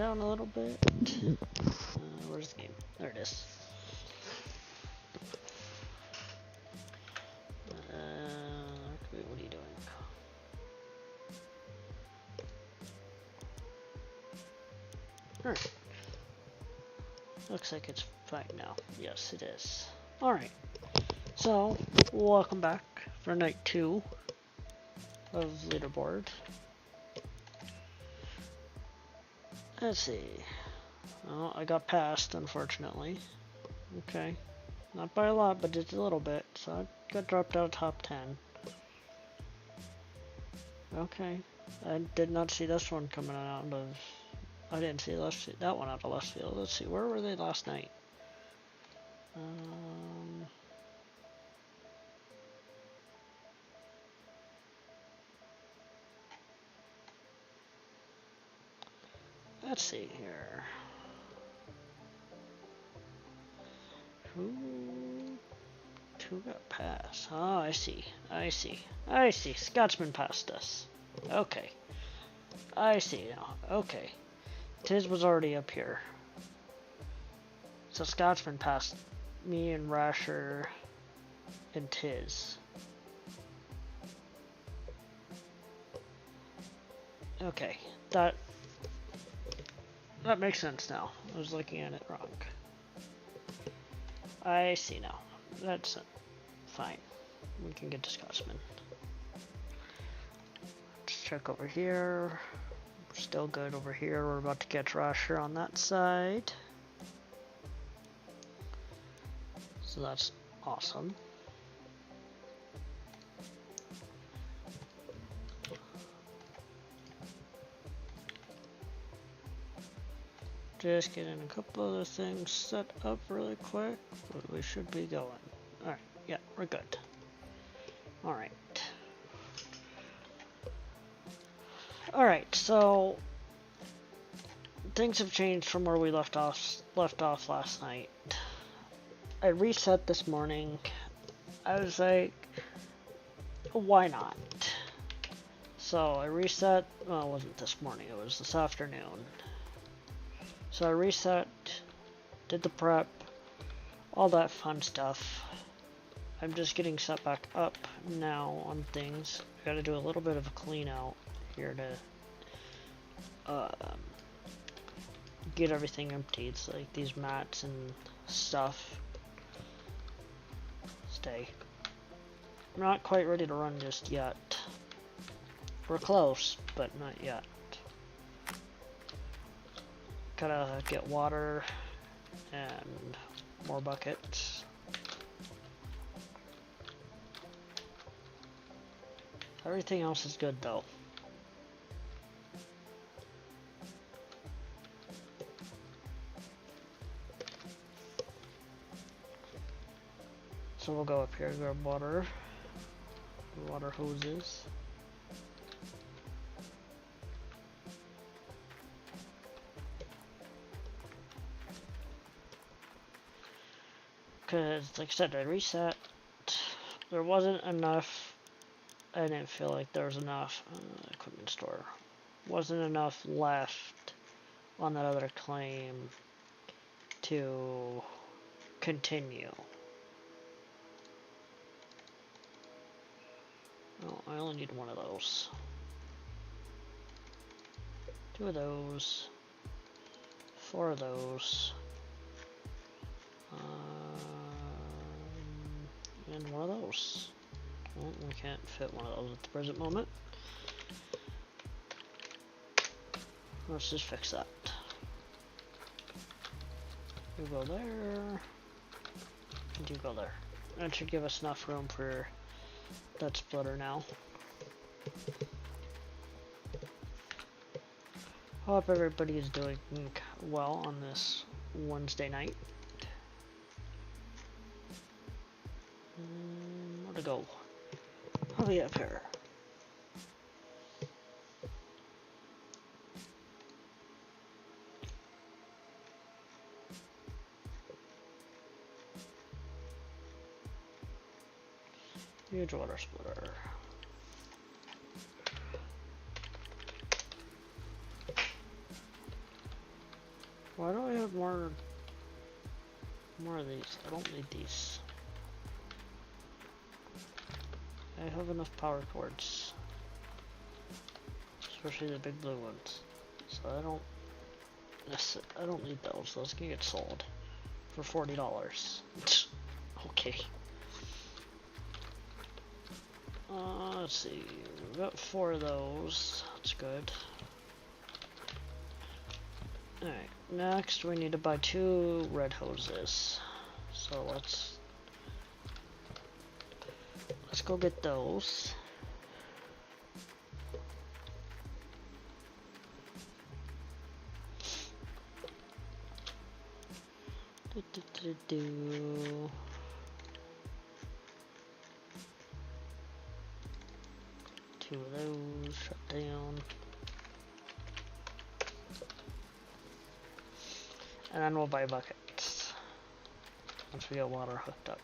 down a little bit. Where's the game? There it is. What are you doing? Alright. Looks like it's fine now. Yes, it is. Alright. So, welcome back for night 2 of Leaderboard. Let's see. Well, I got passed, unfortunately. Okay. Not by a lot, but just a little bit. So I got dropped out of top 10. Okay. I did not see this one coming out of... I didn't see that one out of left field. Let's see, where were they last night? Let's see here. Who got passed? Oh, I see. Scotsman passed us. Okay. I see now. Okay. Tiz was already up here. So Scotsman passed me and Rasher and Tiz. Okay. That makes sense now. I was looking at it wrong. I see now. That's fine. We can get to Scotsman. Let's check over here. Still good over here. We're about to catch Rasher on that side. So that's awesome. Just getting a couple other things set up really quick, but we should be going. Alright, yeah, we're good. Alright. Alright, so things have changed from where we left off last night. I reset this morning. I was like, why not? So I reset, well, it wasn't this morning, it was this afternoon. So I reset, did the prep, all that fun stuff. I'm just getting set back up now on things. I gotta do a little bit of a clean out here to get everything emptied. It's like these mats and stuff. Stay. I'm not quite ready to run just yet. We're close, but not yet. Gotta get water and more buckets. Everything else is good though. So we'll go up here and grab water hoses. Because, like I said, I reset. There wasn't enough. I didn't feel like there was enough. Equipment store. Wasn't enough left on that other claim to continue. Oh, I only need one of those. 2 of those. 4 of those. And 1 of those. Well, we can't fit 1 of those at the present moment. Let's just fix that. You go there. And you go there. That should give us enough room for that splitter now. Hope everybody is doing well on this Wednesday night. Where to go? I'll be up here. Huge water splitter. Why do I have more of these? I don't need these. I have enough power cords. Especially the big blue ones. So I don't need those. Those can get sold for $40. Okay. Let's see. We've got 4 of those. That's good. Alright, next we need to buy 2 red hoses. So let's go get those. Do. 2 of those, shut down. And then we'll buy buckets once we get water hooked up.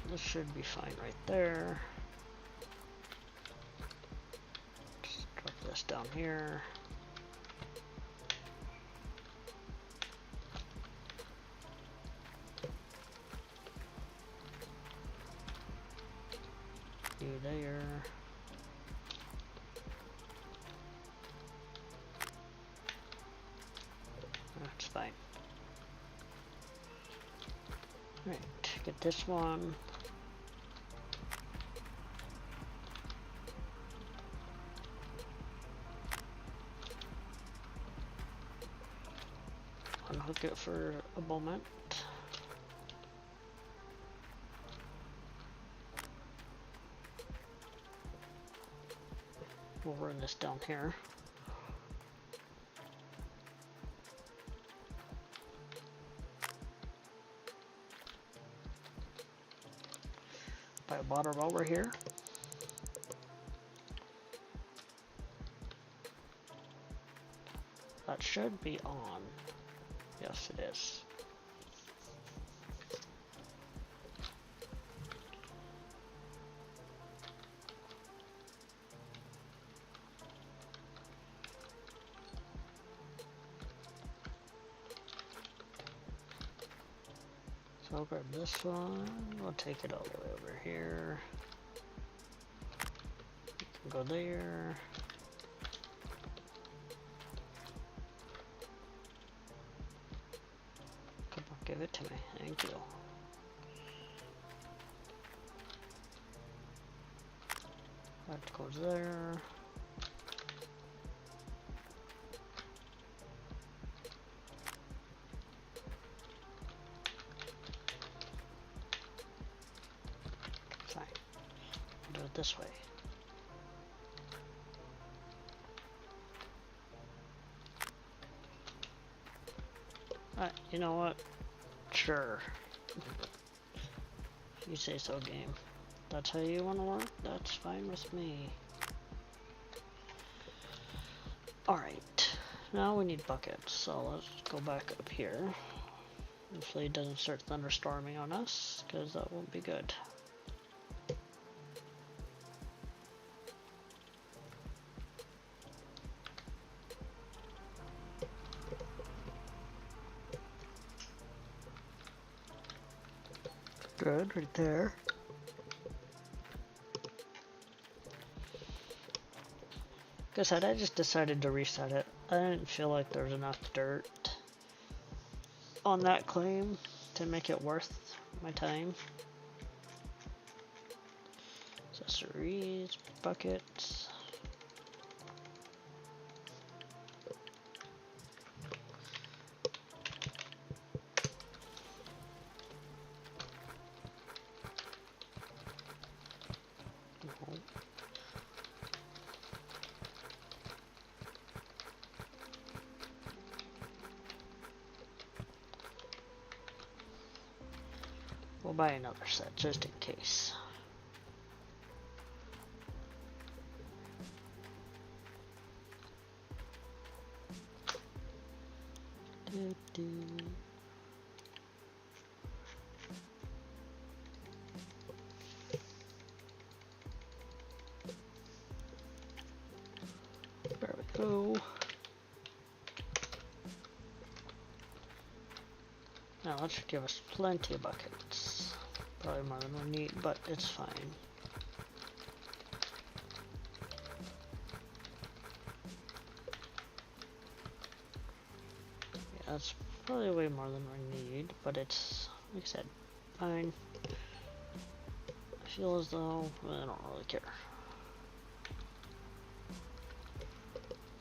This should be fine right there. Just drop this down here. You there. That's fine. Right, get this one. Unhook it for a moment. We'll run this down here. Buy water while we're here. That should be on. Yes, it is. So I'll grab this one. We'll take it all the way over here. Go there. Come on, give it to me. Thank you. That goes there. Fine. Do it this way. You know what? Sure. You say so, game. That's how you want to work? That's fine with me. Alright. Now we need buckets, so let's go back up here. Hopefully it doesn't start thunderstorming on us, because that won't be good. Good, right there. Like I said, I just decided to reset it. I didn't feel like there was enough dirt on that claim to make it worth my time. Accessories, buckets. We'll buy another set just in case. There we go. Now that should give us plenty of buckets. Probably more than we need, but it's fine. Yeah, that's probably way more than we need, but it's, like I said, fine. I feel as though I don't really care.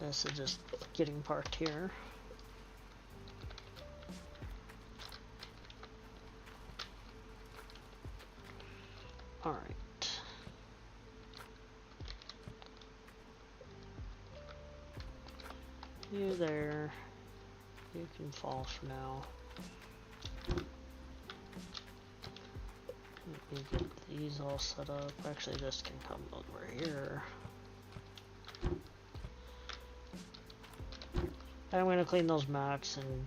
This is just getting parked here. Alright. You there. You can fall for now. Let me get these all set up. Actually, this can come over here. I'm gonna clean those mats and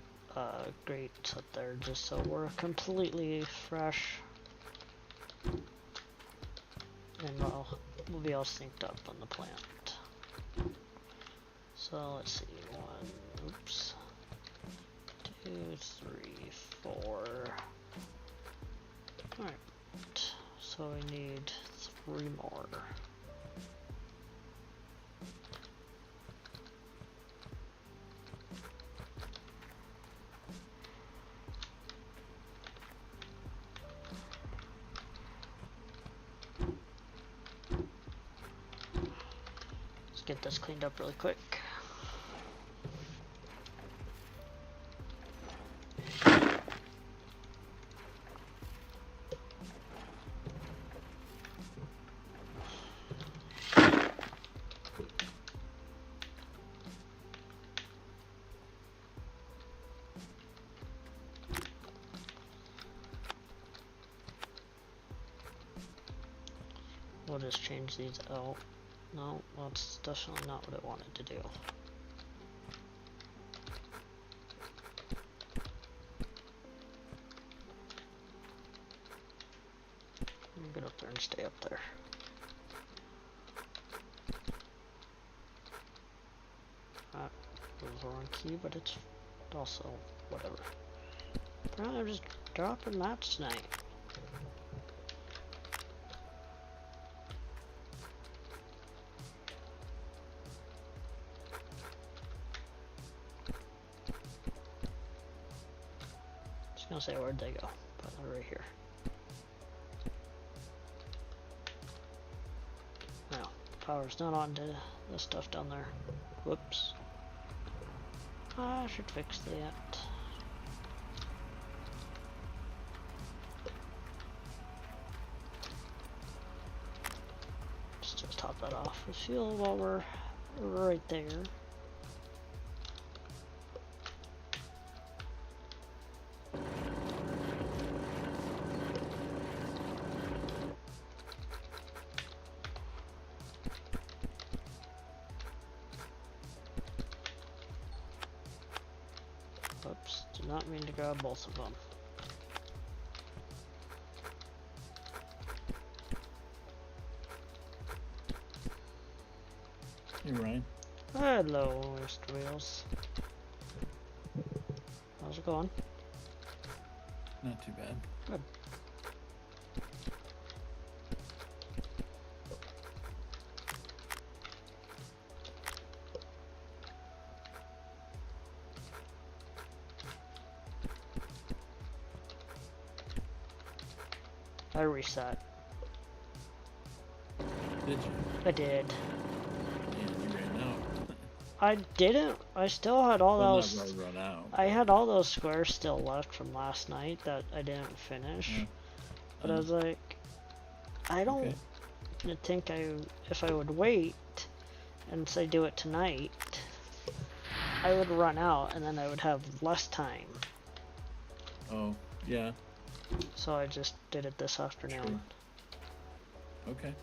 grates up there just so we're completely fresh. And we'll be all synced up on the plant. So let's see, 1, oops, 2, 3, 4. Alright, so we need 3 more. Get this cleaned up really quick. We'll just change these out. No, that's definitely not what I wanted to do. I'm gonna get up there and stay up there. That was the wrong key, but it's also whatever. I'm just dropping mats tonight. I was gonna say, where'd they go? But they're right here. Now, the power's not on to the stuff down there. Whoops. I should fix that. Let's just top that off with fuel while we're right there. Oops, did not mean to grab both of them. Hey Ryan. Hello, Mr. Wheels. How's it going? Not too bad. Good. I reset. Did you? I did. Yeah, you ran out. I didn't. I still had all Well, those. not run out. I had all those squares still left from last night that I didn't finish. Yeah. But I was like, I don't think if I would wait and say do it tonight, I would run out and then I would have less time. Oh, yeah. So I just did it this afternoon. Sure. Okay.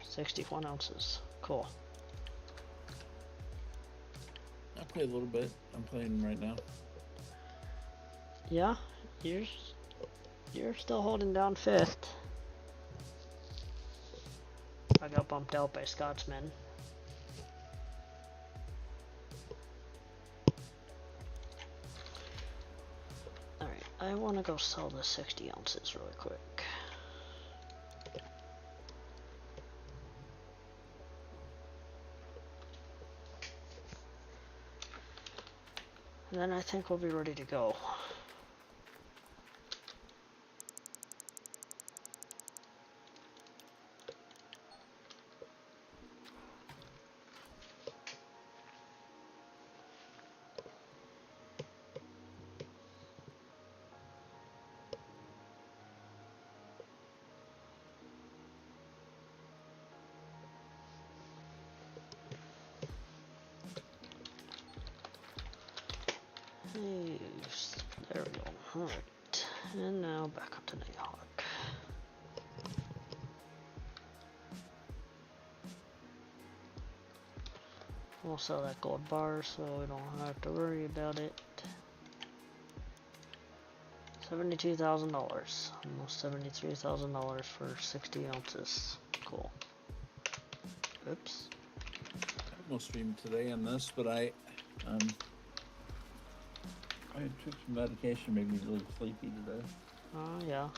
61 ounces. Cool. Not play a little bit. I'm playing right now. Yeah, you're still holding down 5th. I got bumped out by Scotsman. Alright, I want to go sell the 60 ounces really quick. And then I think we'll be ready to go. Hey, there we go. Alright, and now back up to Nighthawk. We'll sell that gold bar so we don't have to worry about it. $72,000. Almost $73,000 for 60 ounces. Cool. Oops. I almost streamed today on this, but I took some medication, made me really sleepy today. Oh, yeah.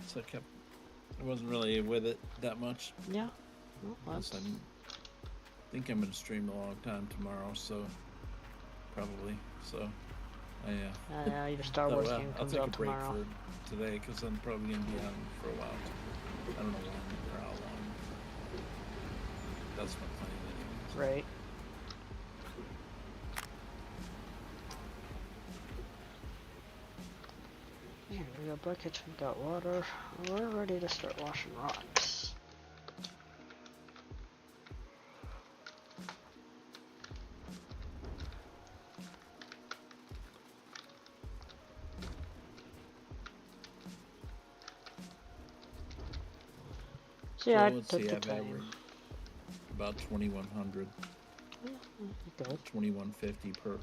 So I wasn't really with it that much. Yeah. Well, that's... I think I'm gonna stream a long time tomorrow, so probably. So yeah, your Star Wars game comes out tomorrow. I'll take a break for today because I'm probably gonna be on for a while. I don't know when or how long. That's my plan anyway. Right. Here, we got buckets, we got water. We're ready to start washing rocks. So yeah, I took the time. About 2,100. Yeah, good. 2,150 per.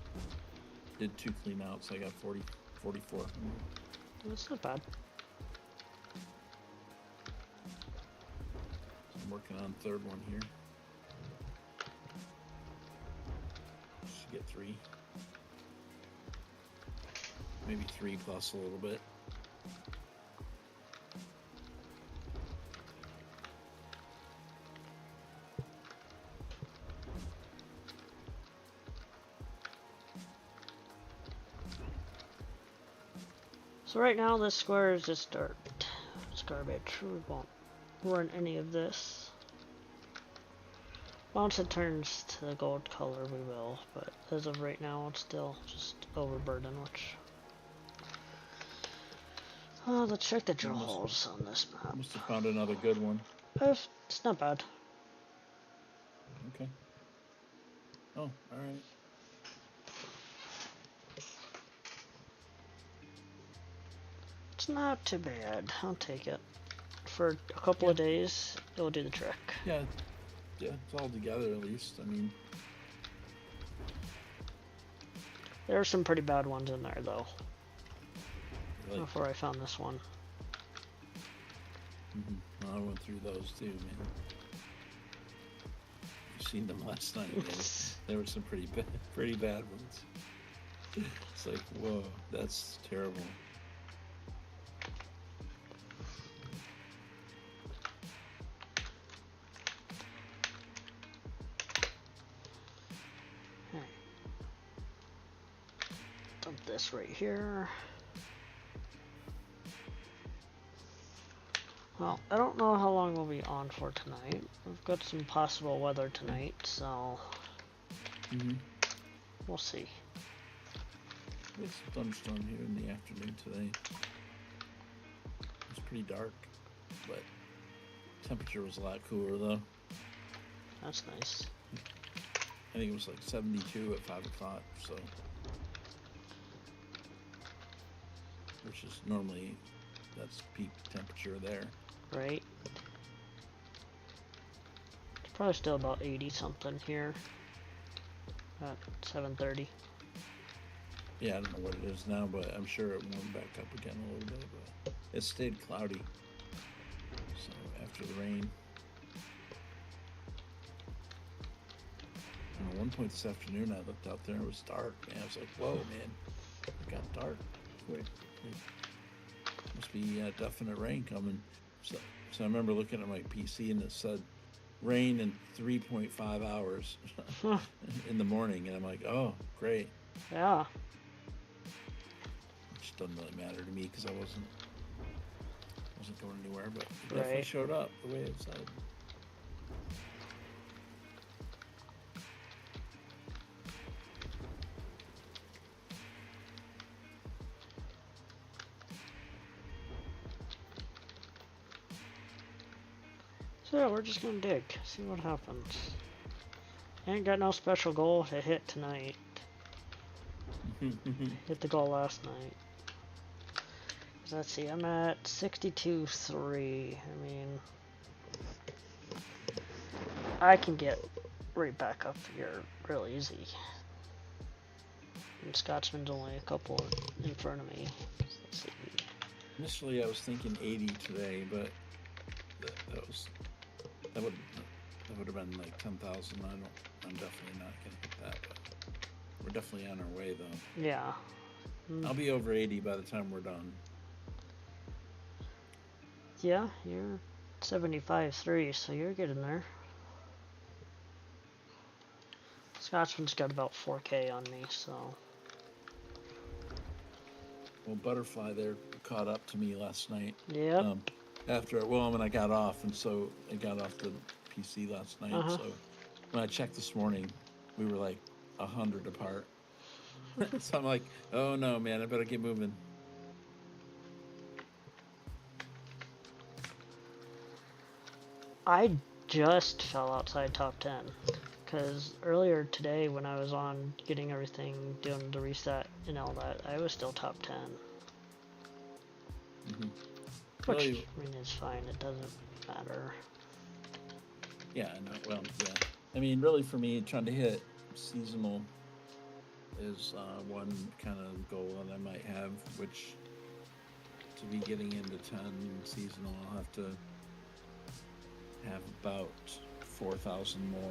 Did 2 clean outs. I got 44. That's not bad. I'm working on 3rd one here. Should get 3. Maybe 3 plus a little bit. So right now this square is just dirt. It's garbage. We won't run any of this. Once it turns to the gold color we will, but as of right now it's still just overburden, which... let's check the drill holes on this map. Must have found another good one. It's not bad. Okay. Oh, alright. It's not too bad. I'll take it. For a couple of days, it'll do the trick. Yeah, it's all together at least. I mean, there are some pretty bad ones in there, though. Really? Before I found this one. Well, I went through those too, man. You've seen them last night. There were some pretty bad ones. It's like, whoa, that's terrible. Dump this right here. Well, I don't know how long we'll be on for tonight. We've got some possible weather tonight, so we'll see. There's a thunderstorm here in the afternoon today. It's pretty dark, but temperature was a lot cooler though. That's nice. I think it was like 72 at 5 o'clock, so. Which is normally, that's peak temperature there. Right. It's probably still about 80 something here. at 7:30. Yeah, I don't know what it is now, but I'm sure it warmed back up again a little bit. But it stayed cloudy. So after the rain. And at one point this afternoon, I looked out there and it was dark. And I was like, whoa, man. It got dark quick. Must be definite rain coming. So I remember looking at my PC and it said rain in 3.5 hours in the morning. And I'm like, oh, great. Yeah. Which doesn't really matter to me because I wasn't going anywhere, but it definitely showed up the way it said. So yeah, we're just gonna dig, see what happens. Ain't got no special goal to hit tonight. Hit the goal last night. Let's see, I'm at 62.3. I mean, I can get right back up here real easy. And Scotsman's only a couple in front of me. Let's see. Initially, I was thinking 80 today, but that would have been like 10,000. I'm definitely not gonna hit that, but we're definitely on our way though. Yeah. I'll be over 80 by the time we're done. Yeah, you're 75.3, so you're getting there. Scotsman's got about 4K on me, so. Well, Butterfly there caught up to me last night. Yep. When I got off, and so I got off the PC last night. So when I checked this morning, we were like 100 apart. So I'm like, oh no, man, I better get moving. I just fell outside top 10 because earlier today when I was on getting everything, doing the reset and all that, I was still top 10. Which, I mean, is fine. It doesn't matter. Yeah, no, well, yeah. I mean, really for me, trying to hit seasonal is one kind of goal that I might have, which to be getting into 10 seasonal, I'll have to have about 4,000 more,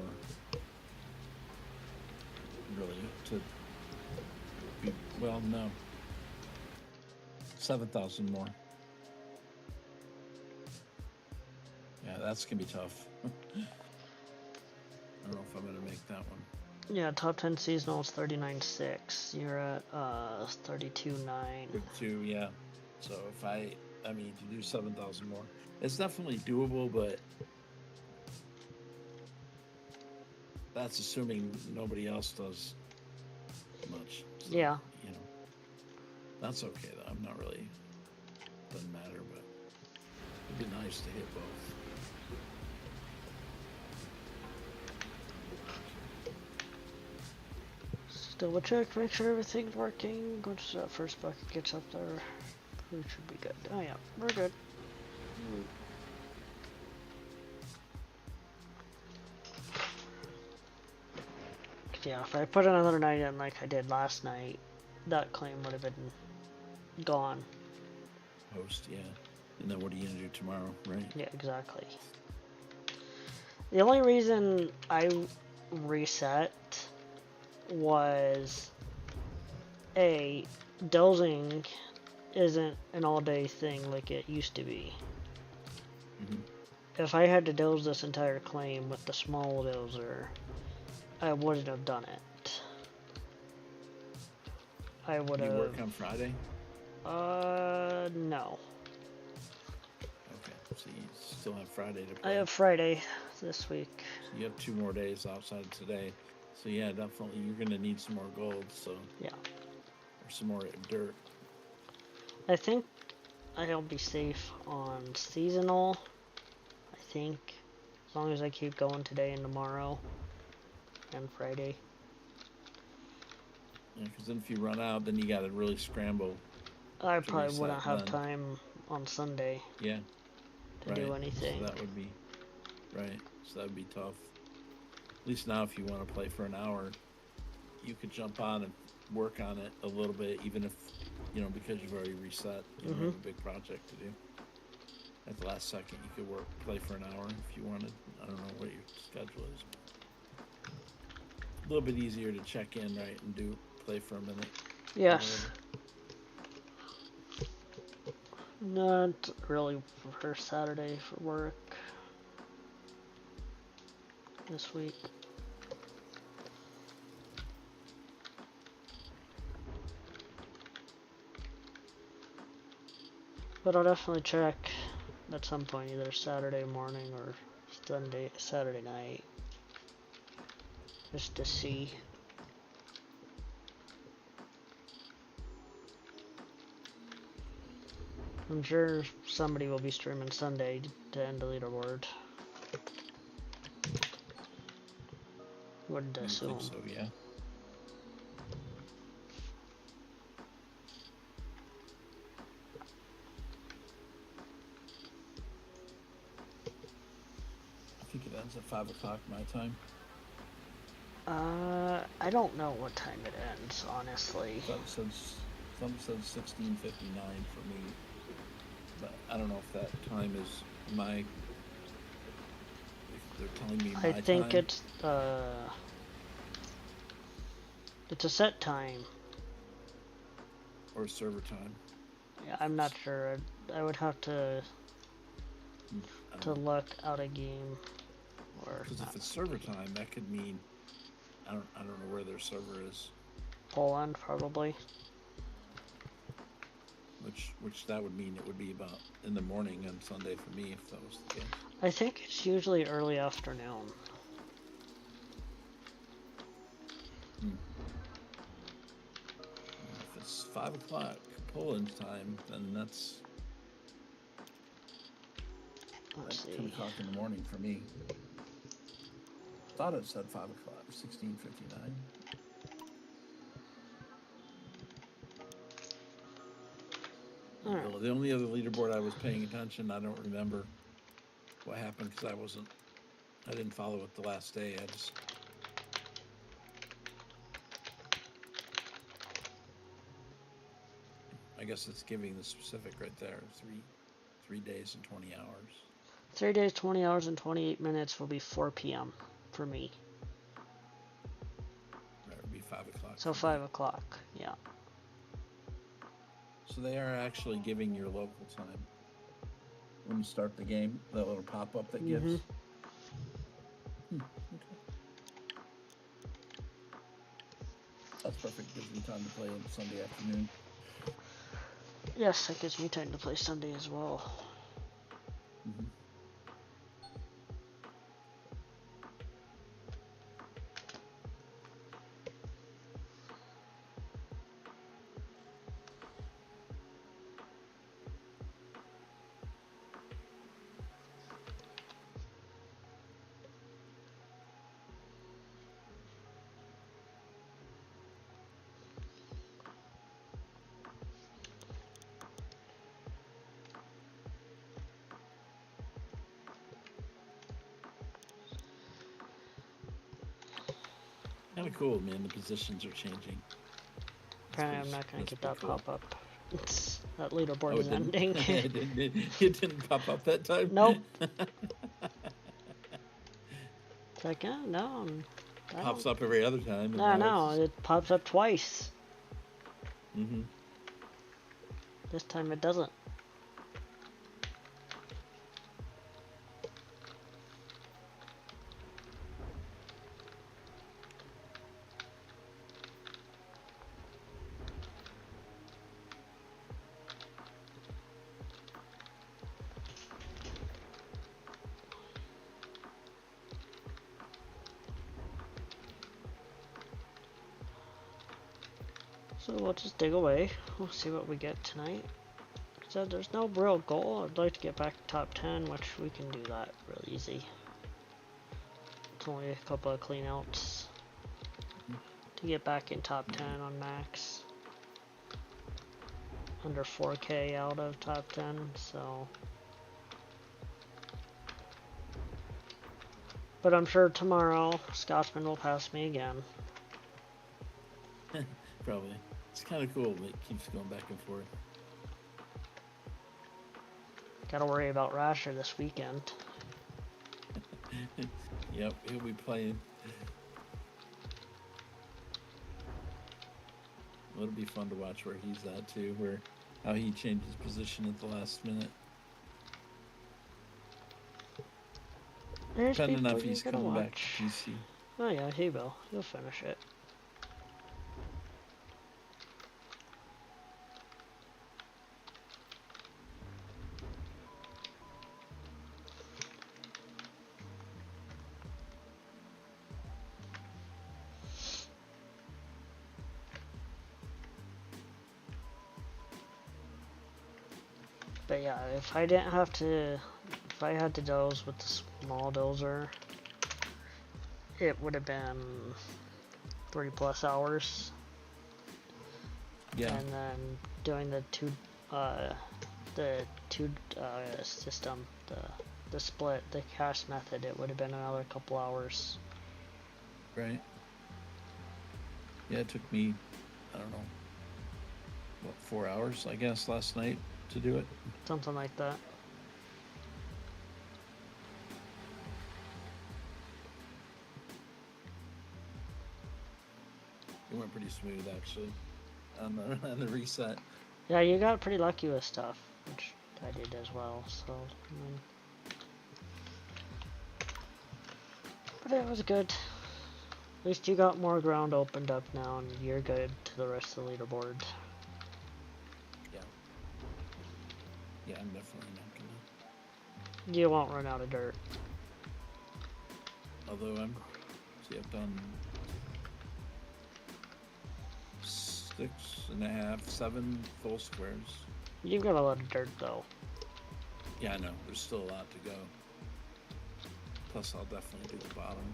really, to be, well, no, 7,000 more. Yeah, that's gonna be tough. I don't know if I'm gonna make that one. Yeah, top 10 seasonal is 39.6. You're at 32.9. 32, yeah. So if I mean, to do 7,000 more, it's definitely doable, but that's assuming nobody else does much. So, yeah. You know, that's okay though. I'm not really, doesn't matter, but it'd be nice to hit both. Double check, make sure everything's working. Once that first bucket gets up there, we should be good. Oh yeah, we're good. Yeah, if I put another night in like I did last night, that claim would have been gone. Host, yeah. And then what are you gonna do tomorrow, right? Yeah, exactly. The only reason I reset was dozing isn't an all-day thing like it used to be. If I had to doze this entire claim with the small dozer, I wouldn't have done it. I would have. You work on Friday? No. Okay, so you still have Friday to play. I have Friday this week. So you have 2 more days outside of today. So yeah, definitely you're gonna need some more gold. So yeah, or some more dirt. I think I'll be safe on seasonal. I think as long as I keep going today and tomorrow and Friday. Yeah, because then if you run out, then you gotta really scramble. I probably wouldn't have time on Sunday. Yeah. To do anything. So that would be right. So that would be tough. At least now, if you want to play for an hour, you could jump on and work on it a little bit, even if, because you've already reset, you have a big project to do. At the last second, you could play for an hour if you wanted. I don't know what your schedule is. A little bit easier to check in, right, and play for a minute. Yes. Not really for Saturday for work this week. But I'll definitely check at some point, either Saturday morning or Saturday night, just to see. I'm sure somebody will be streaming Sunday to end the leaderboard. Wouldn't assume. I think so, yeah. I think it ends at 5 o'clock my time. I don't know what time it ends, honestly. Some said 16:59 for me, but I don't know if that time is if they're telling me my time. I think it's a set time. Or server time. Yeah, I'm not sure. I would have to look out a game. Because if it's server time, that could mean I don't know where their server is. Poland, probably. Which that would mean it would be about in the morning on Sunday for me if that was the case. I think it's usually early afternoon. If it's 5 o'clock Poland time, then that's 10 o'clock in the morning for me. Thought it said 5 o'clock, 16:59. Right. The only other leaderboard I was paying attention, I don't remember what happened because I didn't follow it the last day. I guess it's giving the specific right there, 3 days and 20 hours. 3 days, 20 hours, and 28 minutes will be 4 p.m. for me. That would be 5 o'clock. So 5 o'clock, yeah. So they are actually giving your local time when you start the game, that little pop-up that gives. Okay. That's perfect. Gives me time to play on Sunday afternoon. Yes, that gives me time to play Sunday as well. Kind of cool, man. The positions are changing. Apparently, I'm not going to get that pop up. That leaderboard is ending. It didn't pop up that time? Nope. It's like, no. It pops up every other time. No, it pops up twice. Mm-hmm. This time it doesn't. So we'll just dig away. We'll see what we get tonight. So there's no real goal. I'd like to get back to top 10, which we can do that real easy. It's only a couple of cleanouts to get back in top 10 on max. Under 4K out of top 10, so. But I'm sure tomorrow Scotsman will pass me again. Probably. It's kind of cool. It keeps going back and forth. Gotta worry about Rasher this weekend. Yep, he'll be playing. It'll be fun to watch where he's at too, where how he changes position at the last minute. There's Depending people if he's you gotta coming back watch. to PC. Oh yeah, he will. He'll finish it. But yeah, if I didn't have to, if I had to doze with the small dozer, it would have been 3+ hours. Yeah. And then doing the two system, the split, the cache method, it would have been another couple hours. Right. Yeah, it took me, I don't know, what, 4 hours, I guess, last night to do it. Something like that. It went pretty smooth actually on the reset. Yeah, you got pretty lucky with stuff, which I did as well, so but it was good. At least you got more ground opened up now and you're good to the rest of the leaderboard. Yeah. Yeah, I'm definitely not gonna. You won't run out of dirt. Although I've done 6.5, 7 full squares. You've got a lot of dirt though. Yeah, I know. There's still a lot to go. Plus, I'll definitely do the bottom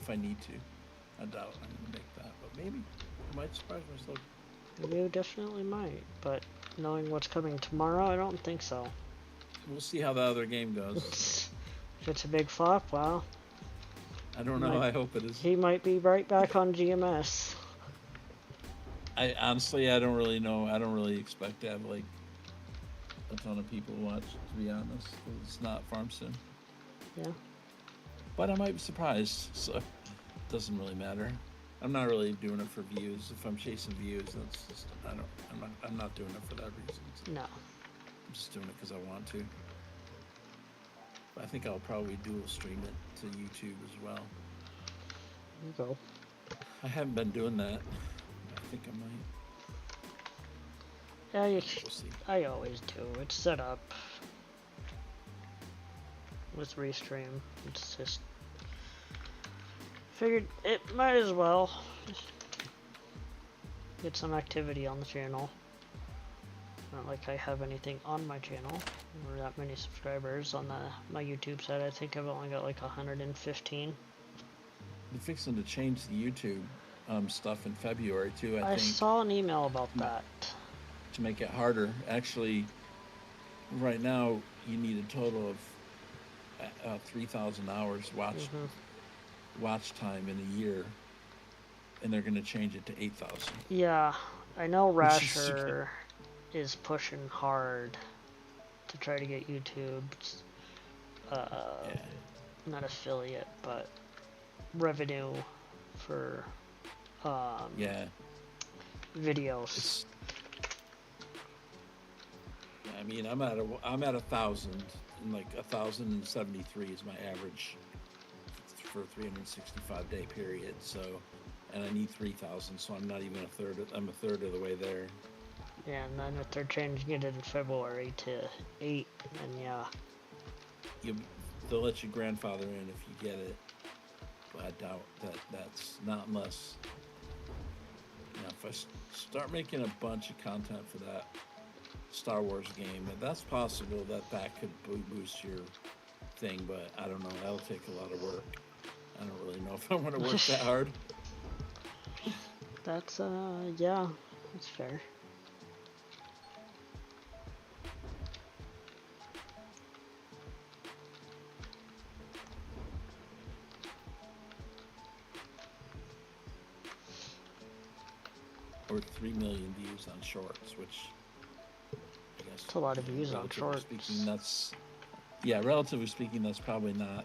if I need to. I doubt I'm gonna make that, but maybe I might surprise myself. You definitely might, but knowing what's coming tomorrow, I don't think so. We'll see how the other game goes. If it's a big flop, well, I don't know. I hope it is. he might be right back on GMS. I honestly, I don't really know. I don't really expect to have like a ton of people watch, to be honest, 'cause it's not Farm Sim. Yeah. But I might be surprised, so it doesn't really matter. I'm not really doing it for views. If I'm chasing views, that's just I'm not doing it for that reason. So No. I'm just doing it because I want to. But I think I'll probably dual stream it to YouTube as well. You go. I haven't been doing that. I think I might. Yeah, We'll see. I always do. It's set up with Restream. It's just figured it might as well get some activity on the channel. Not like I have anything on my channel or that many subscribers on my YouTube side. I think I've only got like 115. They're fixing to change the YouTube stuff in February too. I think saw an email about that. to make it harder. Actually, right now you need a total of 3,000 hours watch time in a year, and they're going to change it to 8,000. Yeah, I know Rasher is pushing hard to try to get YouTube's not affiliate, but revenue for videos. I mean, I'm at 1,000, and like 1,073 is my average for a 365-day period. So, and I need 3,000, so I'm not even a third. I'm a third of the way there. Yeah, and then if they're changing it in February to 8, then yeah. They'll let you grandfather in if you get it, but I doubt that's not unless. If I start making a bunch of content for that Star Wars game, that's possible that could boost your thing, but I don't know. That'll take a lot of work. I don't really know if I want to work that hard. That's yeah, that's fair. or 3 million views on shorts, which I guess It's a lot of views on shorts. Speaking, relatively speaking, that's probably not.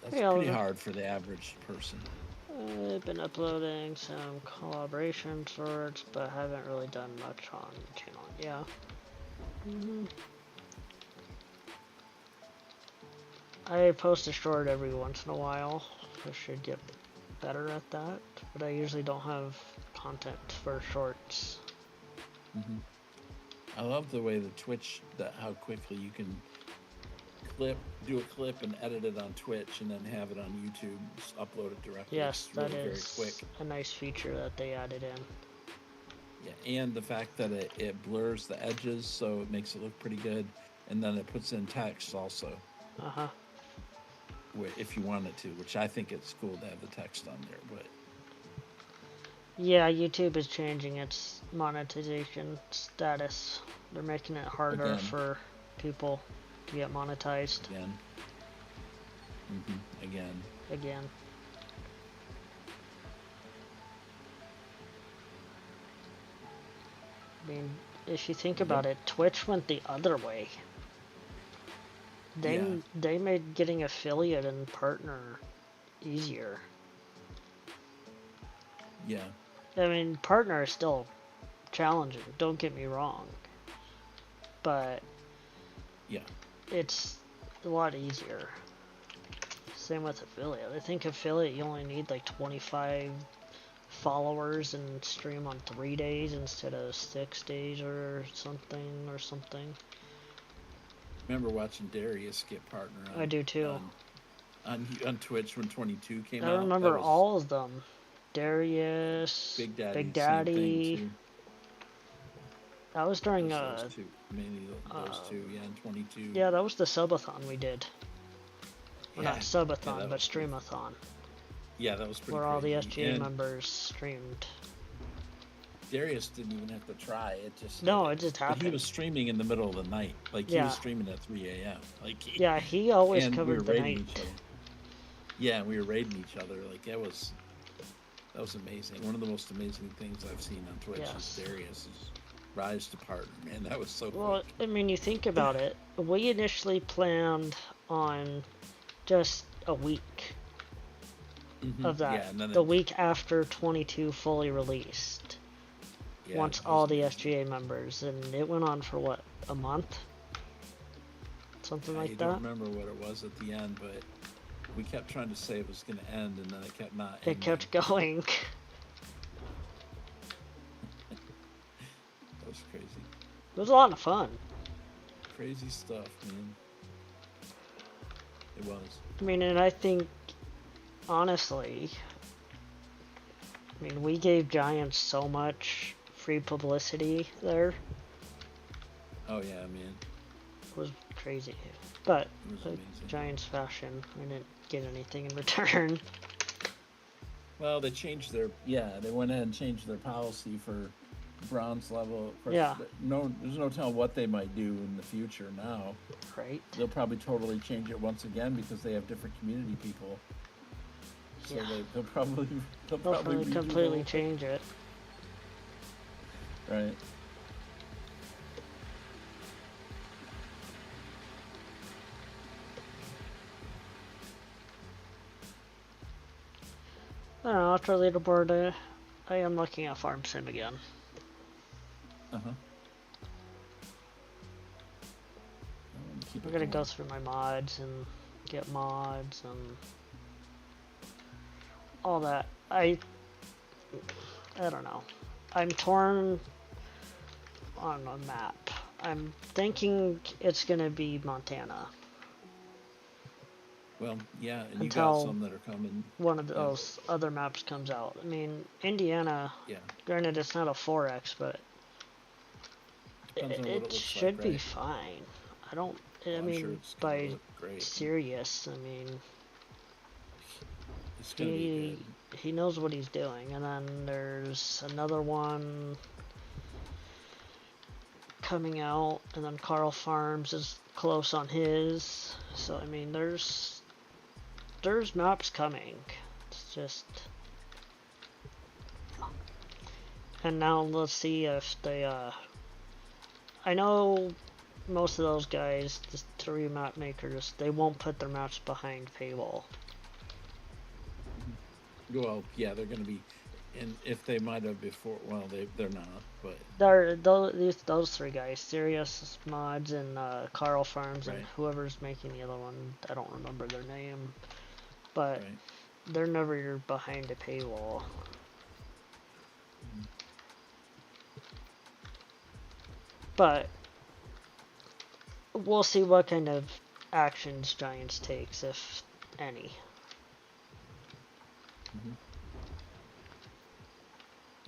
That's pretty hard for the average person. I've been uploading some collaboration shorts, but haven't really done much on the channel. Yeah. I post a short every once in a while. I should get better at that, but I usually don't have content for shorts. I love the way the Twitch, how quickly you can do a clip and edit it on Twitch and then have it on YouTube, just upload it directly. Yes, it's really that is very quick. A nice feature that they added in. Yeah, and the fact that it blurs the edges, so it makes it look pretty good, and then it puts in text also. If you want it to, which I think it's cool to have the text on there, but. Yeah, YouTube is changing its monetization status. They're making it harder for people to get monetized. Again. I mean, if you think about it, Twitch went the other way. They made getting affiliate and partner easier. Yeah. I mean, partner is still challenging, don't get me wrong. But it's a lot easier. Same with affiliate. I think affiliate you only need like 25 followers and stream on 3 days instead of 6 days or something. Remember watching Darius get partner on, I do too. On Twitch when 22 came out. I remember all of them. Darius, Big Daddy. That was during those two. Mainly those two, and 22. Yeah, that was the subathon we did. Well, not subathon, but streamathon. Yeah, that was pretty where all the SGA members streamed. Darius didn't even have to try. It just happened. He was streaming in the middle of the night. Like he was streaming at 3 a.m. He always covered the night. Yeah, we were raiding each other. Like that was amazing. One of the most amazing things I've seen on Twitch is Darius's rise to partner. Man, that was so cool. Well, I mean, you think about it. We initially planned on just a week of that. Yeah, and then the week after 22 fully released. Yeah, once all the SGA members, and it went on for what, a month? Something like that? I don't remember what it was at the end, but we kept trying to say it was going to end, and then it kept not ending. It kept going. That was crazy. It was a lot of fun. Crazy stuff, man. It was. I mean, and I think, honestly, we gave Giants so much free publicity there. Oh yeah, man. It was crazy. But, like Giants fashion, we didn't get anything in return. Well, they changed they went ahead and changed their policy for bronze level. Yeah. There's no telling what they might do in the future now. Right. They'll probably totally change it once again because they have different community people. So they'll probably completely change it. Right. I don't know, after leaderboard, I am looking at Farm Sim again. I'm gonna go through my mods and get mods and all that. I don't know. I'm torn on a map. I'm thinking it's gonna be Montana. Well, yeah, and you got some that are coming. One of those other maps comes out. I mean, Indiana, granted it's not a 4X, but it should be fine. Sure by serious, he knows what he's doing. And then there's another one coming out, and then Carl Farms is close on his. So, there's maps coming. It's just And now let's see if they, I know most of those guys, the 3 map makers, they won't put their maps behind paywall. Well, yeah, they're going to be, and if they might have before, well, they're not, but Those 3 guys, Sirius Mods and Carl Farms and right, whoever's making the other one, I don't remember their name, but right. they're never behind a paywall. But we'll see what kind of actions Giants takes, if any. Yeah,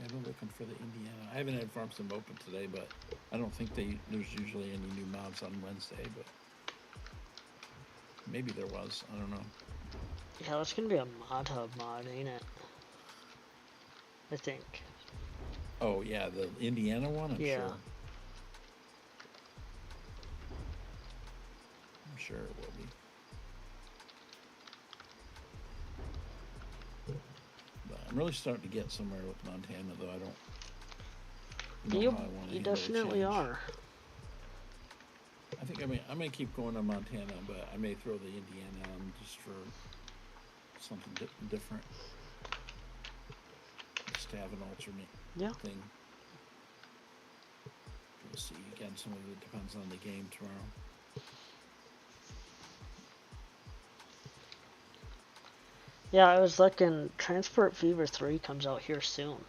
I've been looking for the Indiana. I haven't had Farm Sim open today, but I don't think there's usually any new mobs on Wednesday, but maybe there was. I don't know. Yeah, that's gonna be a mod hub mod, ain't it? I think. Oh yeah, the Indiana one. I'm Yeah. sure. I'm sure it will be. But I'm really starting to get somewhere with Montana, though. I don't know how I want to You handle the definitely change. are. I think I may keep going on Montana, but I may throw the Indiana on just for something different. Just to have an alternate thing. We'll see. Again, some of it depends on the game tomorrow. Yeah, I was looking. Transport Fever 3 comes out here soon.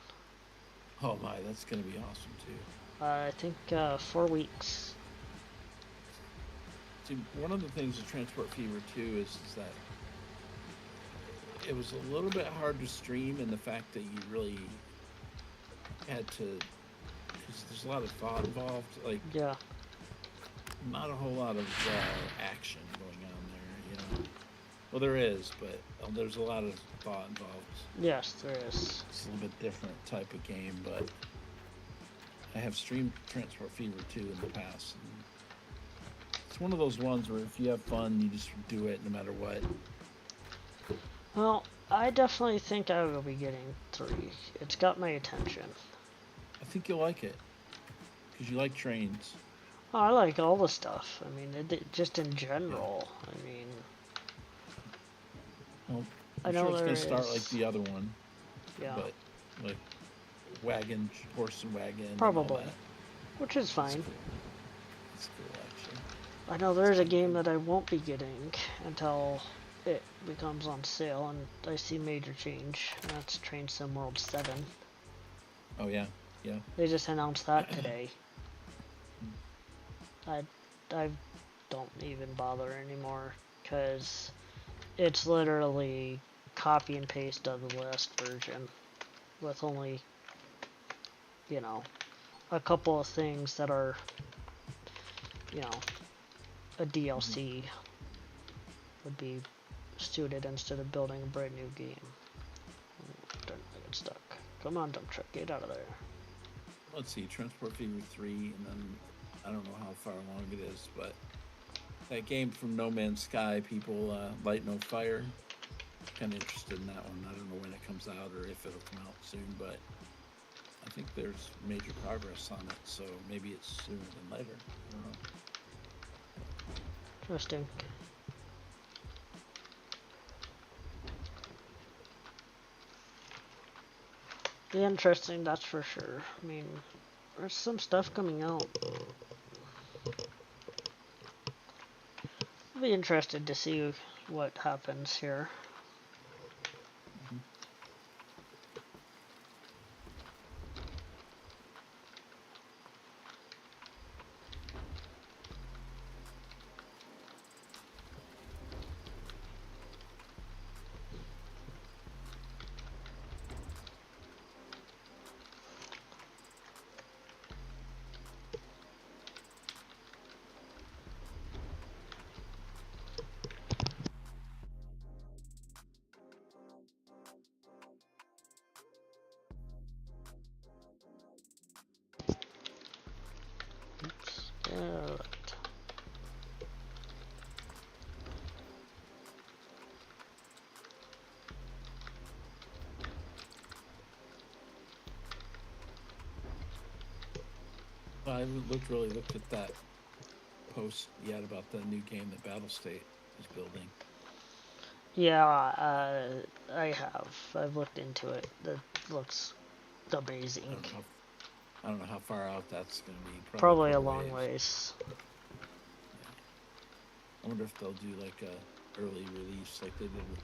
Oh my, that's gonna be awesome too. I think 4 weeks. See, one of the things with Transport Fever 2 is that it was a little bit hard to stream in the fact that you really had to, because there's a lot of thought involved. Like, yeah, not a whole lot of action going on there, you know. Well, there is, but there's a lot of thought involved. yes, there is. It's a little bit different type of game, but I have streamed Transport Fever 2 in the past. And it's one of those ones where if you have fun, you just do it no matter what. Well, I definitely think I will be getting 3. It's got my attention. I think you'll like it because you like trains. Oh, I like all the stuff. I mean, just in general. Yeah. I mean, well, I'm sure it's going to start like the other one. Yeah. But like wagon, horse and wagon. Probably. And all that. Which is fine. It's cool, actually. I know there's a game that I won't be getting until it becomes on sale, and I see major change. And that's Train Sim World 7. Oh yeah, yeah. They just announced that today. I don't even bother anymore because it's literally copy and paste of the last version with only, you know, a couple of things that are, you know, a DLC would be suited instead of building a brand new game. Darn, I got stuck. Come on, dump truck, get out of there. Let's see, Transport Fever 3, and then I don't know how far along it is, but that game from No Man's Sky, people, Light No Fire, kind of interested in that one. I don't know when it comes out or if it'll come out soon, but I think there's major progress on it, so maybe it's sooner than later. I don't know. Interesting. Be interesting, that's for sure. I mean, there's some stuff coming out. I'll be interested to see what happens here. I haven't looked at that post yet about the new game that Battle State is building. Yeah, I have. I've looked into it. It looks amazing. I don't know how far out that's going to be. Probably a long ways. Yeah. I wonder if they'll do like a early release like they did with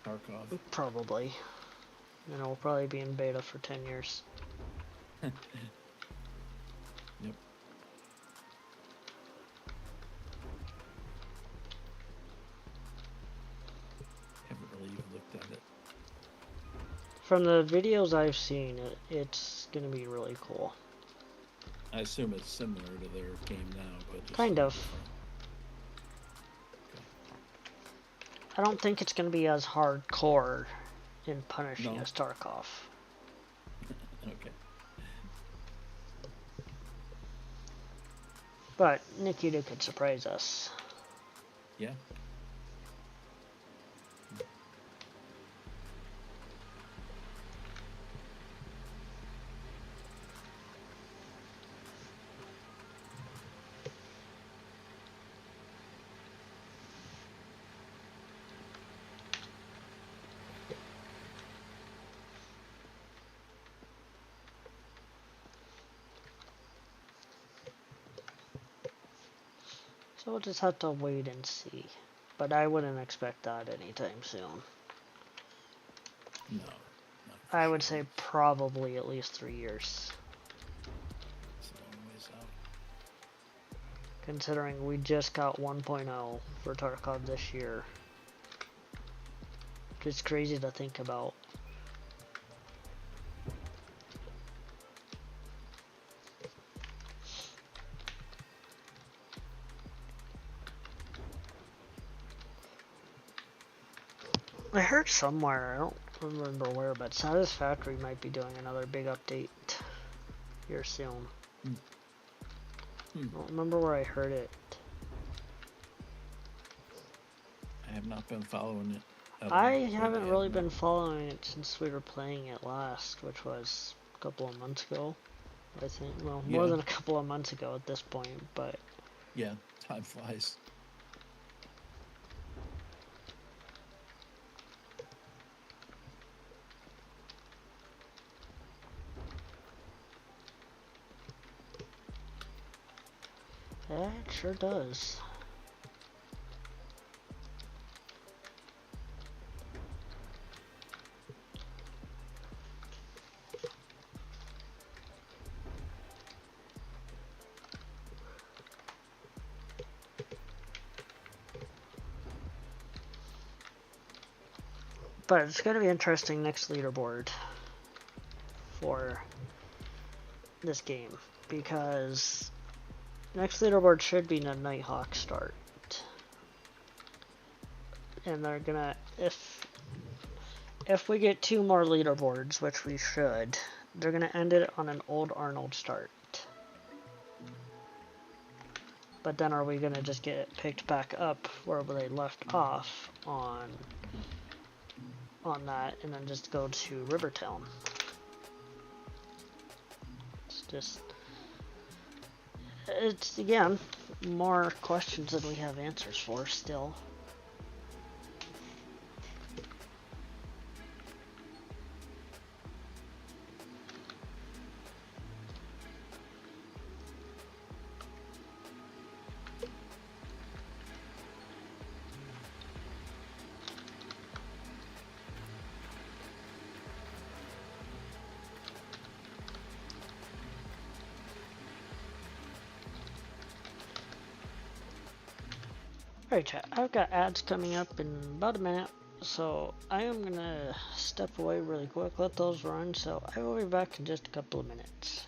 Tarkov. Probably. And it'll probably be in beta for 10 years. Yep. Haven't really even looked at it. From the videos I've seen, it's going to be really cool. I assume it's similar to their game now, but just kind of. Okay. I don't think it's going to be as hardcore in punishing as Tarkov. Okay. But Nikita could surprise us. Yeah. So we'll just have to wait and see. But I wouldn't expect that anytime soon. No. I would say probably at least 3 years. It's a long ways out. Considering we just got 1.0 for Tarkov this year. It's crazy to think about. I heard somewhere, I don't remember where, but Satisfactory might be doing another big update here soon. I don't remember where I heard it. I have not been following it. I haven't really been following it since we were playing it last, which was a couple of months ago, I think. Well, more than a couple of months ago at this point, but... Yeah, time flies. Yeah, it sure does. But it's going to be interesting next leaderboard for this game, because next leaderboard should be a Nighthawk start. And they're gonna, if we get 2 more leaderboards, which we should, they're gonna end it on an old Arnold start. But then are we gonna just get picked back up where they left off on that, and then just go to Rivertown? It's again more questions than we have answers for still. Alright chat, I've got ads coming up in about a minute, so I am gonna step away really quick, let those run, so I will be back in just a couple of minutes.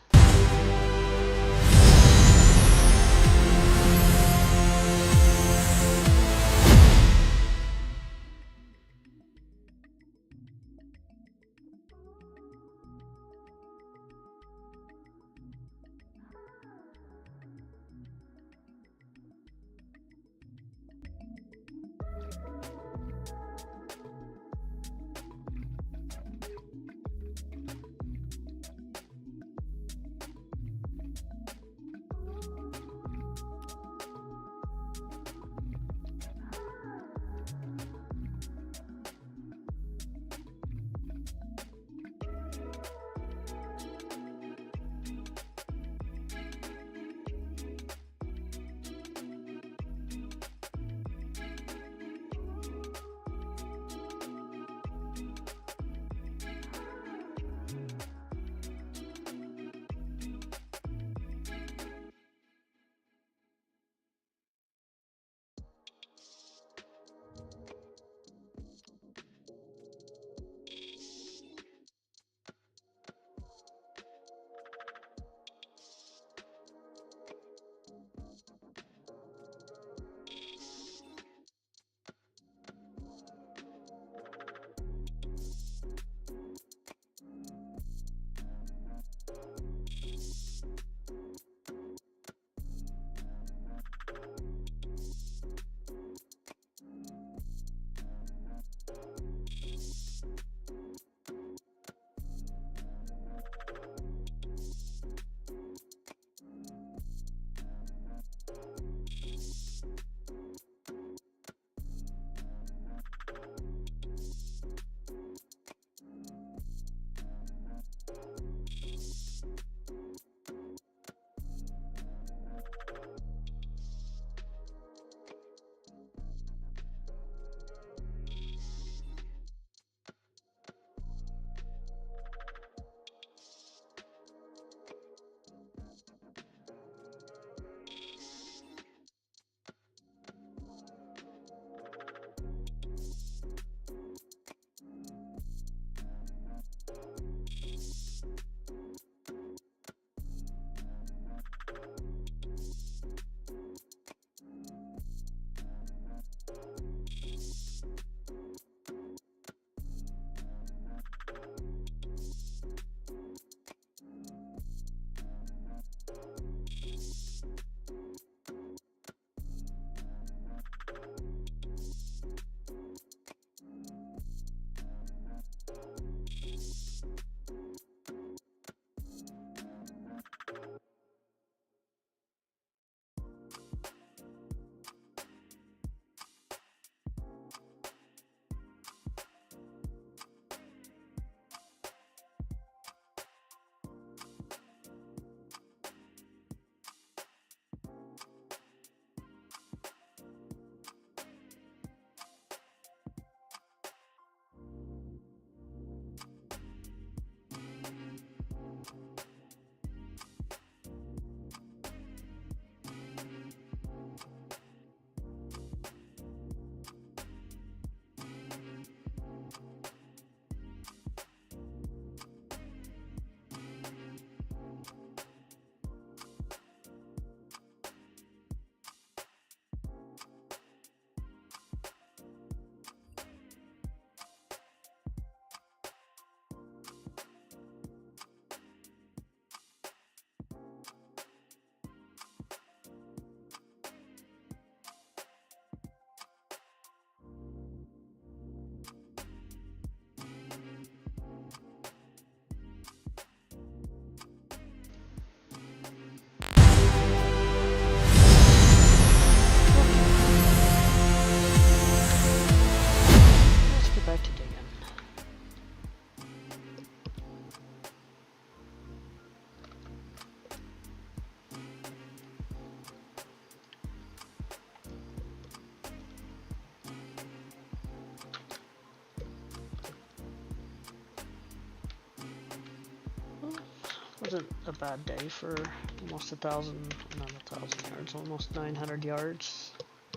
wasn't a bad day for almost 1,000, not 1,000 yards, almost 900 yards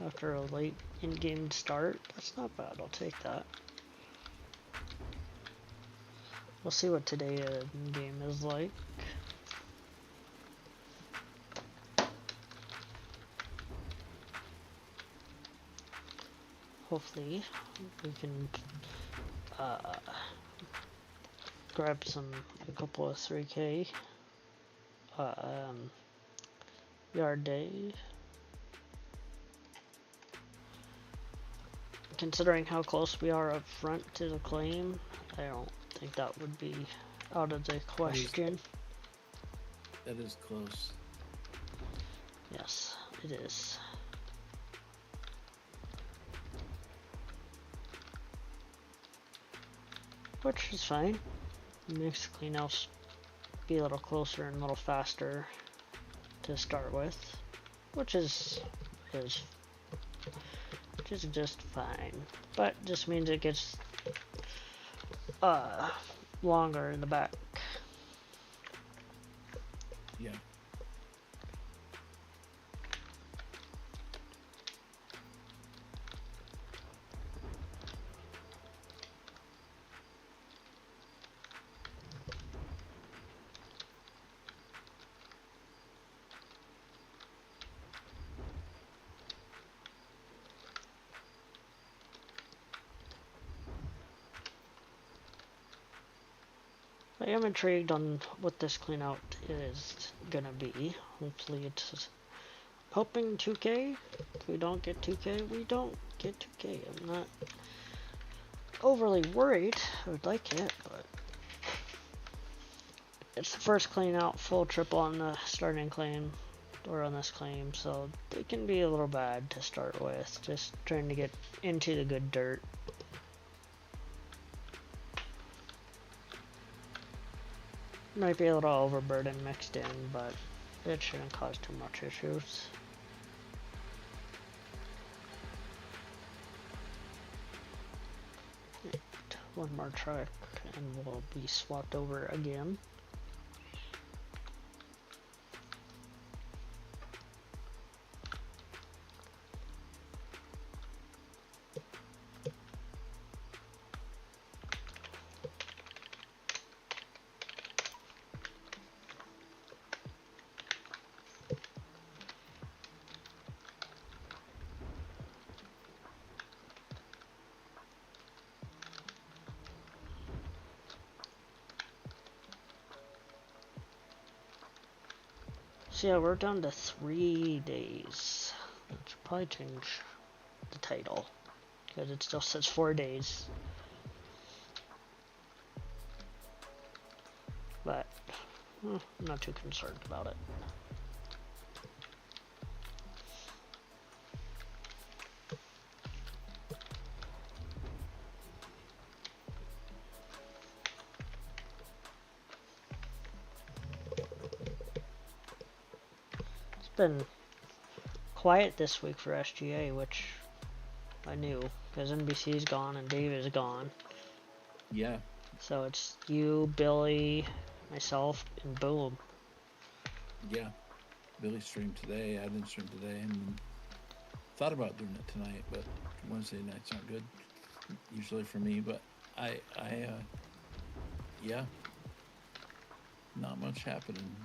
after a late in-game start. That's not bad, I'll take that. We'll see what today in-game is like. Hopefully we can grab a couple of 3K yard day. Considering how close we are up front to the claim, I don't think that would be out of the question. That is close. Yes, it is. Which is fine. It makes the cleanouts be a little closer and a little faster to start with, which is just fine. But just means it gets longer in the back. Yeah. I am intrigued on what this cleanout is gonna be. Hopefully it's hoping 2K. If we don't get 2K, we don't get 2K. I'm not overly worried. I would like it, but it's the first cleanout full triple on the starting claim, or on this claim, so they can be a little bad to start with. Just trying to get into the good dirt. Might be a little overburden mixed in, but it shouldn't cause too much issues. One more truck and we'll be swapped over again. So yeah, we're down to 3 days. That should probably change the title, because it still says 4 days. But I'm not too concerned about it. Been quiet this week for SGA, which I knew, because NBC's gone and Dave is gone. Yeah. So it's you, Billy, myself, and Boom. Yeah. Billy streamed today. I didn't stream today, and thought about doing it tonight, but Wednesday nights aren't good usually for me. But yeah, not much happening.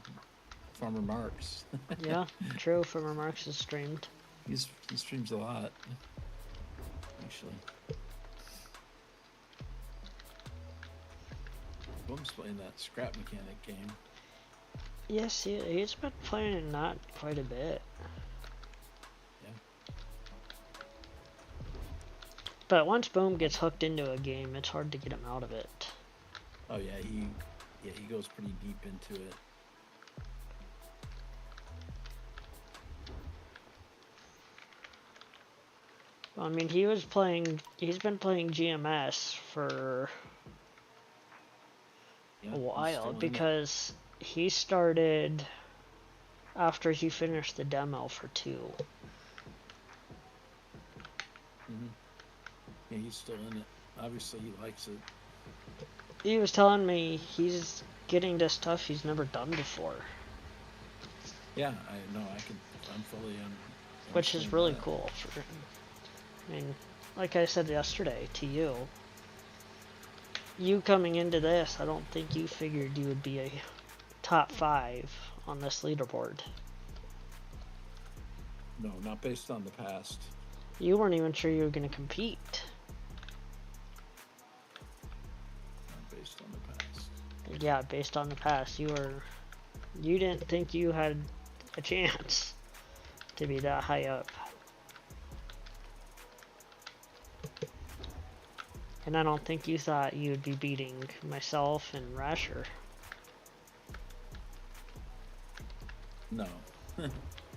Farmer Marks. Yeah, true. Farmer Marks is streamed. He streams a lot, actually. Boom's playing that scrap mechanic game. Yes, he's been playing it not quite a bit. Yeah. But once Boom gets hooked into a game, it's hard to get him out of it. Oh yeah, he goes pretty deep into it. I mean, he's been playing GMS for a while, because he started after he finished the demo for 2. Mm-hmm. Yeah, he's still in it. Obviously, he likes it. He was telling me getting to stuff he's never done before. Yeah, I'm fully which is really cool. I mean, like I said yesterday to you coming into this, I don't think you figured you would be a top 5 on this leaderboard. No, not based on the past. You weren't even sure you were going to compete. Not based on the past. Yeah, based on the past, you didn't think you had a chance to be that high up. And I don't think you thought you would be beating myself and Rasher. No.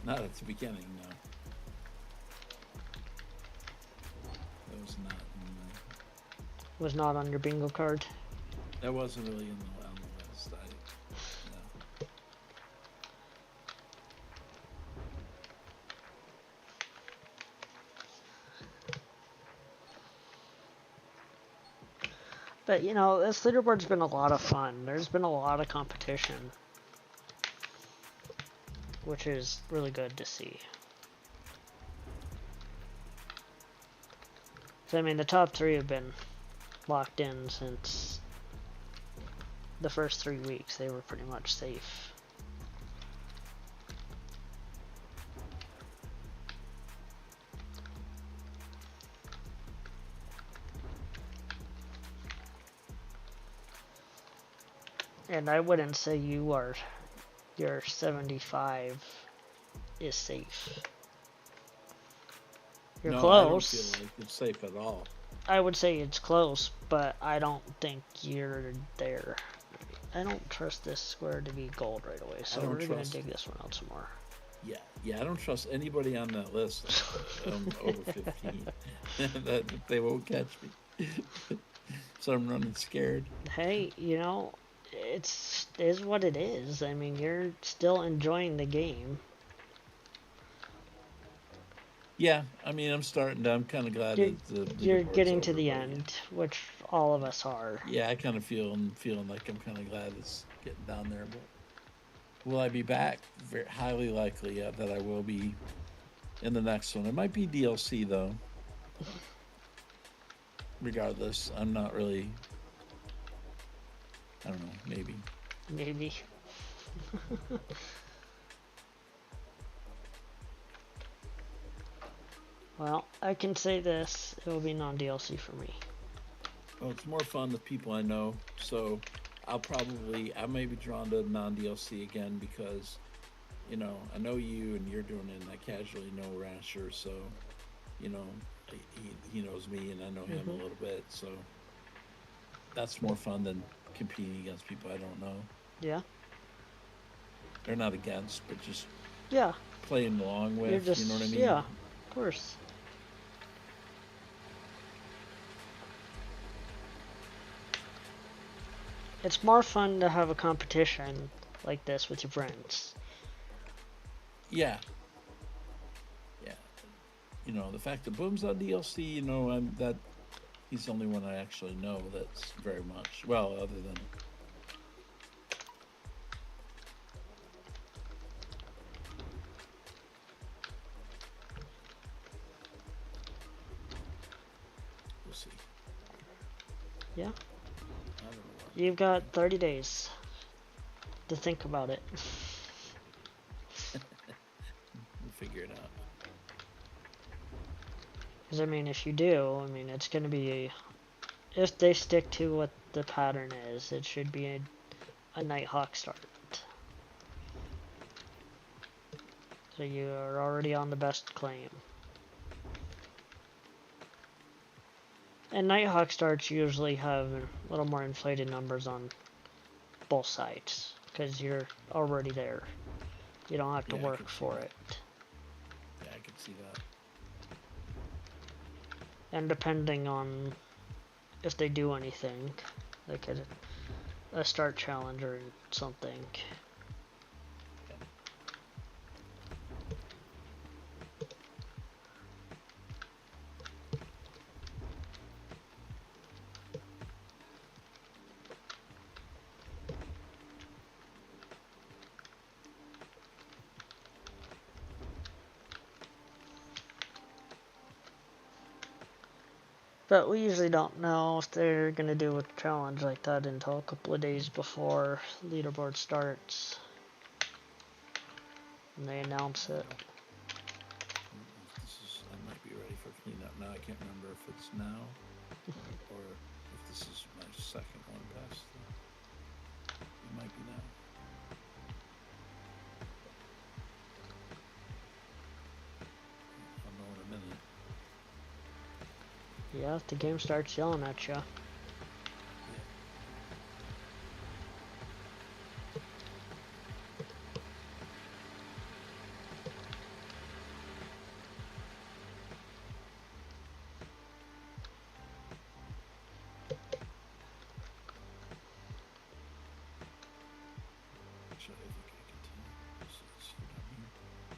Not at the beginning, no. That was not in the... Was not on your bingo card? That wasn't really on the list. No. But, you know, this leaderboard's been a lot of fun. There's been a lot of competition, which is really good to see. So, I mean, the top 3 have been locked in since the first 3 weeks. They were pretty much safe. And I wouldn't say your 75 is safe. You're close. I don't feel like it's safe at all. I would say it's close, but I don't think you're there. I don't trust this square to be gold right away, so we're going to dig this one out some more. Yeah, I don't trust anybody on that list over 15. that they won't catch me. So I'm running scared. Hey, you know, is what it is. I mean, you're still enjoying the game. Yeah, I mean, I'm kind of glad you're getting to the end, which all of us are. Yeah, I kind of feeling like I'm kind of glad it's getting down there. But will I be back? Very highly likely that I will be in the next one. It might be DLC though. Regardless, I'm not really. I don't know. Maybe. Maybe. Well, I can say this, it will be non-DLC for me. Well, it's more fun with people I know, so I may be drawn to non-DLC again because, you know, I know you and you're doing it and I casually know Rasher, so, you know, he knows me and I know him a little bit, so that's more fun than competing against people I don't know. Yeah. They're not against, but just playing along with, you know what I mean? Yeah, of course. It's more fun to have a competition like this with your friends. Yeah. Yeah. You know, the fact that Boom's on DLC, you know, he's the only one I actually know that's very much, well, other than... We'll see. Yeah. You've got 30 days to think about it. We'll figure it out. Because, I mean, if you do, I mean, it's going to be... If they stick to what the pattern is, it should be a Nighthawk start. So you are already on the best claim. And Nighthawk starts usually have a little more inflated numbers on both sides, because you're already there. You don't have to work for it. Yeah, I can see that. And depending on if they do anything, like a start challenge or something. But we usually don't know if they're going to do a challenge like that until a couple of days before leaderboard starts. And they announce it. I might be ready for cleanup now. I can't remember if it's now or if this is my second one past. It might be now. I'll know in a minute. Yeah, if the game starts yelling at you.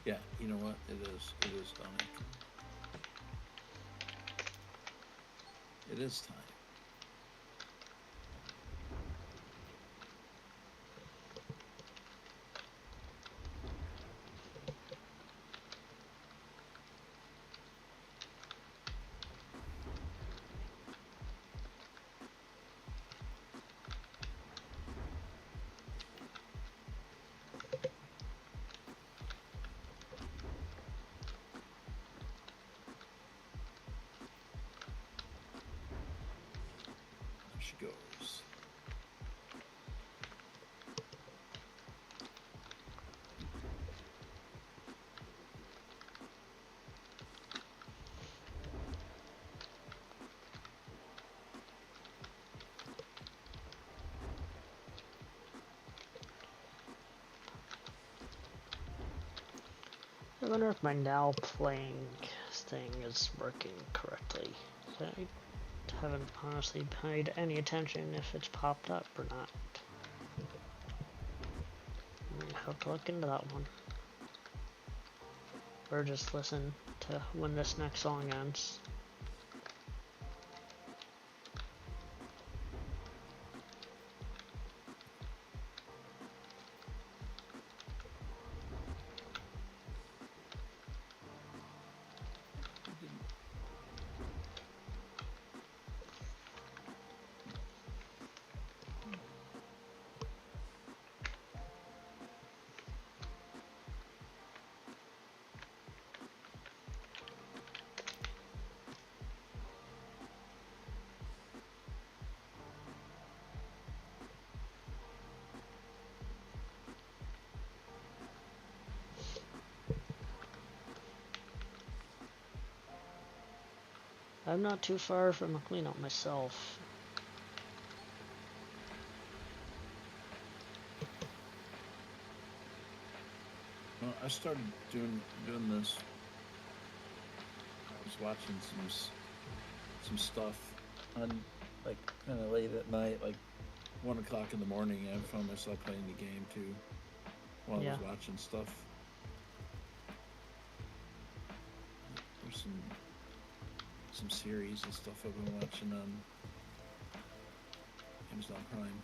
Yeah, you know what? It is done. It is time. There she goes. I wonder if my now playing thing is working correctly. I haven't honestly paid any attention if it's popped up or not. I have to look into that one. Or just listen to when this next song ends. I'm not too far from a cleanup myself. Well, I started doing this. I was watching some stuff on like kind of late at night, like 1 o'clock in the morning. I found myself playing the game too while I was watching stuff. There's some series and stuff I've been watching on Amazon Prime.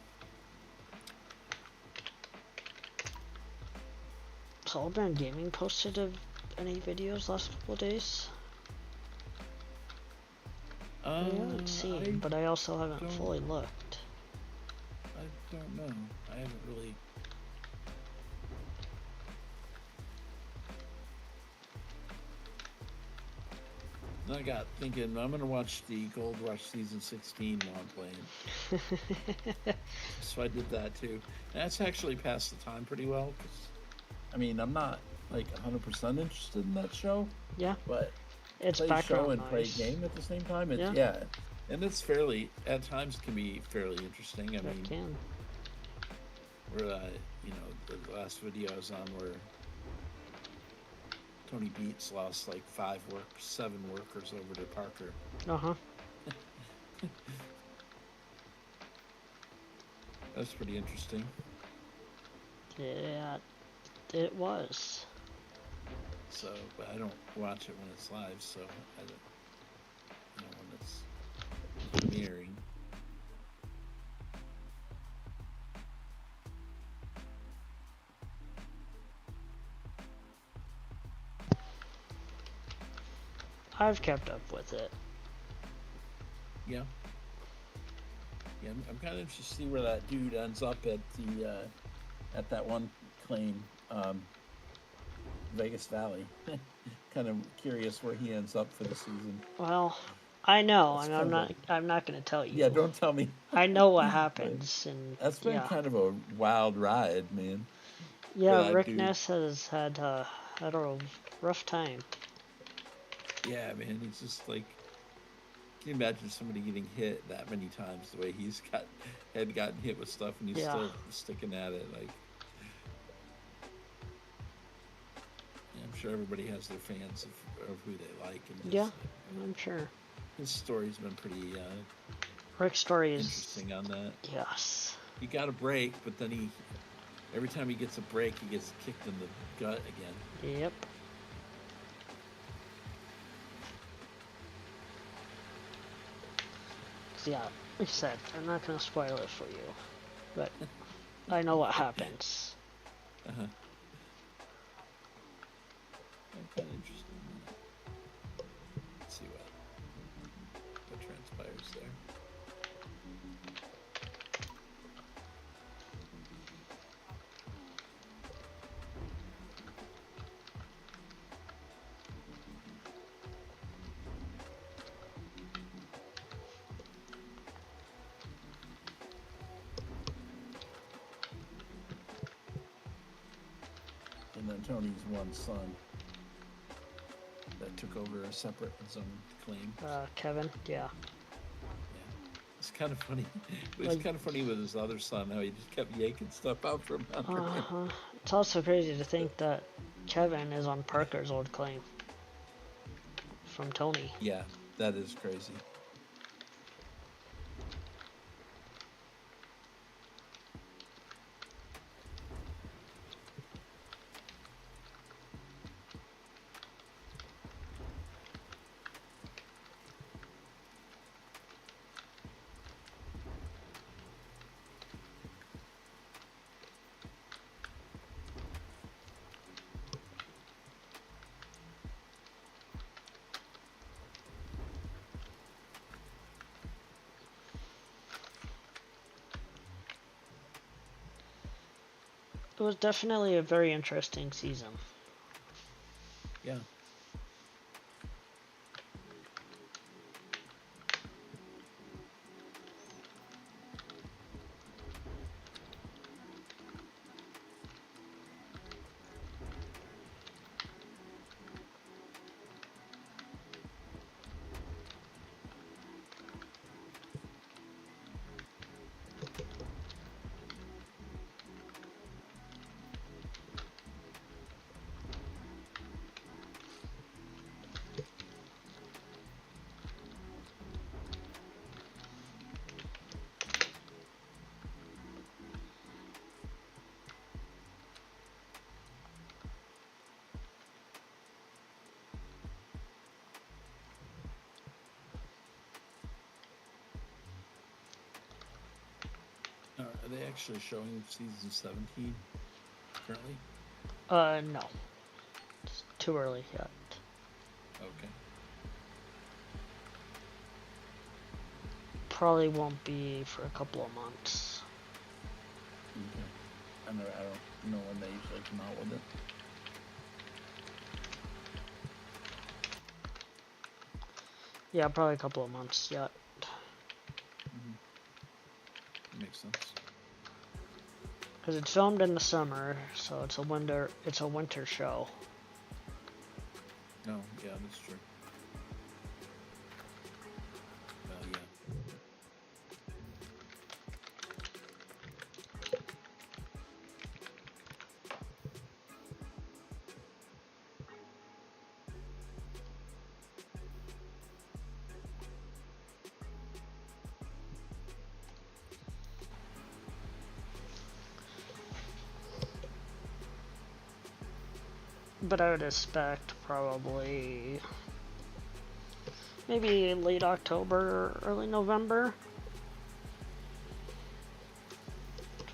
Solbrand Gaming posted any videos last couple of days? I haven't seen, but I also haven't fully looked. I don't know. I haven't really. I got thinking I'm gonna watch the Gold Rush season 16 while I'm playing. So I did that too. And that's actually passed the time pretty well. Cause, I mean, I'm not like 100% interested in that show. Yeah. But it's play show and play game at the same time. It's, yeah. And it's fairly, at times, can be fairly interesting. I mean, can. Where you know, the last video I was on where Tony Beats lost like 7 workers over to Parker. Uh-huh. That's pretty interesting. Yeah, it was. So, but I don't watch it when it's live, so I don't, you know, when it's premiering. I've kept up with it. Yeah. Yeah, I'm kind of interested to see where that dude ends up at the at that one claim, Vegas Valley. Kind of curious where he ends up for the season. Well, I know, That's and kind of a I'm not going to tell yeah. you. Don't tell me. I know what But happens, and that's been yeah, kind of a wild ride, man, for yeah. that Rick dude. Ness has had a rough time. Yeah, man. It's just like, can you imagine somebody getting hit that many times the way had gotten hit with stuff and he's Yeah, still sticking at it? Like, yeah, I'm sure everybody has their fans of who they like, and yeah, his I'm sure. his story's been pretty Rick's story is interesting on that. yes. He got a break, but then every time he gets a break, he gets kicked in the gut again. Yep. Yeah, like I said, I'm not going to spoil it for you, but I know what happens. Uh-huh. I'm kind of interested in that. Let's see what transpires there. And then Tony's one son that took over a separate zone claim. Kevin, yeah. Yeah, it's kind of funny. It was kind of funny with his other son how he just kept yanking stuff out from under him. It's also crazy to think that Kevin is on Parker's old claim from Tony. Yeah, that is crazy. It was definitely a very interesting season. Yeah. Are they actually showing season 17 currently? No. It's too early yet. Okay. Probably won't be for a couple of months. Okay. I don't know when they usually come out with it. Yeah, probably a couple of months yet. Makes sense. Because it's filmed in the summer, so it's a winter show. No, yeah, that's true. Well, yeah. But I would expect probably maybe late October, early November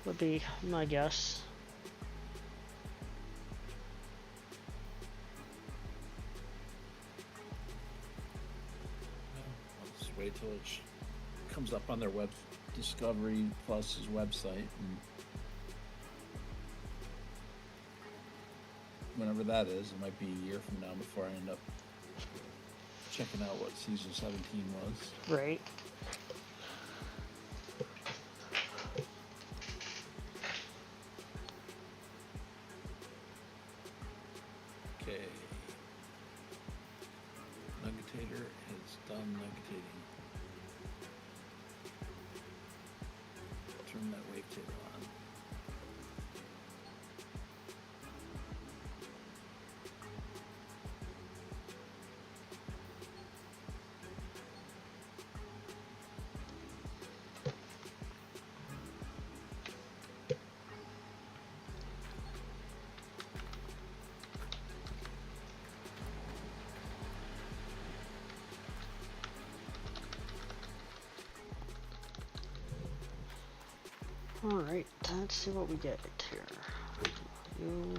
would be my guess. I'll just wait till it's comes up on their web Discovery Plus's website, and whenever that is, it might be a year from now before I end up checking out what season 17 was. Right. Okay. Nuggetator has done nuggetating. Turn that wavetable on. Alright, let's see what we get here. You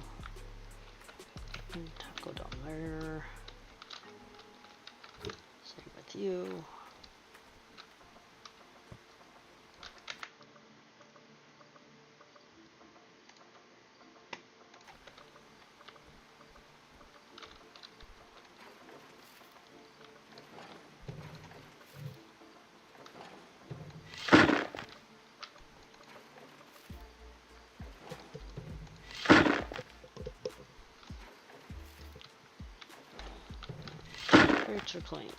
go down there. Same with you. Crates are cleaned.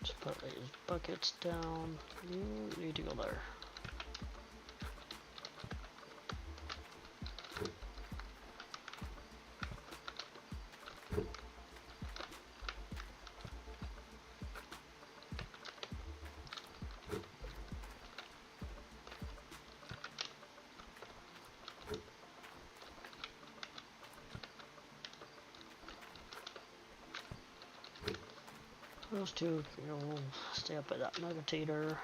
Let's put these buckets down. You need to go there. Those two, you'll stay up at that nuggetator.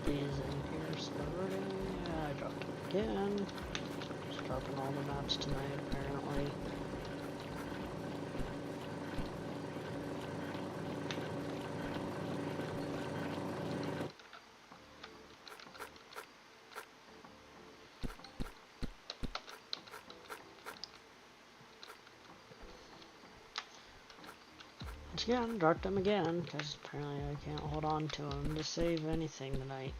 These in here starting. Yeah, I dropped them again. Just dropping all the maps tonight, apparently. Once again, dropped them again, because apparently I can't hold on to them to save anything tonight.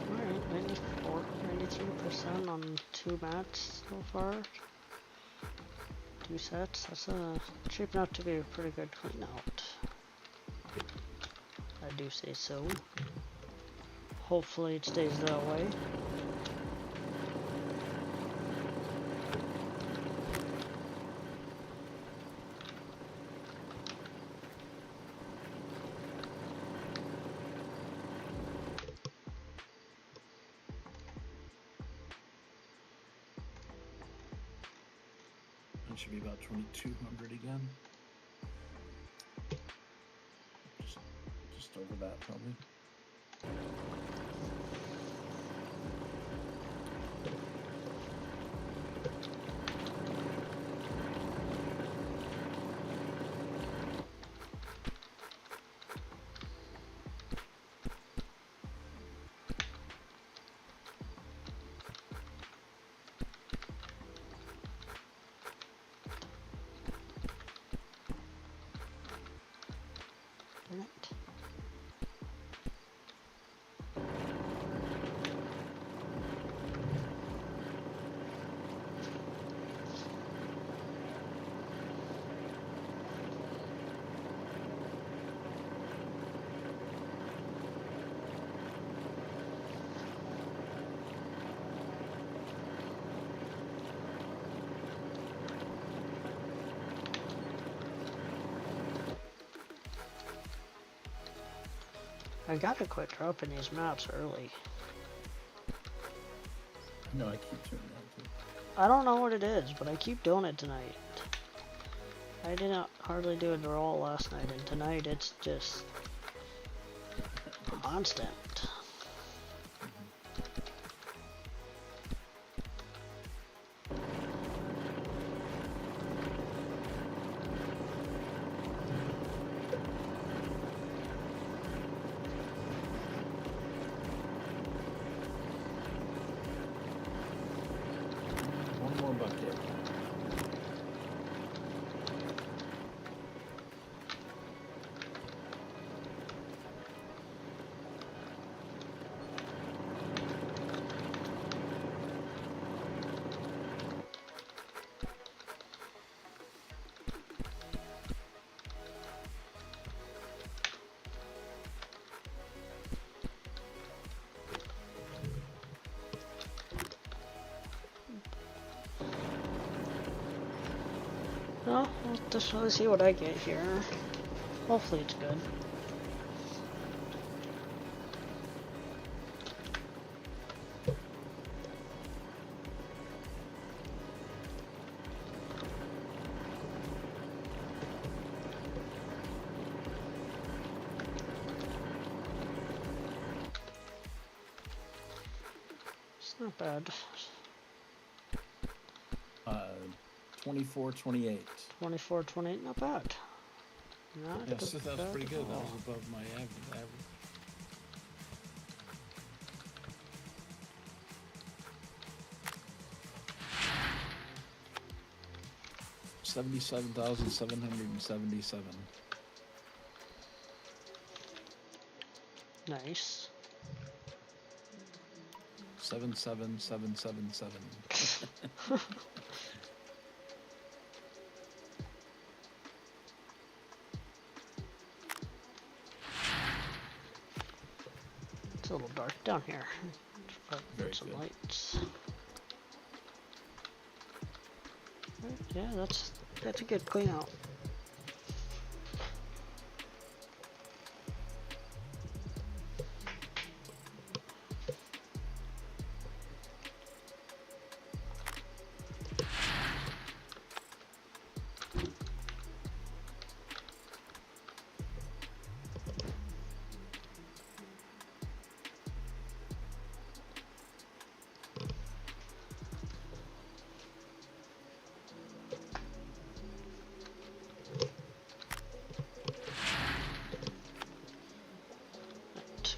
Alright, 93% on 2 mats so far. 2 sets. That's shaping out to be a pretty good clean out. I do say so. Hopefully it stays that way. It should be about 2,200 again. Just over that, probably. I gotta quit dropping these maps early. No, I keep turning that too. I don't know what it is, but I keep doing it tonight. I didn't hardly do it at all last night, and tonight it's just constant. One more bucket. Well, we'll just really see what I get here. Hopefully it's good. It's not bad. 24, 28. 24, 28, not bad. Not Yes, that's bad pretty at good. That all. was above my average. 77,777. Nice. 77777. It's a little dark down here. Very Put some good. lights. Yeah, that's a good clean out.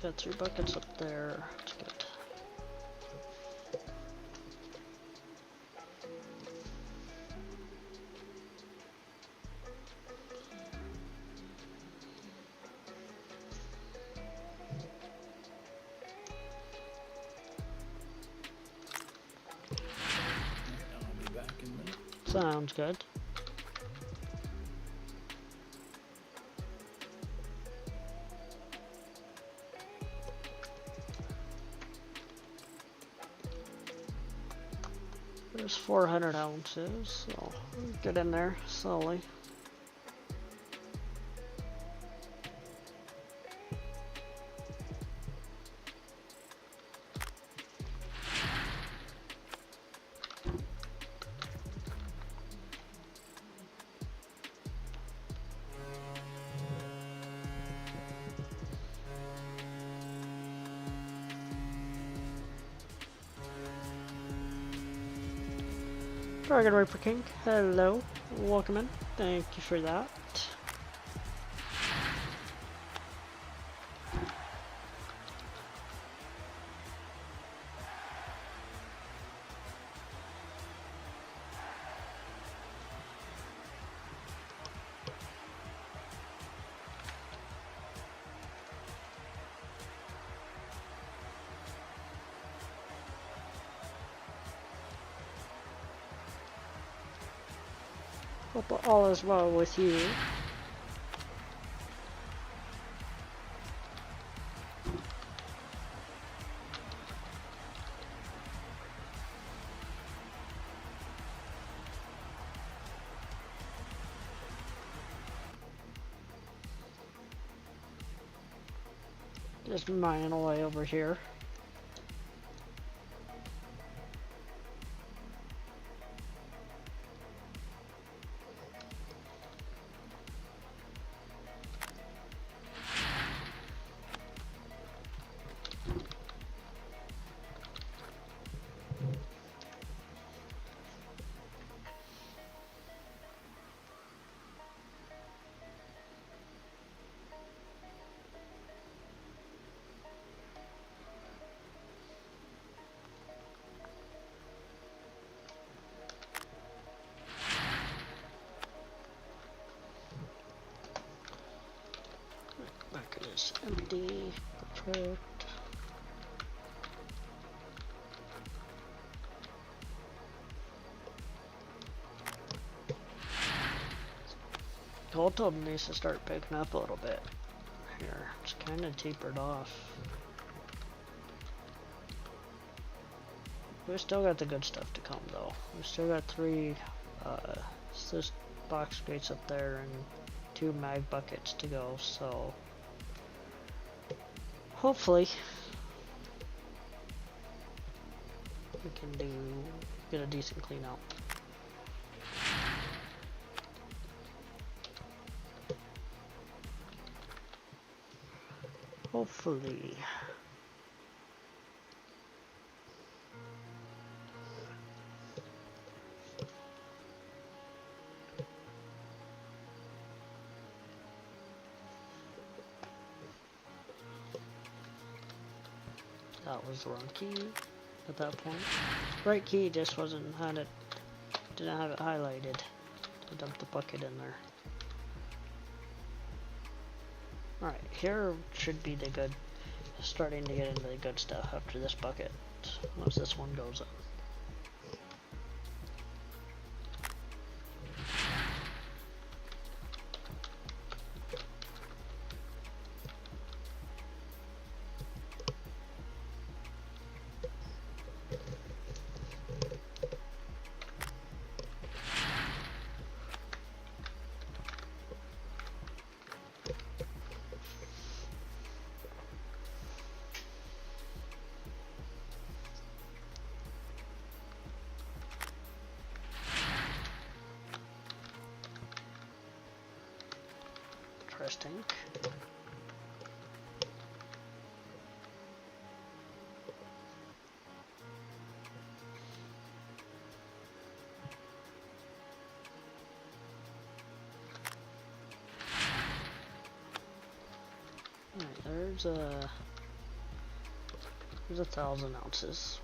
Got 3 buckets up there. That's good. I'll be back in a minute. Sounds good. There's 400 ounces, so get in there slowly. Dragon Reaper King, hello, welcome in, thank you for that. Hope all is well with you. Just mining away over here. Bucket is empty. Perfect. Cold tub needs to start picking up a little bit. Here, it's kind of tapered off. We still got the good stuff to come though. We still got 3 assist box gates up there and 2 mag buckets to go, so hopefully we can get a decent clean out. Hopefully. That was the wrong key at that point. Right key just didn't have it highlighted to dump the bucket in there. Alright, here should be the good, starting to get into the good stuff after this bucket, once this one goes in. Interesting. Alright, there's 1,000 ounces.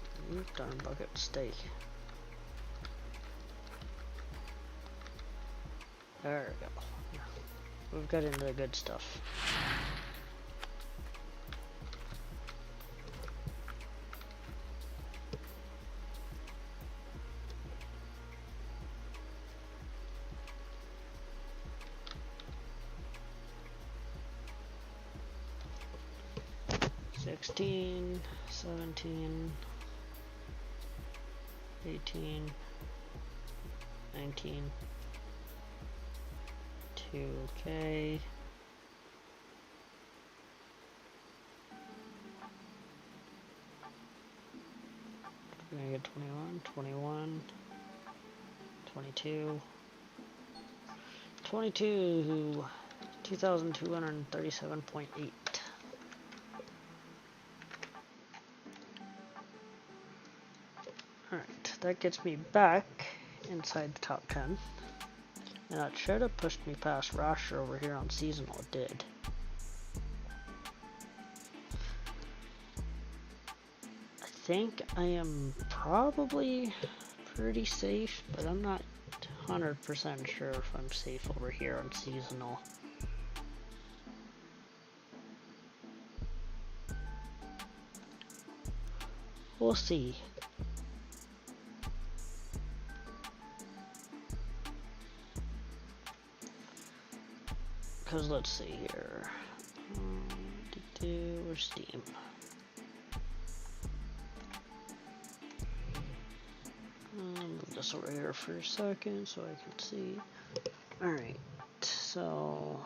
Darn bucket steak. There we go. We've got into the good stuff. $16, $17, $18, $19, $2K. We're gonna get 21, 21, 22, 22, 2,237.8. Alright, that gets me back inside the top 10. And that should have pushed me past Rasher over here on seasonal. It did. I think I am probably pretty safe, but I'm not 100% sure if I'm safe over here on seasonal. We'll see. Because let's see here. Where's Steam? Move this over here for a second so I can see. Alright, so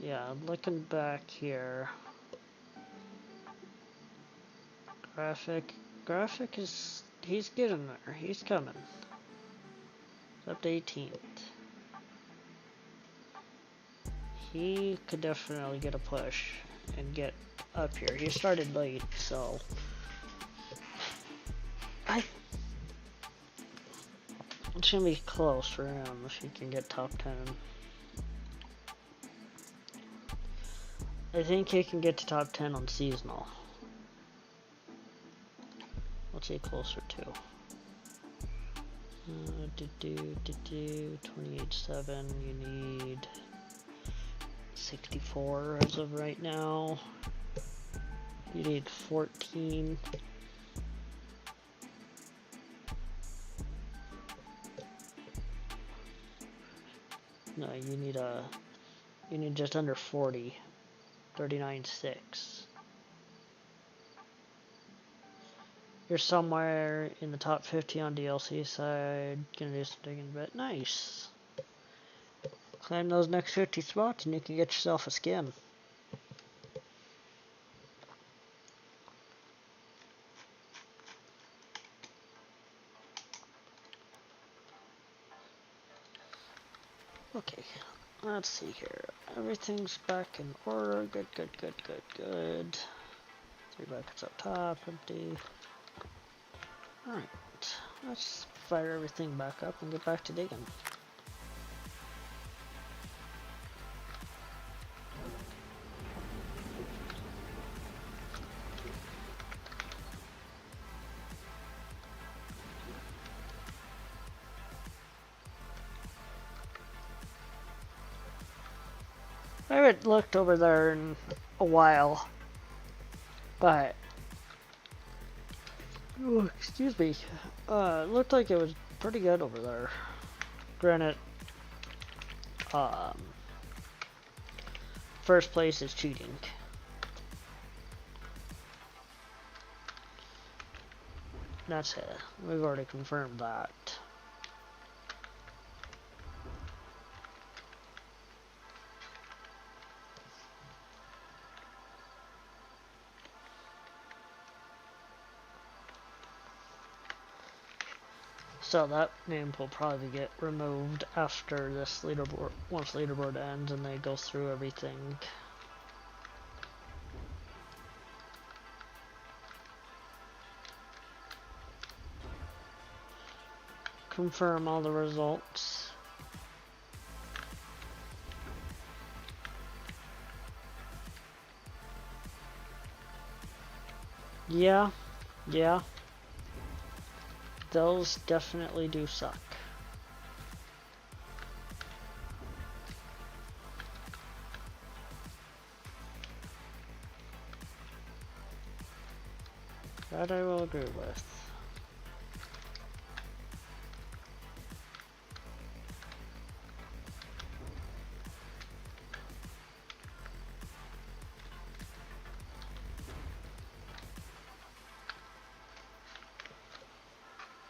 yeah, looking back here. Graphic is, he's getting there. He's coming. It's up to 18th. He could definitely get a push and get up here. He started late, so it's gonna be close for him if he can get top 10. I think he can get to top 10 on seasonal. What's he closer to? 28.7. You need 64 as of right now. You need 14. No, you need just under 40. 39.6. You're somewhere in the top 50 on DLC side. Gonna do some digging a bit. Nice. Climb those next 50 spots and you can get yourself a skin. Okay, let's see here. Everything's back in order. Good. 3 buckets up top, empty. Alright, let's fire everything back up and get back to digging. I haven't looked over there in a while, but oh, excuse me. It looked like it was pretty good over there. Granted, first place is cheating. That's it. We've already confirmed that. So that name will probably get removed after this leaderboard, once leaderboard ends and they go through everything. Confirm all the results. Yeah. Those definitely do suck. That I will agree with.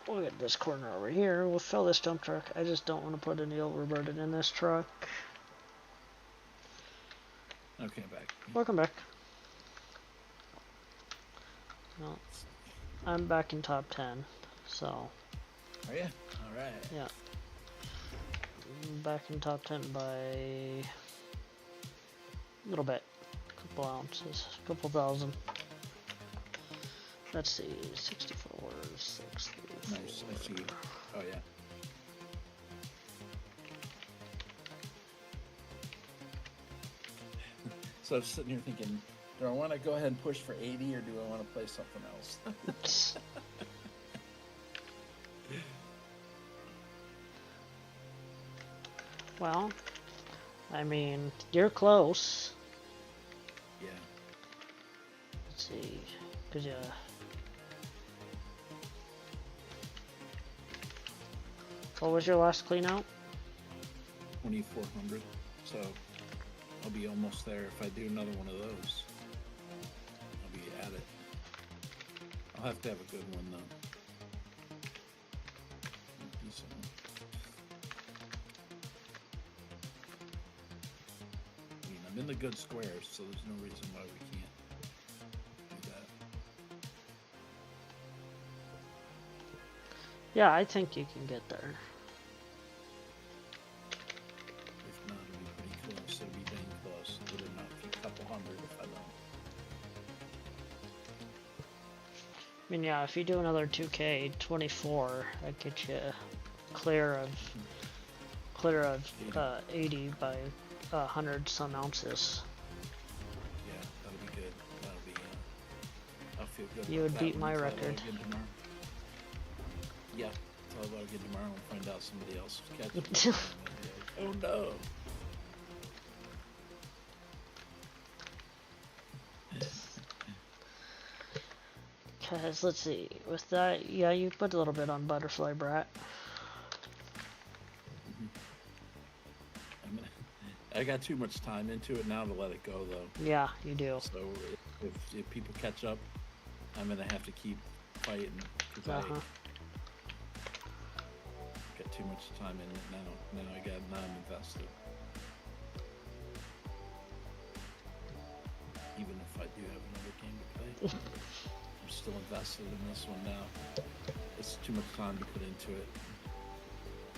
We'll get this corner over here. We'll fill this dump truck. I just don't want to put any overburden in this truck. Okay, back. Welcome back. Well, I'm back in top 10, so. Are you? Alright. Yeah. I'm back in top 10 by a little bit. A couple ounces. A couple thousand. Let's see. 64, 64. Nice, I see. Oh, yeah. So I was sitting here thinking, do I want to go ahead and push for 80 or do I want to play something else? Well, I mean, you're close. Yeah. Let's see. Cause yeah. What was your last clean out? 2,400. So I'll be almost there if I do another one of those. I'll be at it. I'll have to have a good one though. Decent one. I'm in the good squares, so there's no reason why we can't do that. Yeah, I think you can get there. If not, it'll be pretty close. It'll be dang close. Would it not be a couple hundred if I don't? I mean, yeah, if you do another 2K 24, that gets you clear of 80 by 100 some ounces. Yeah, that'll be good. That'll be. I'll feel good. You would beat my record. Yeah, it's all about again tomorrow. We'll find out somebody else is catching. Oh no. Because, let's see, with that, yeah, you put a little bit on Butterfly Brat. I got too much time into it now to let it go, though. Yeah, you do. So if people catch up, I'm gonna have to keep fighting because I got too much time in it now. Now I'm invested. Even if I do have another game to play, I'm still invested in this one now. It's too much time to put into it.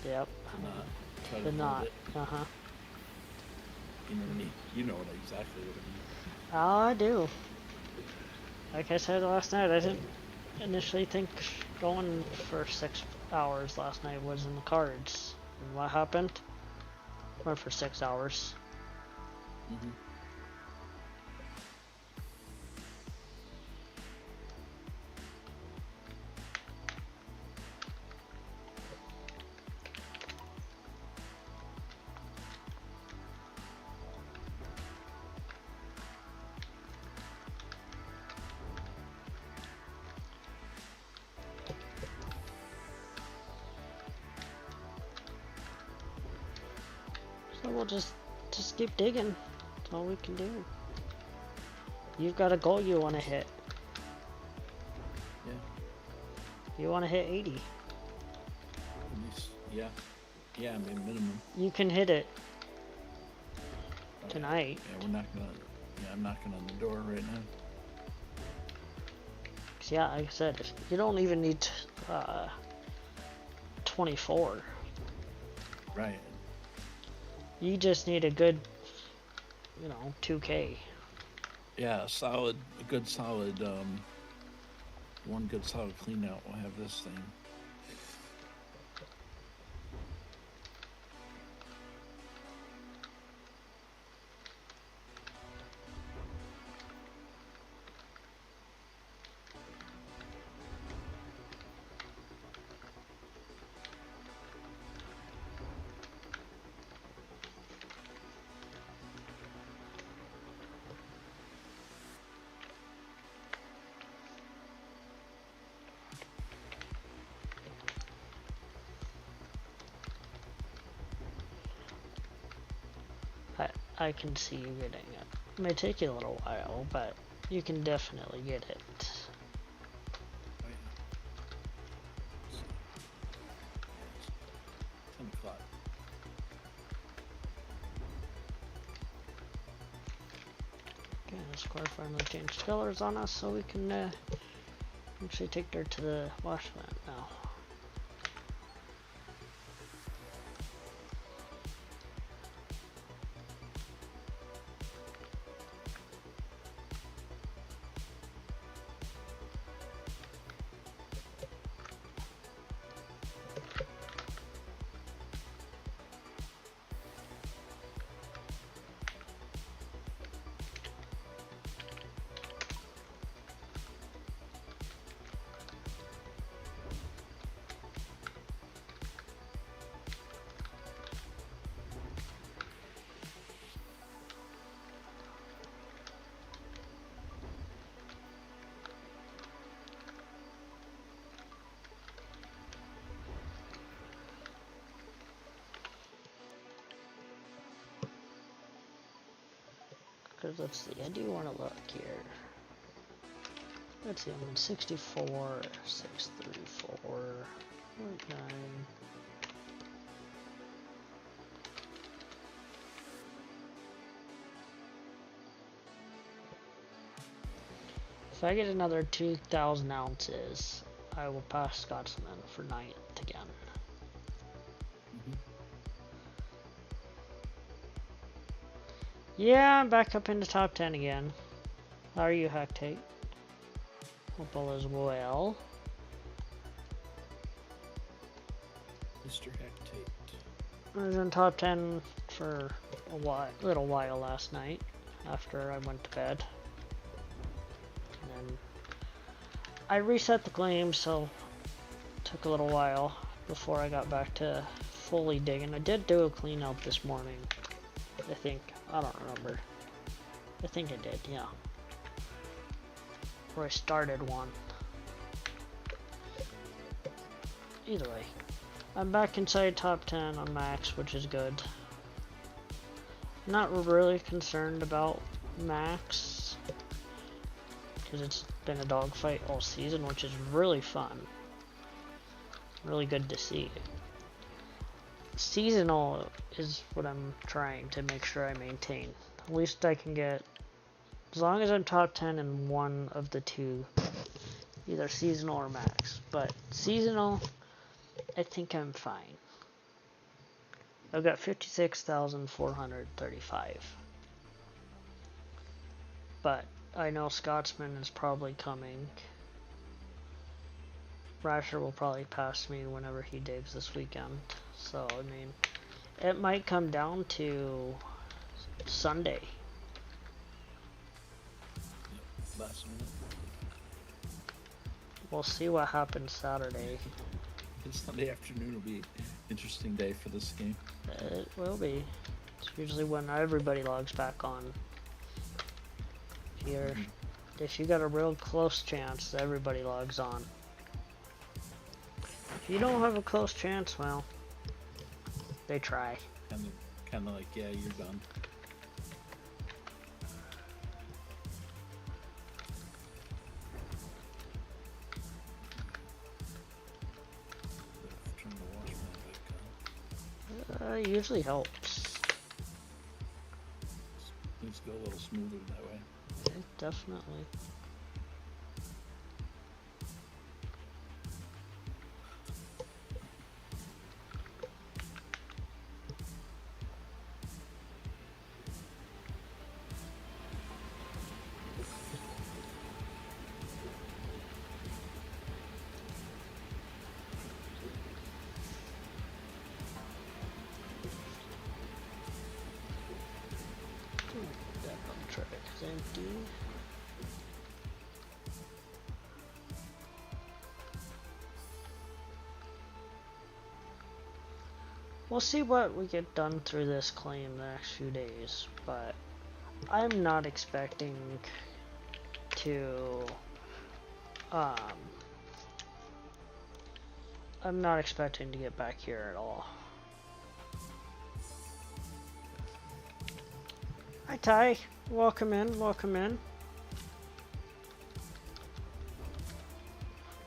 Yep. To not try to The knot. it. You know what I mean? You know exactly what I mean. Oh, I do. Like I said last night, I didn't initially think going for 6 hours last night was in the cards. And what happened? Went for 6 hours. Mm-hmm. So we'll just keep digging. That's all we can do. You've got a goal you want to hit. Yeah. You want to hit 80. Yeah. Yeah, I mean minimum. You can hit it tonight. Yeah, we're not gonna. Yeah, I'm knocking on the door right now. Cause yeah, like I said, you don't even need 24. Right. You just need a good, 2K. Yeah, a good solid, one good solid clean out will have this thing. I can see you getting it. It may take you a little while, but you can definitely get it. Oh, yeah. 10 o'clock. Okay, the square finally changed colors on us, so we can actually take dirt to the wash plant now. Because let's see, I do want to look here. Let's see, I'm in 64, 634, 0.9. If I get another 2,000 ounces, I will pass Scotsman for 9th again. Yeah, I'm back up in the top 10 again. How are you, Hactate? Hope all is well. Mr. Hectate. I was in top 10 for a little while last night after I went to bed. And then I reset the claim, so it took a little while before I got back to fully digging. I did do a clean out this morning, I think. I don't remember. I think I did, yeah. Or I started one. Either way. I'm back inside top 10 on max, which is good. Not really concerned about max, because it's been a dogfight all season, which is really fun. Really good to see. Seasonal is what I'm trying to make sure I maintain. At least I can get, as long as I'm top 10 in one of the two, either seasonal or max. But seasonal, I think I'm fine. I've got 56,435. But I know Scotsman is probably coming. Rasher will probably pass me whenever he digs this weekend. So, I mean, it might come down to Sunday. Last minute. We'll see what happens Saturday. Sunday afternoon will be an interesting day for this game. It will be. It's usually when everybody logs back on. If you got a real close chance, everybody logs on. If you don't have a close chance, well, they try. Kind of like, yeah, you're done. It usually helps. Things go a little smoother that way. Definitely. That track is empty. We'll see what we get done through this claim the next few days, but I'm not expecting to, I'm not expecting to get back here at all. Hi Ty, welcome in, welcome in.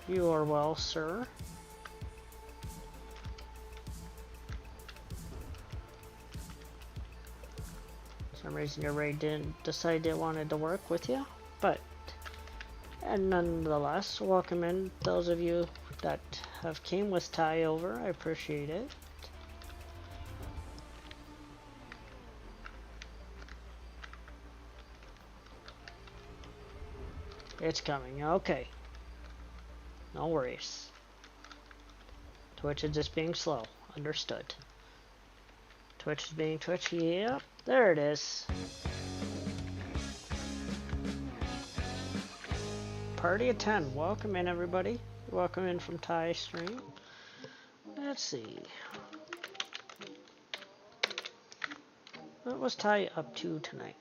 You are well, sir. For some reason your raid didn't wanted to work with you, but and nonetheless, welcome in those of you that have came with Ty over. I appreciate it. It's coming. Okay. No worries. Twitch is just being slow. Understood. Twitch is being Twitch. Yep. There it is. Party of 10. Welcome in, everybody. Welcome in from Ty stream. Let's see. What was Ty up to tonight?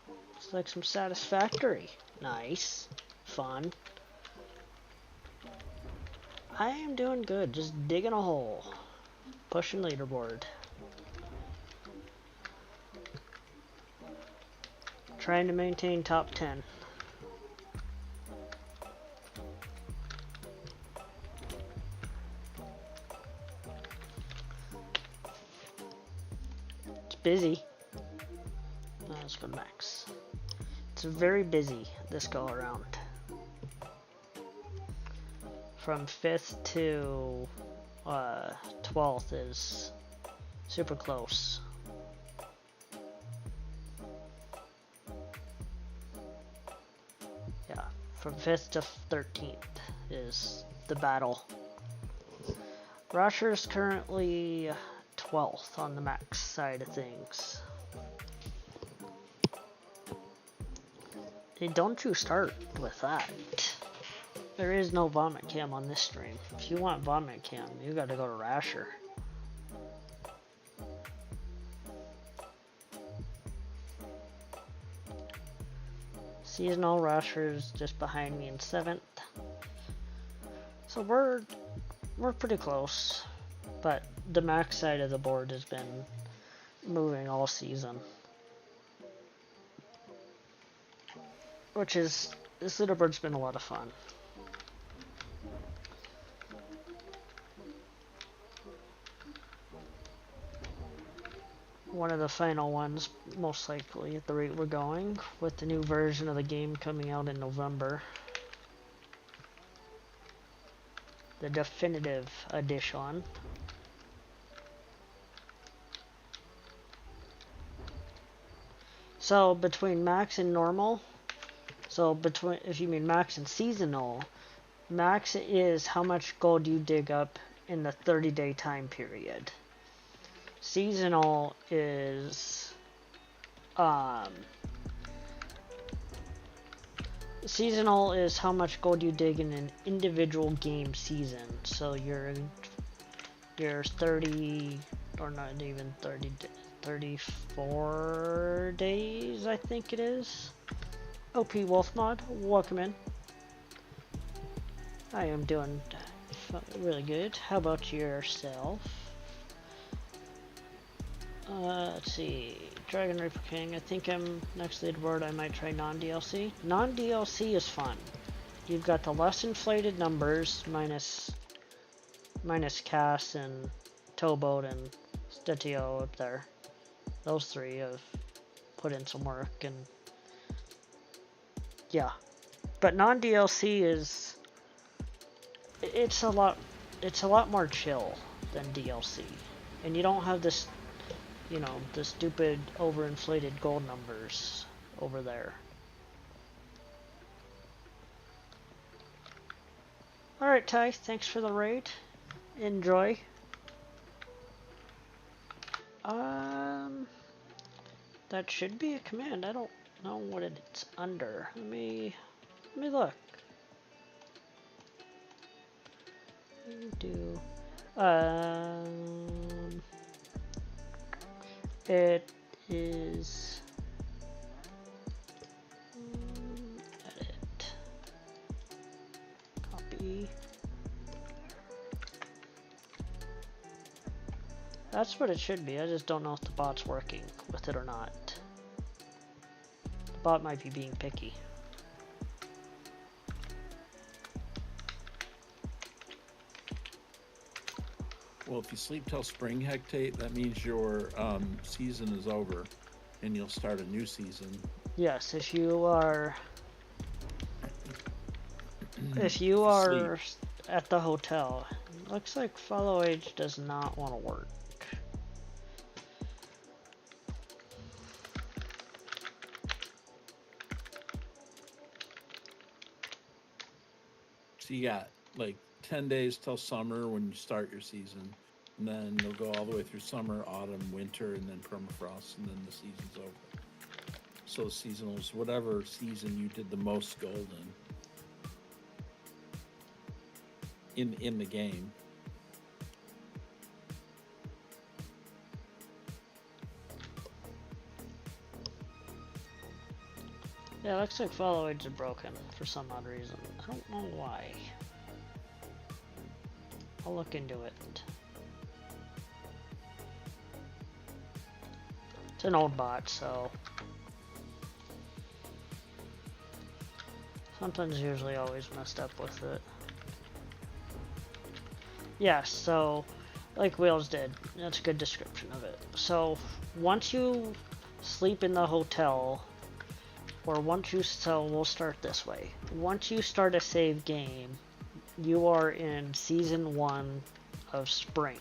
Looks like some Satisfactory. Nice. Fun. I am doing good. Just digging a hole. Pushing leaderboard. Trying to maintain top 10. It's busy. Let's go to max. It's very busy this go around. From 5th to 12th is super close. Yeah, from 5th to 13th is the battle. Rasher's currently 12th on the max side of things. Hey, don't you start with that. There is no vomit cam on this stream. If you want vomit cam, you gotta go to Rasher. Seasonal Rasher's just behind me in 7th. So we're pretty close. But the max side of the board has been moving all season. Which is, this leaderboard's been a lot of fun. One of the final ones, most likely, at the rate we're going, with the new version of the game coming out in November. The definitive edition. So, between max and normal, so between, if you mean max and seasonal, max is how much gold you dig up in the 30-day time period. Seasonal is how much gold you dig in an individual game season. So your 30, or not even 30, 34 days, I think it is. OP Wolfmod, welcome in. I am doing really good. How about yourself? Let's see. Dragon Reaper King. I think I'm next leaderboard. I might try non-DLC. Non-DLC is fun. You've got the less inflated numbers, minus Cass and Towboat and Stetio up there. Those three have put in some work, and yeah. But non-DLC is, it's a lot more chill than DLC, and you don't have this, you know, the stupid overinflated gold numbers over there. Alright, Ty, thanks for the raid. Enjoy. That should be a command. I don't know what it's under. Let me look. It is edit, copy. That's what it should be. I just don't know if the bot's working with it or not. The bot might be being picky. Well, if you sleep till spring, Hectate, that means your season is over, and you'll start a new season. Yes, if you are at the hotel. Looks like follow age does not want to work. So you got like 10 days till summer when you start your season, and then you'll go all the way through summer, autumn, winter, and then permafrost, and then the season's over. So seasonals, whatever season you did the most gold in the game. Yeah, looks like follow aids are broken for some odd reason. I don't know why. I'll look into it. It's an old bot, so something's usually always messed up with it. Yeah, so like Wheels did, that's a good description of it. So once you sleep in the hotel, or once you, so we'll start this way. Once you start a save game, you are in season 1 of spring.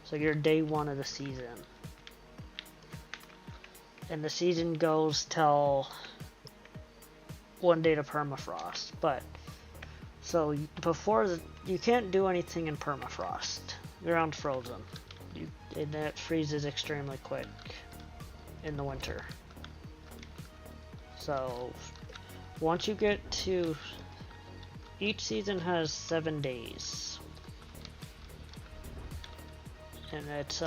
So you're day 1 of the season. And the season goes till 1 day to permafrost. But, so before, you can't do anything in permafrost. Ground's frozen. And it freezes extremely quick in the winter. So, once you get to, each season has 7 days. And it's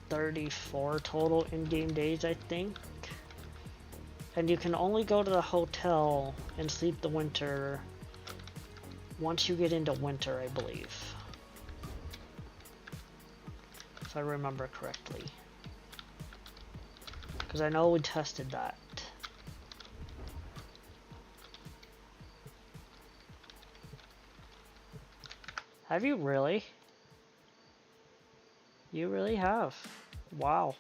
34 total in-game days, I think. And you can only go to the hotel and sleep the winter once you get into winter, I believe. If I remember correctly. Because I know we tested that. Have you really? You really have. Wow.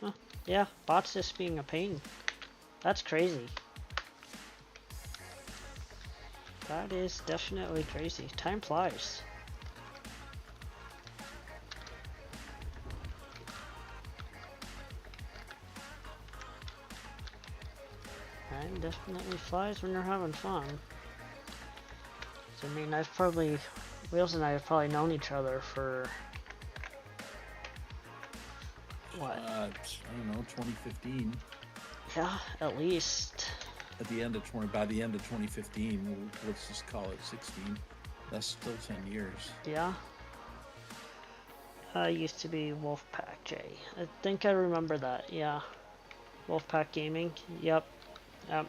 Huh. Yeah, bots just being a pain. That's crazy. That is definitely crazy. Time flies. Time definitely flies when you're having fun. So, I mean, Wheels and I have probably known each other for what? I don't know, 2015. Yeah, at least. By the end of 2015, let's just call it 16. That's still 10 years. Yeah. I used to be Wolfpack J. I think I remember that, yeah. Wolfpack Gaming, yep. Yep,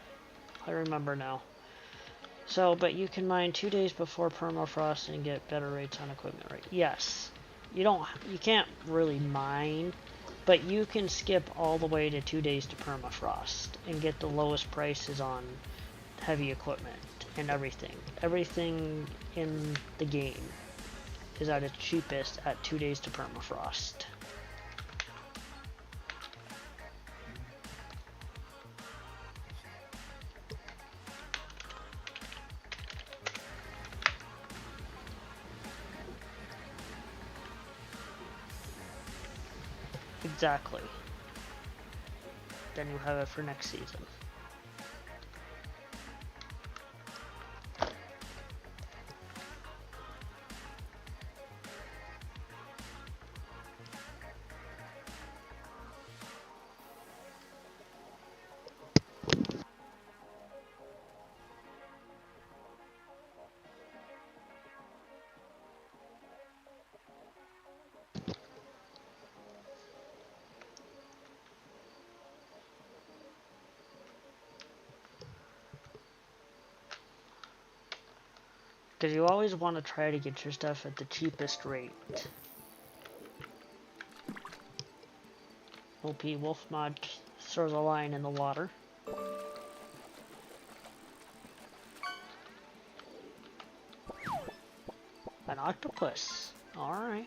I remember now. So, but you can mine 2 days before permafrost and get better rates on equipment, right? Yes. You can't really mine, but you can skip all the way to 2 days to permafrost and get the lowest prices on heavy equipment and everything. Everything in the game is at its cheapest at 2 days to permafrost. Exactly. Then you have it for next season. Because you always want to try to get your stuff at the cheapest rate. OP Wolf Mod throws a line in the water. An octopus. Alright.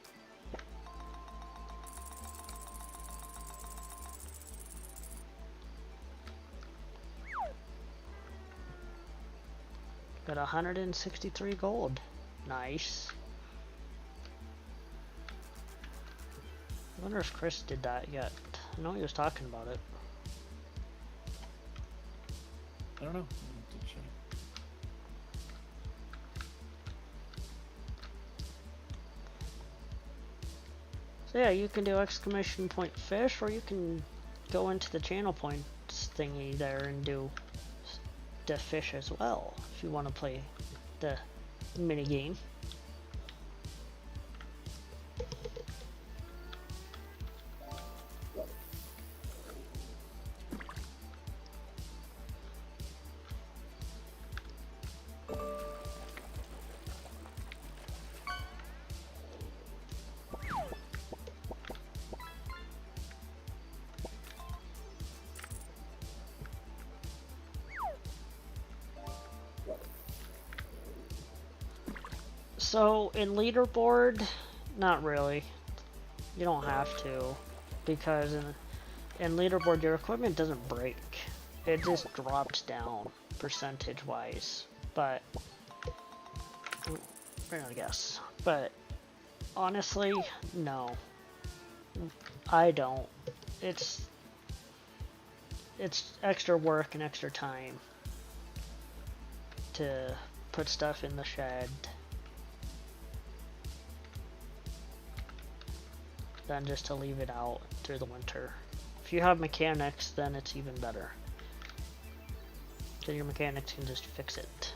Got 163 gold. Nice. I wonder if Chris did that yet. I know he was talking about it. I don't know. So yeah, you can do exclamation point fish, or you can go into the channel points thingy there and do the fish as well, if you want to play the mini game. So in leaderboard, not really. You don't have to. because in leaderboard your equipment doesn't break. It just drops down percentage wise. But I guess. But honestly, no. I don't. It's extra work and extra time to put stuff in the shed than just to leave it out through the winter. If you have mechanics, then it's even better. Then your mechanics can just fix it.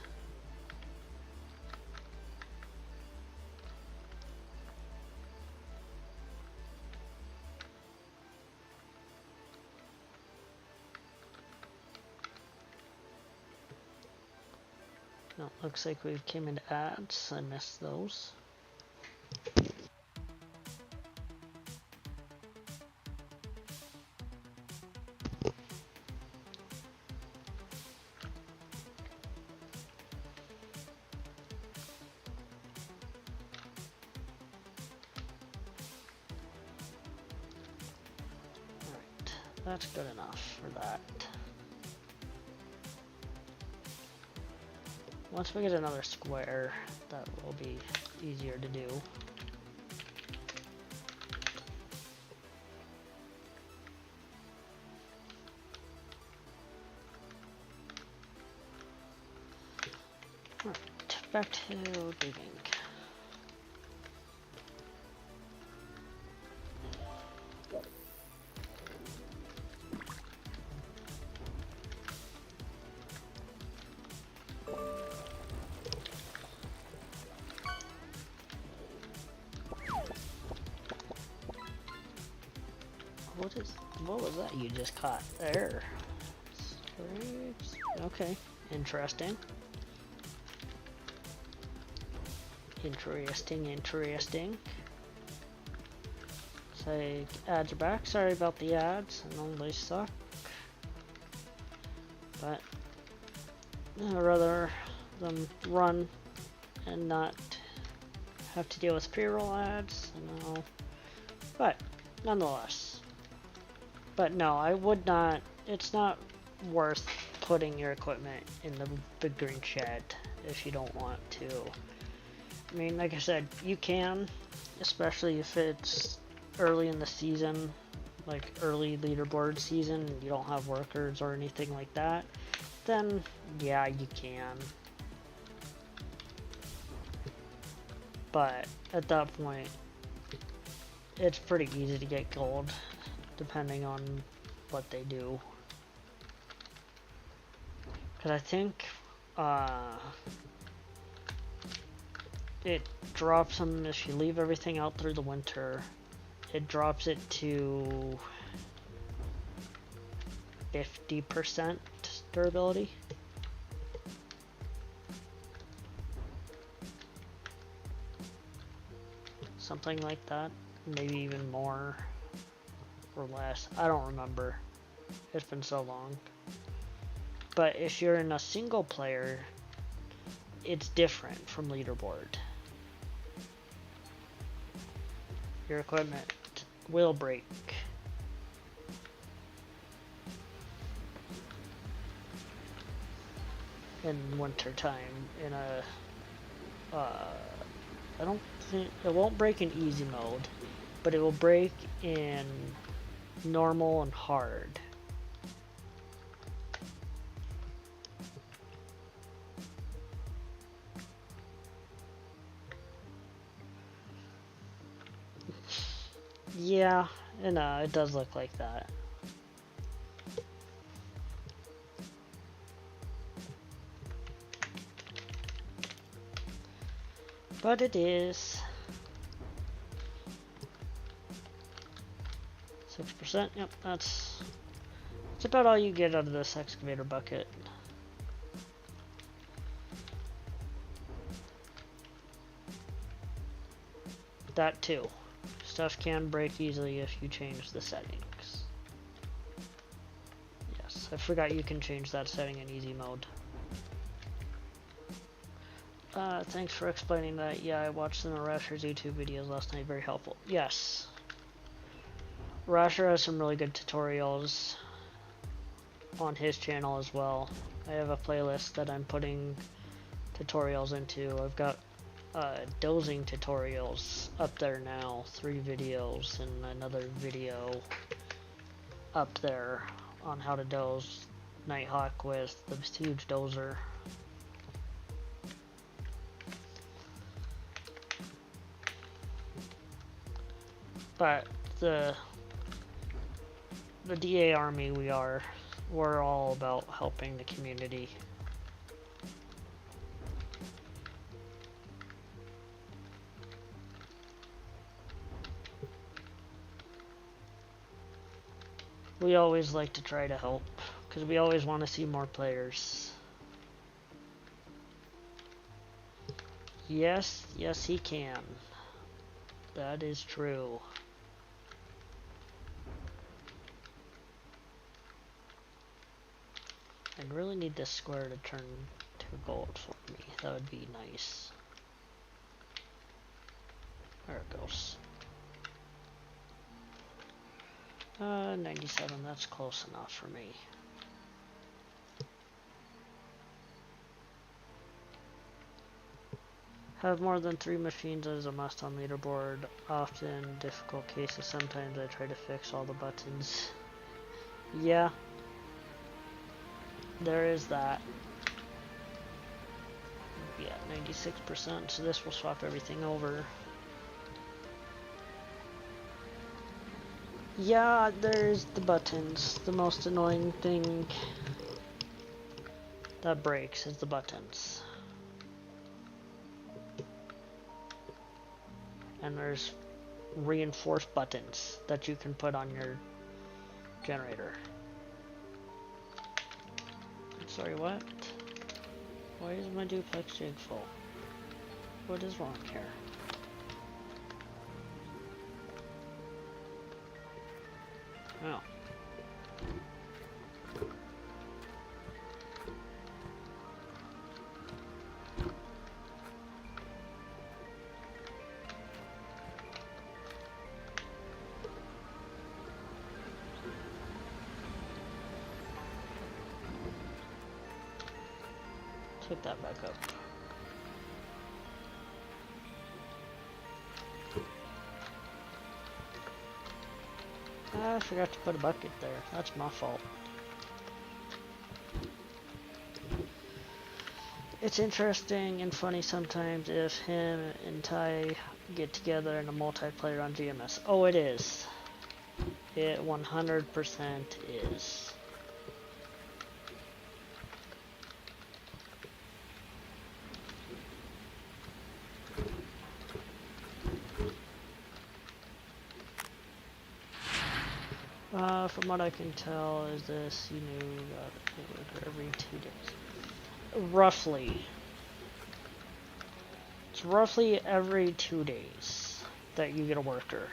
No, looks like we came into ads. I missed those. Alright, that's good enough for that. Once we get another square, that will be easier to do. Alright, back to digging. What was that you just caught there? Okay, interesting. Interesting. So ads are back. Sorry about the ads. I know they suck. But I'd rather them run and not have to deal with pre-roll ads. I know. But nonetheless. But no, I would not. It's not worth putting your equipment in the big green shed if you don't want to. I mean, like I said, you can, especially if it's early in the season, like early leaderboard season, and you don't have workers or anything like that, then yeah, you can. But at that point, it's pretty easy to get gold, depending on what they do. Because I think it drops them if you leave everything out through the winter. It drops it to 50% durability. Something like that. Maybe even more or less. I don't remember. It's been so long. But if you're in a single player, it's different from leaderboard. Your equipment will break. In winter time, in a I don't think it won't break in easy mode, but it will break in normal and hard. Yeah, and it does look like that. But it is 6%. Yep, that's about all you get out of this excavator bucket. That too. Stuff can break easily if you change the settings. Yes, I forgot you can change that setting in easy mode. Thanks for explaining that. Yeah, I watched some of Rapture's YouTube videos last night. Very helpful. Yes. Rasher has some really good tutorials on his channel as well. I have a playlist that I'm putting tutorials into. I've got dozing tutorials up there now, 3 videos and another video up there on how to doze Nighthawk with the huge dozer. But the DA Army, we're all about helping the community. We always like to try to help, because we always want to see more players. Yes, he can. That is true. I really need this square to turn to gold for me. That would be nice. There it goes. 97, that's close enough for me. Have more than 3 machines as a must on leaderboard. Often difficult cases, sometimes I try to fix all the buttons. Yeah. There is that. Yeah, 96%, so this will swap everything over. Yeah, there's the buttons. The most annoying thing that breaks is the buttons. And there's reinforced buttons that you can put on your generator. I'm sorry, what? Why is my duplex jig full? What is wrong here? Oh. Take that back up. I forgot to put a bucket there. That's my fault. It's interesting and funny sometimes if him and Ty get together in a multiplayer on GMS. Oh, it is. It 100% is. From what I can tell, is this you knew that every 2 days. Roughly. It's roughly every 2 days that you get a worker.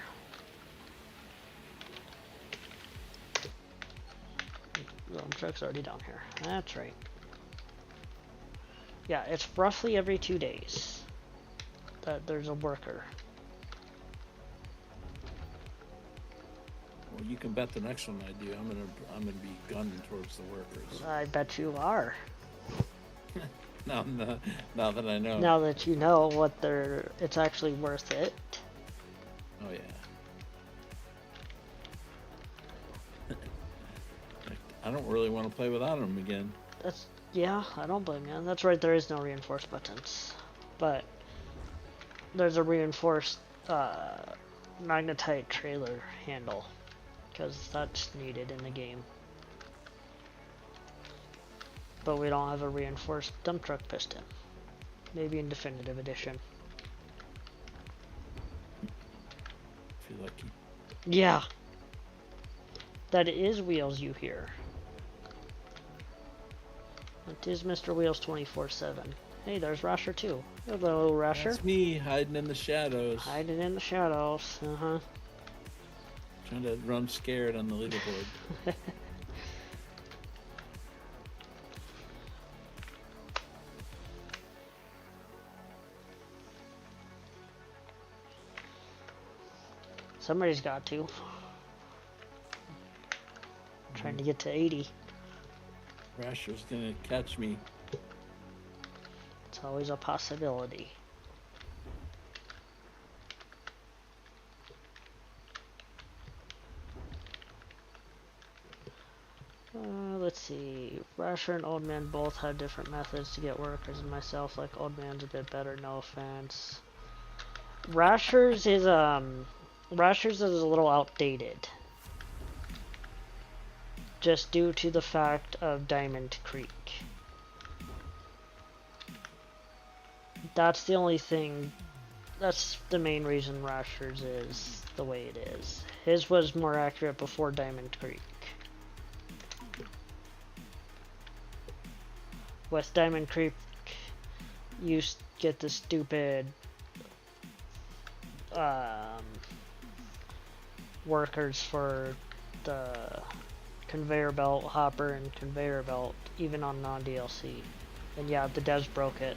The truck's already down here. That's right. Yeah, it's roughly every 2 days that there's a worker. Well, you can bet the next one I do, I'm gonna be gunning towards the workers. I bet you are. now that I know. Now that you know what it's actually worth it. Oh yeah. I don't really want to play without them again. Yeah, I don't blame you. That's right, there is no reinforced buttons. But there's a reinforced magnetite trailer handle, because that's needed in the game. But we don't have a reinforced dump truck piston. Maybe in Definitive Edition. If you're lucky. Yeah. That is Wheels you hear. It is Mr. Wheels 24/7. Hey, there's Rasher too. Hello, Rasher. That's me hiding in the shadows. Hiding in the shadows. Trying to run scared on the leaderboard. Somebody's got to. Trying to get to 80. Rasher's gonna catch me. It's always a possibility. Let's see. Rasher and Old Man both had different methods to get workers, and myself like Old Man's a bit better, no offense. Rasher's is a little outdated. Just due to the fact of Diamond Creek. That's the only thing, that's the main reason Rasher's is the way it is. His was more accurate before Diamond Creek. With Diamond Creek, you get the stupid workers for the conveyor belt, hopper, and conveyor belt, even on non-DLC. And yeah, the devs broke it.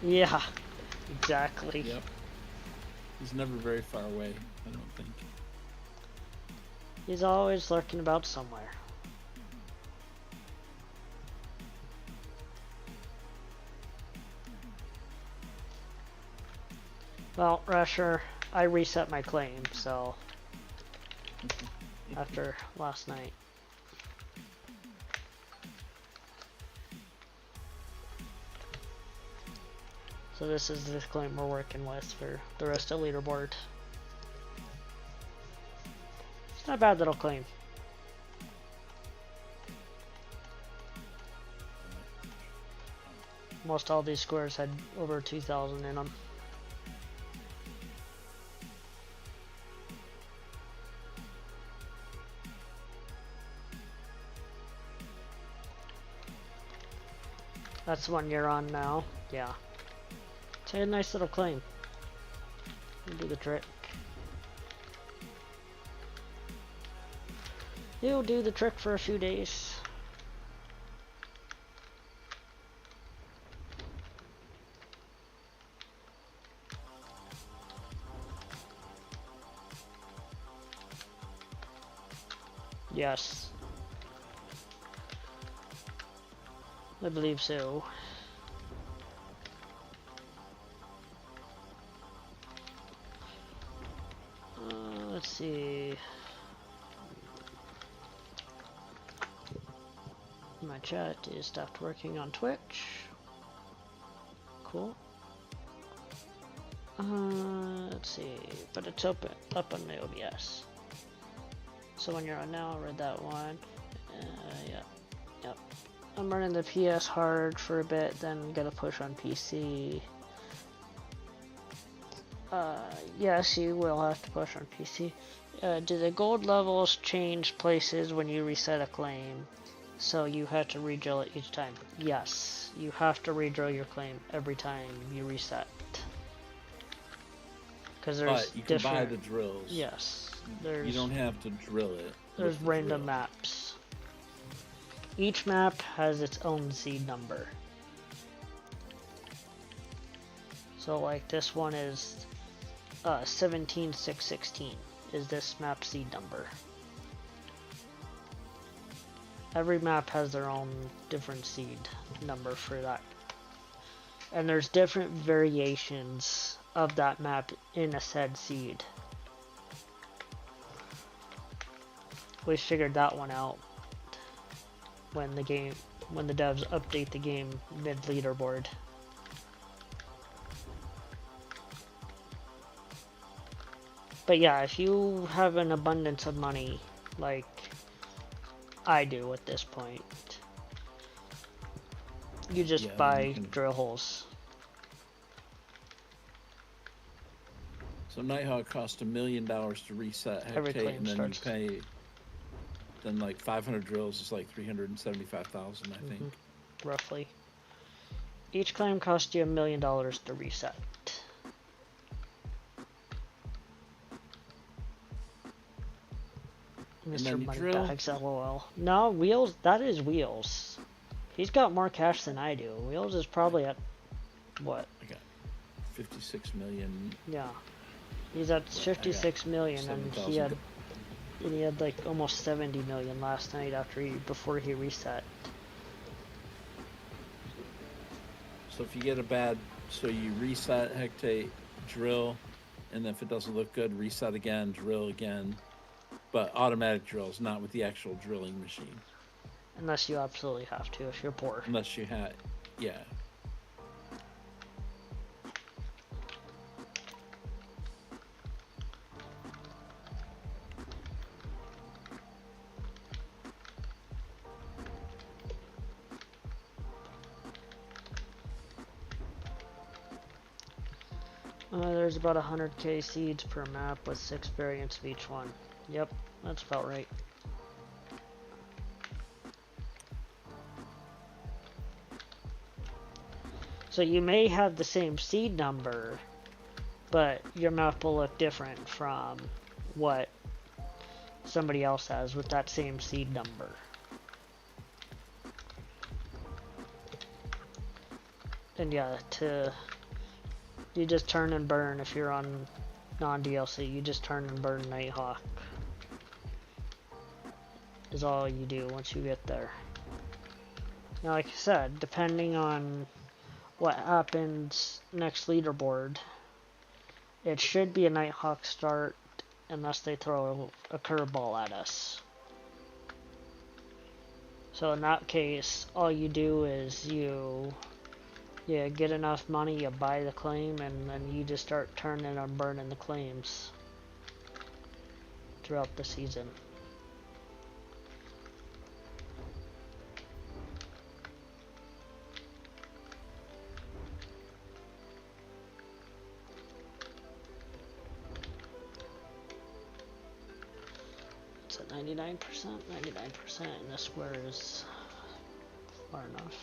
Yeah, exactly. Yep. He's never very far away, I don't think. He's always lurking about somewhere. Well, Rasher, I reset my claim, so after last night. So this is the claim we're working with for the rest of Leaderboard. It's not a bad little claim. Most all these squares had over 2,000 in them. That's the one you're on now. Yeah. It's a nice little claim. You do the trick. You'll do the trick for a few days. Yes. I believe so. Let's see. My chat is stopped working on Twitch. Cool. Let's see, but it's open up on the OBS. So when you're on now, I read that one. Yeah, yep. I'm running the PS hard for a bit, then gotta push on PC. Yes, you will have to push on PC. Do the gold levels change places when you reset a claim? So you have to re-drill it each time? Yes, you have to re-drill your claim every time you reset. Because there's but you can buy the drills. Yes. You don't have to drill it. There's random maps. Each map has its own seed number. So like this one is 17616 is this map seed number. Every map has their own different seed number for that. And there's different variations of that map in a said seed. We figured that one out when the devs update the game mid leaderboard. But yeah, if you have an abundance of money, like I do at this point, you just buy drill holes. So Nighthawk cost $1 million to reset Hectate, and then you pay. Then like 500 drills is like 375,000, I think. Roughly. Each claim costs you $1 million to reset. Mr. Moneybags, LOL. No, wheels. That is wheels. He's got more cash than I do. Wheels is probably at what? I got 56 million. Yeah. He's at 56 million, and he had like almost 70 million last night before he reset. So if you get a bad, so you reset, hectate, drill, and if it doesn't look good, reset again, drill again. But automatic drills, not with the actual drilling machine. Unless you absolutely have to, if you're poor. Unless you had, yeah. There's about 100k seeds per map with 6 variants of each one. Yep, that's about right. So you may have the same seed number, but your map will look different from what somebody else has with that same seed number. And yeah, you just turn and burn if you're on non-DLC. You just turn and burn Nighthawk. Is all you do once you get there. Now, like I said, depending on what happens next leaderboard, it should be a Nighthawk start unless they throw a curveball at us. So in that case, all you do is you get enough money, you buy the claim, and then you just start turning and burning the claims throughout the season. It's at 99%, 99%, and this square is far enough.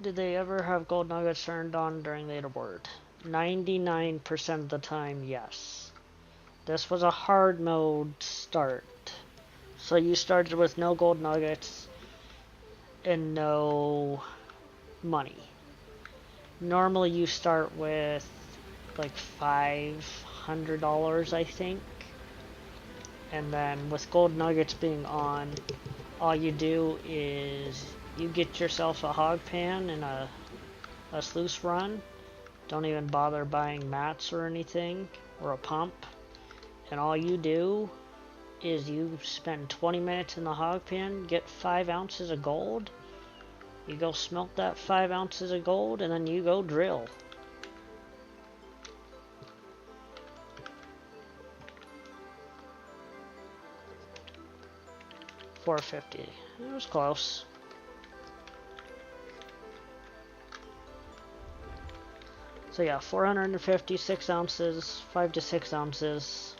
Did they ever have gold nuggets turned on during leaderboard? 99% of the time, yes. This was a hard mode start. So you started with no gold nuggets and no money. Normally you start with like $500, I think. And then with gold nuggets being on, all you do is you get yourself a hog pan and a sluice run. Don't even bother buying mats or anything, or a pump. And all you do is you spend 20 minutes in the hog pan, get 5 ounces of gold. You go smelt that 5 ounces of gold, and then you go drill. $450. It was close. So yeah, 456 ounces, 5 to 6 ounces,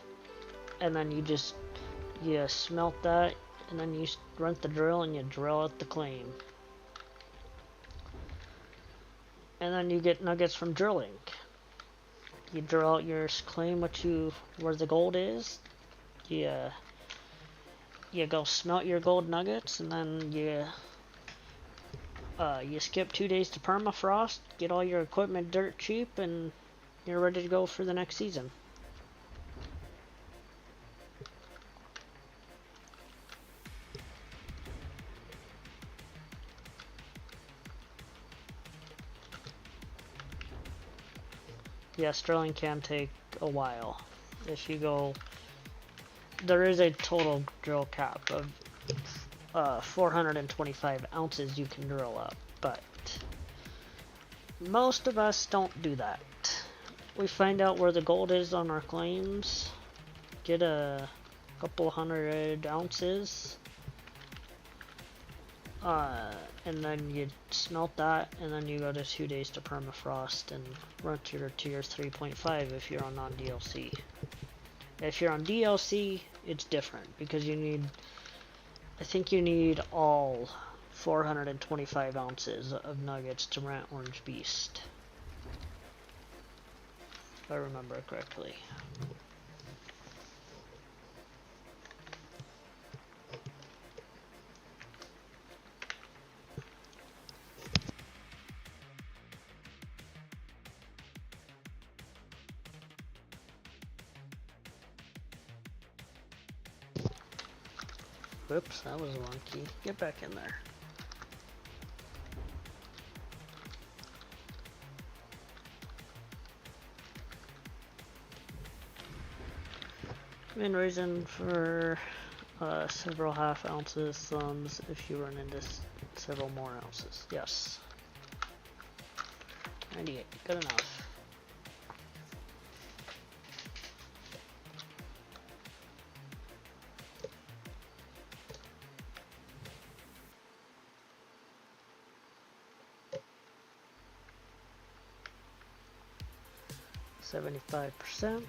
and then you smelt that, and then you run the drill and you drill out the claim. And then you get nuggets from drilling. You drill out your claim where the gold is. You go smelt your gold nuggets, and then you skip 2 days to permafrost, get all your equipment dirt cheap, and you're ready to go for the next season. Yes, drilling can take a while. If you go, there is a total drill cap of 425 ounces you can drill up, but most of us don't do that. We find out where the gold is on our claims, get a couple 100 ounces, and then you smelt that, and then you go to 2 days to permafrost and run to your tier 3.5 if you're on non-DLC. If you're on DLC, it's different because I think you need all 425 ounces of nuggets to rent Orange Beast. If I remember correctly. Whoops, that was a wrong key. Get back in there. Main reason for several half ounces sums if you run into several more ounces. Yes. 98. Good enough. %.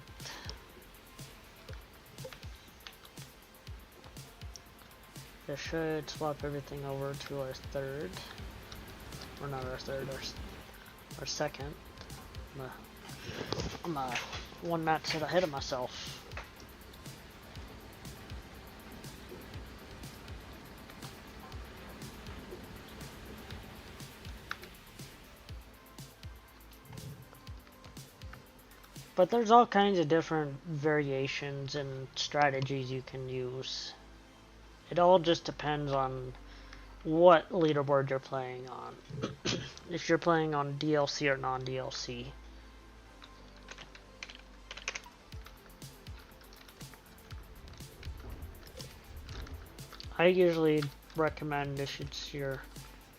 This should swap everything over to our third, or not our third, our second. I'm one match ahead of myself. But there's all kinds of different variations and strategies you can use. It all just depends on what leaderboard you're playing on. If you're playing on DLC or non-DLC. I usually recommend if it's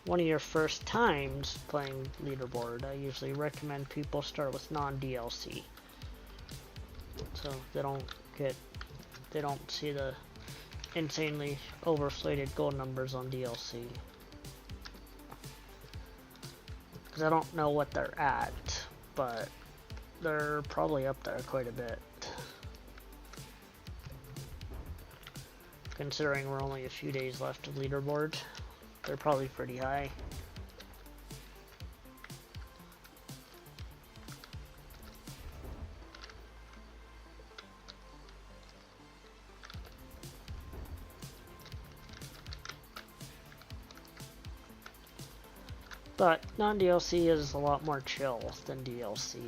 one of your first times playing leaderboard, I usually recommend people start with non-DLC. So they don't see the insanely overflated gold numbers on DLC. Because I don't know what they're at, but they're probably up there quite a bit. Considering we're only a few days left of leaderboard, they're probably pretty high. But non-DLC is a lot more chill than DLC.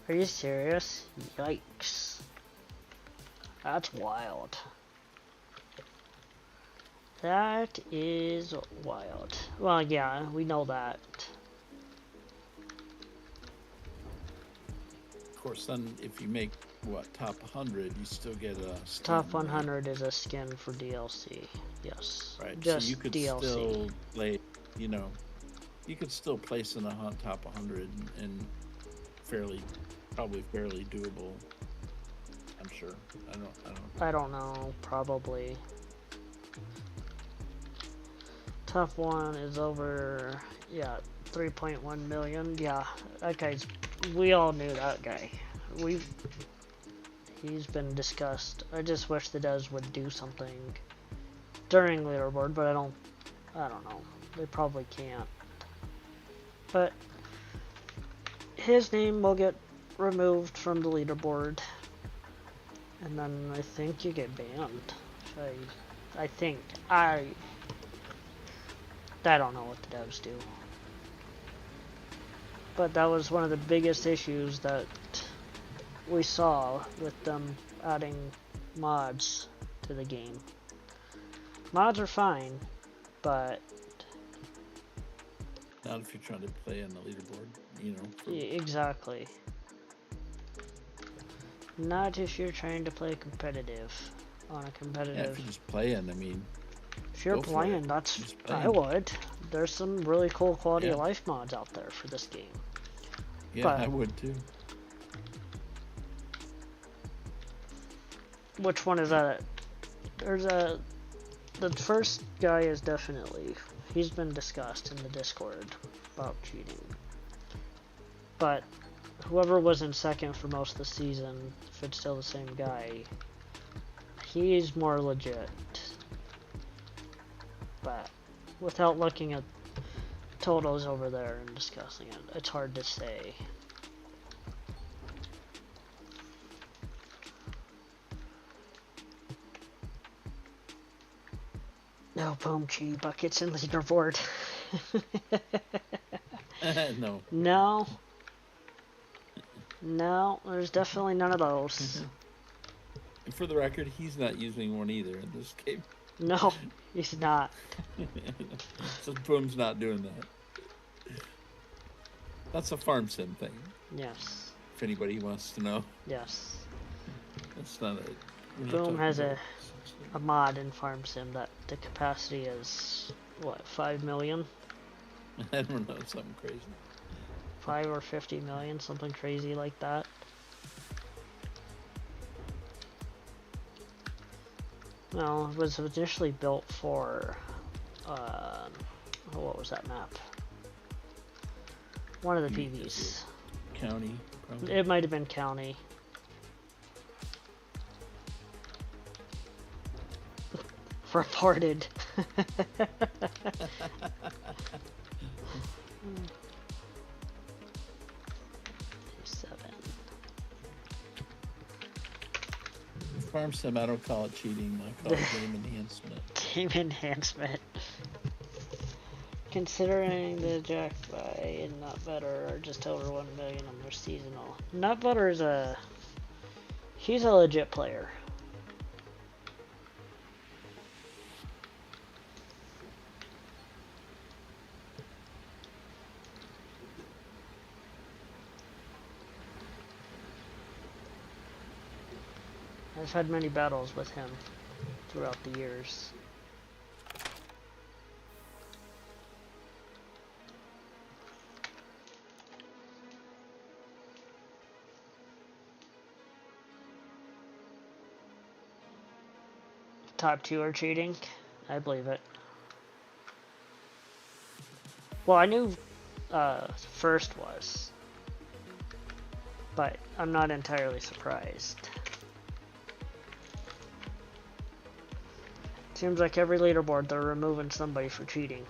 Are you serious? Yikes. That's wild. That is wild. Well, yeah, we know that. Of course, then if you make top 100, you still get a skin, top 100, right? Is a skin for DLC. Yes. Right. Just so you could DLC. Still play. You could still place in the top 100 and probably fairly doable. I'm sure. I don't know. Probably. Top 1 is over. Yeah, 3.1 million. Yeah, that guy's. We all knew that guy. He's been discussed. I just wish the devs would do something during leaderboard, but I don't know. They probably can't. But his name will get removed from the leaderboard, and then I think you get banned. I think I don't know what the devs do. But that was one of the biggest issues that we saw with them adding mods to the game. Mods are fine, but not if you're trying to play on the leaderboard, Exactly. Not if you're trying to play competitive. On a competitive. Yeah, if you're just playing, if you're playing, I would. There's some really cool quality of life mods out there for this game. Yeah, but I would too. Which one is that? The first guy is definitely, he's been discussed in the Discord about cheating. But whoever was in second for most of the season, if it's still the same guy, he's more legit. But without looking at totals over there and discussing it, it's hard to say. No boom chi buckets in leaderboard. No. No. No, there's definitely none of those. And for the record, he's not using one either in this game. No, he's not. So Boom's not doing that. That's a farm sim thing. Yes. If anybody wants to know. Yes. That's not a... Boom has a mod in Farm Sim that the capacity is, what, 5 million? I don't know, something crazy. 5 or 50 million, something crazy like that. Well, it was initially built for, what was that map? One of the PVs. County, probably. It might have been County. Reported. 7. Farm sim, I don't call it cheating. I call it game enhancement. Game enhancement. Considering the Jack by and Not Better are just over 1 million on their seasonal. Not Better is he's a legit player. I've had many battles with him throughout the years. Top 2 are cheating? I believe it. Well, I knew first was, but I'm not entirely surprised. Seems like every leaderboard they're removing somebody for cheating.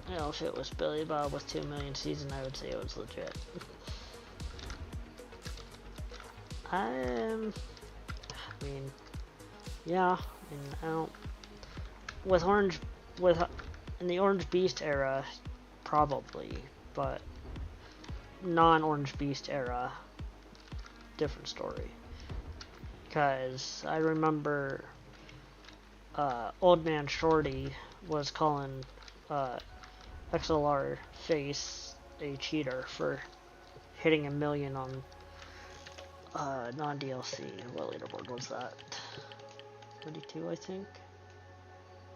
You know, if it was Billy Bob with 2 million season, I would say it was legit. I mean, yeah, I don't. In the Orange Beast era, probably. But non-Orange Beast era, different story. Because I remember Old Man Shorty was calling XLR Face a cheater for hitting 1 million on non-DLC. What leaderboard was that? 32, I think?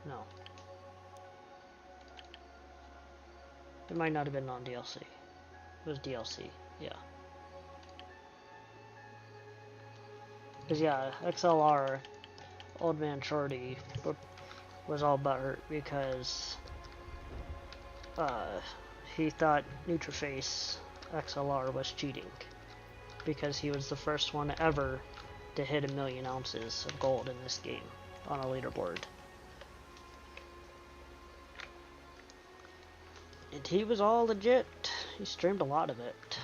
No. It might not have been non-DLC. It was DLC, yeah. Because, yeah, XLR, Old Man Shorty, was all butthurt because he thought Nutriface XLR was cheating. Because he was the first one ever to hit 1 million ounces of gold in this game on a leaderboard. And he was all legit. He streamed a lot of it.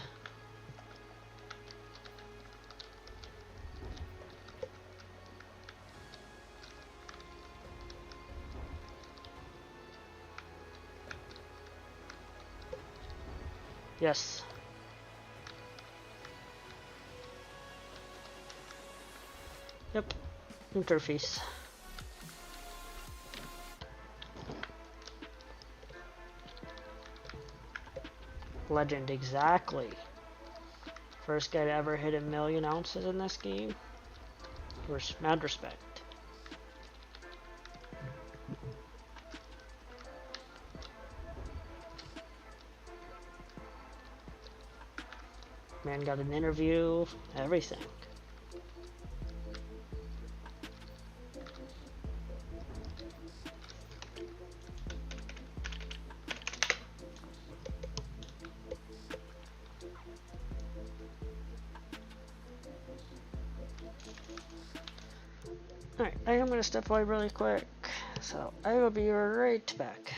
Yes. Yep. Interface. Legend, exactly. First guy to ever hit 1 million ounces in this game. Mad respect. Man got an interview, everything. Alright, I am going to step away really quick, so I will be right back.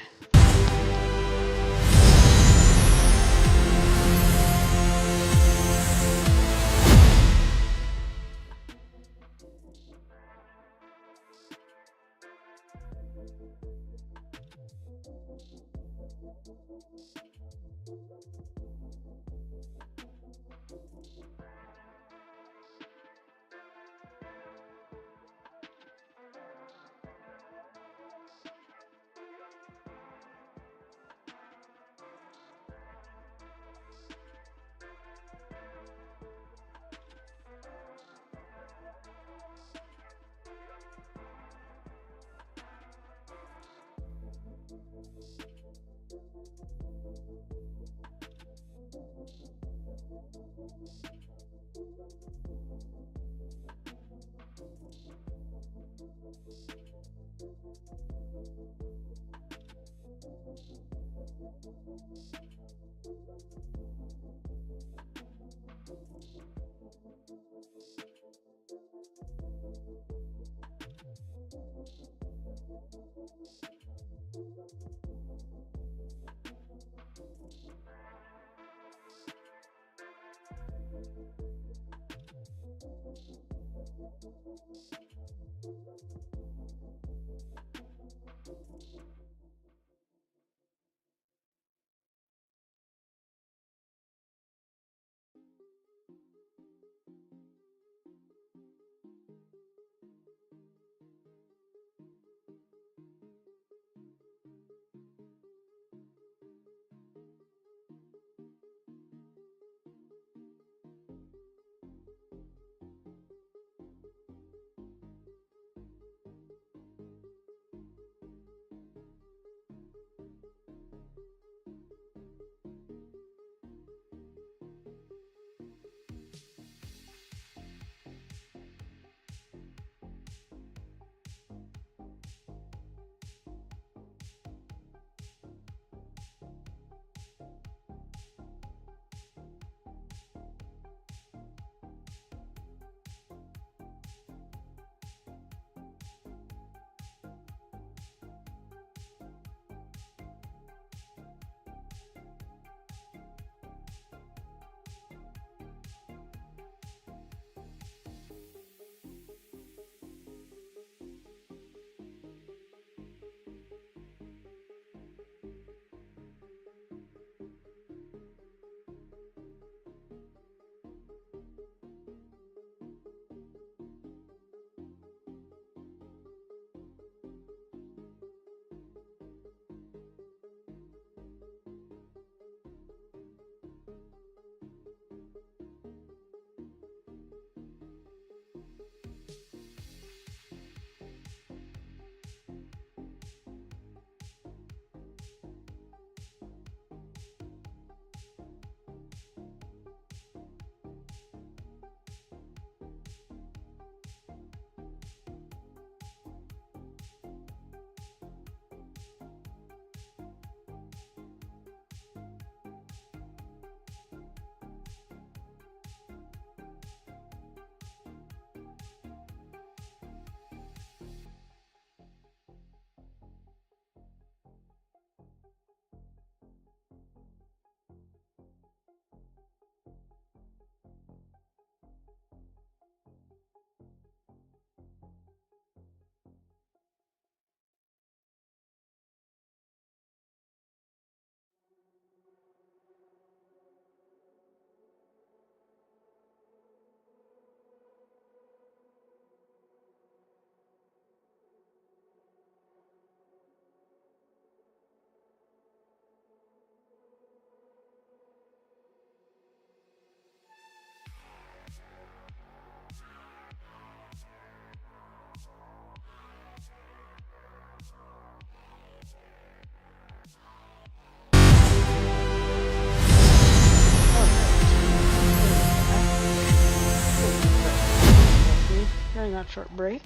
During that short break.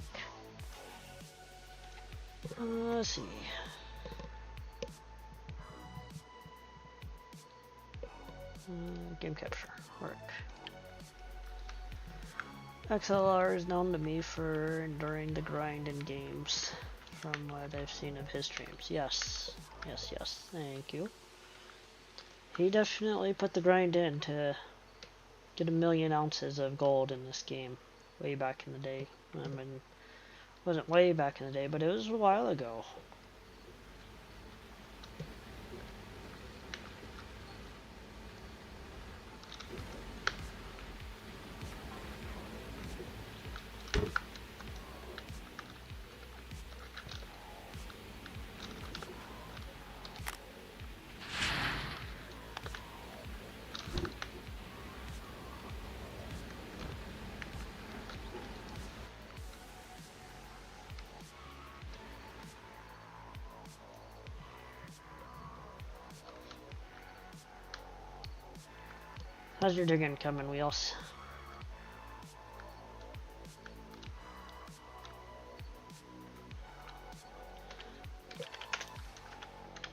Let's see. Game capture work. XLR is known to me for enduring the grind in games, from what I've seen of his streams. Yes, thank you. He definitely put the grind in to get 1,000,000 ounces of gold in this game way back in the day. I mean, wasn't way back in the day, but it was a while ago. How's your digging coming, Wheels?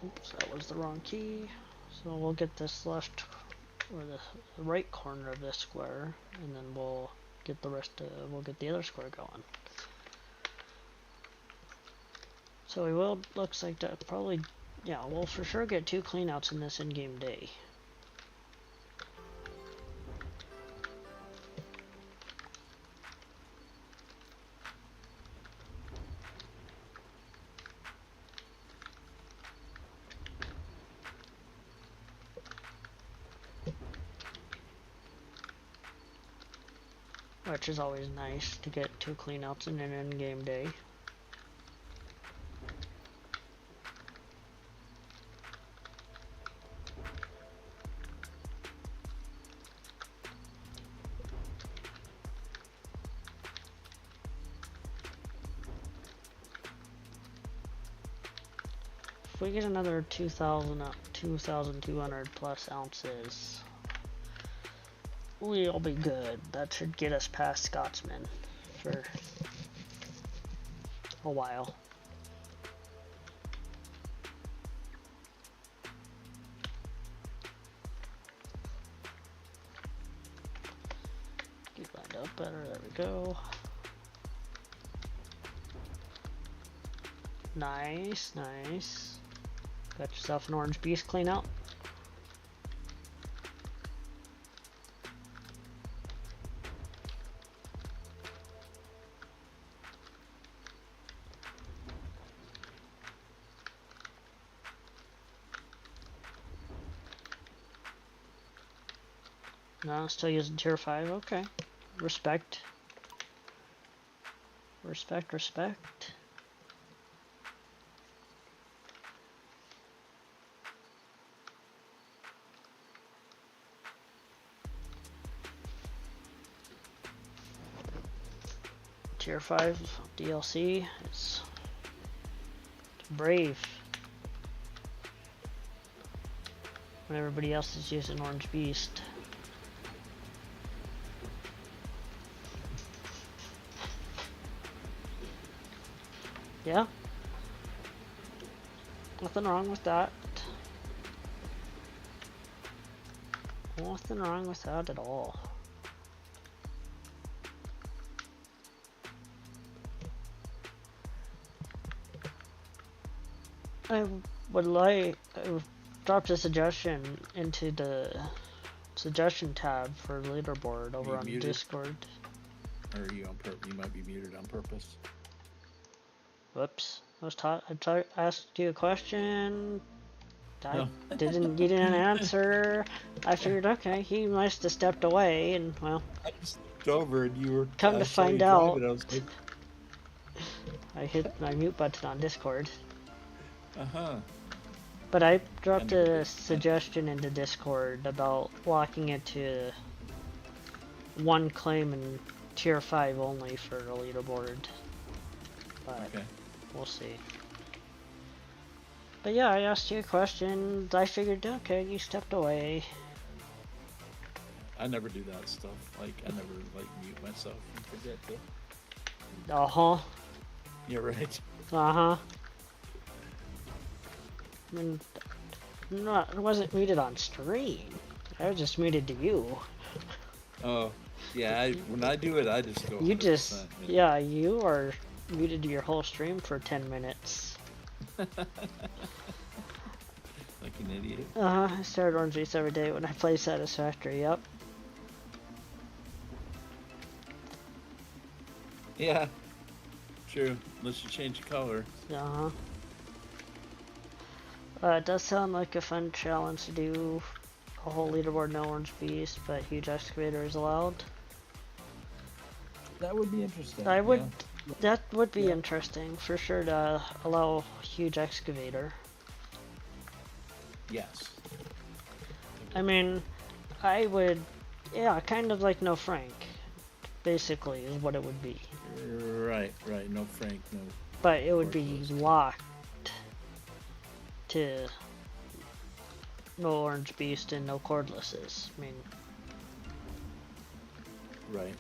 Oops, that was the wrong key. So we'll get this left, or the right corner of this square, and then we'll get the rest we'll get the other square going. So we will, looks like that probably, yeah, we'll for sure get 2 cleanouts in this in-game day. Which is always nice to get 2 cleanouts in an in-game day. If we get another 2,200 plus ounces, we'll be good. That should get us past Scotsman for a while. Get lined up better. There we go. Nice, nice. Got yourself an orange beast clean out. No, still using tier 5, okay. Respect. Respect, respect. Tier 5 DLC is brave. When everybody else is using Orange Beast. Yeah. Nothing wrong with that. Nothing wrong with that at all. I dropped a suggestion into the suggestion tab for leaderboard over on Discord. Or are you on purpose? You might be muted on purpose. Whoops. I asked you a question. You didn't answer. I figured, okay, he must have stepped away, and well. I just looked over and you were. Come to find out. I was like, I hit my mute button on Discord. But I dropped a suggestion into Discord about locking it to 1 claim and tier 5 only for a leaderboard. But okay. We'll see. But yeah, I asked you a question. I figured, okay, you stepped away. I never do that stuff. Like, I never mute myself and forget to. Uh-huh. You're right. Uh-huh. I mean, I wasn't muted on stream. I was just muted to you. Oh, Yeah, when I do it, I just go 100%. You just, Man. yeah, you are muted your whole stream for 10 minutes. Like an idiot. I start Orange Beast every day when I play Satisfactory, yep. Yeah, true. Unless you change the color. It does sound like a fun challenge to do a whole leaderboard no Orange Beast, but huge excavator is allowed. That would be interesting. That would be interesting for sure to allow huge excavator. Yes. I mean, I would, yeah, kind of like No Frank, basically, is what it would be. Right. No Frank, no. But it would be locked to no Orange Beast and no cordlesses. I mean, right.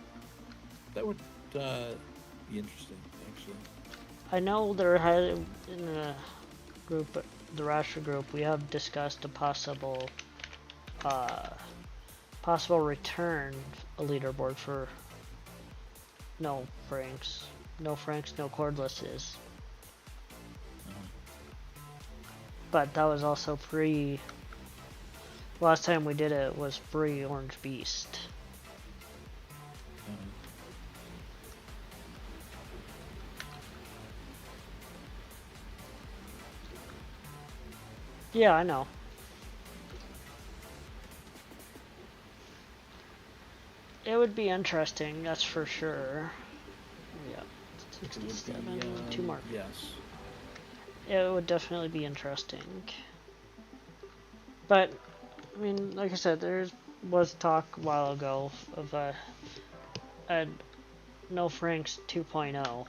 That would be interesting, actually. I know there had in the group, the Rasher group, we have discussed a possible return a leaderboard for no Franks, no cordlesses. But that was also pre. Last time we did it was pre Orange Beast. Yeah, I know. It would be interesting, that's for sure. Yeah, 67, 2 more. Yes. It would definitely be interesting. But, I mean, like I said, there was talk a while ago of a No Franks 2.0.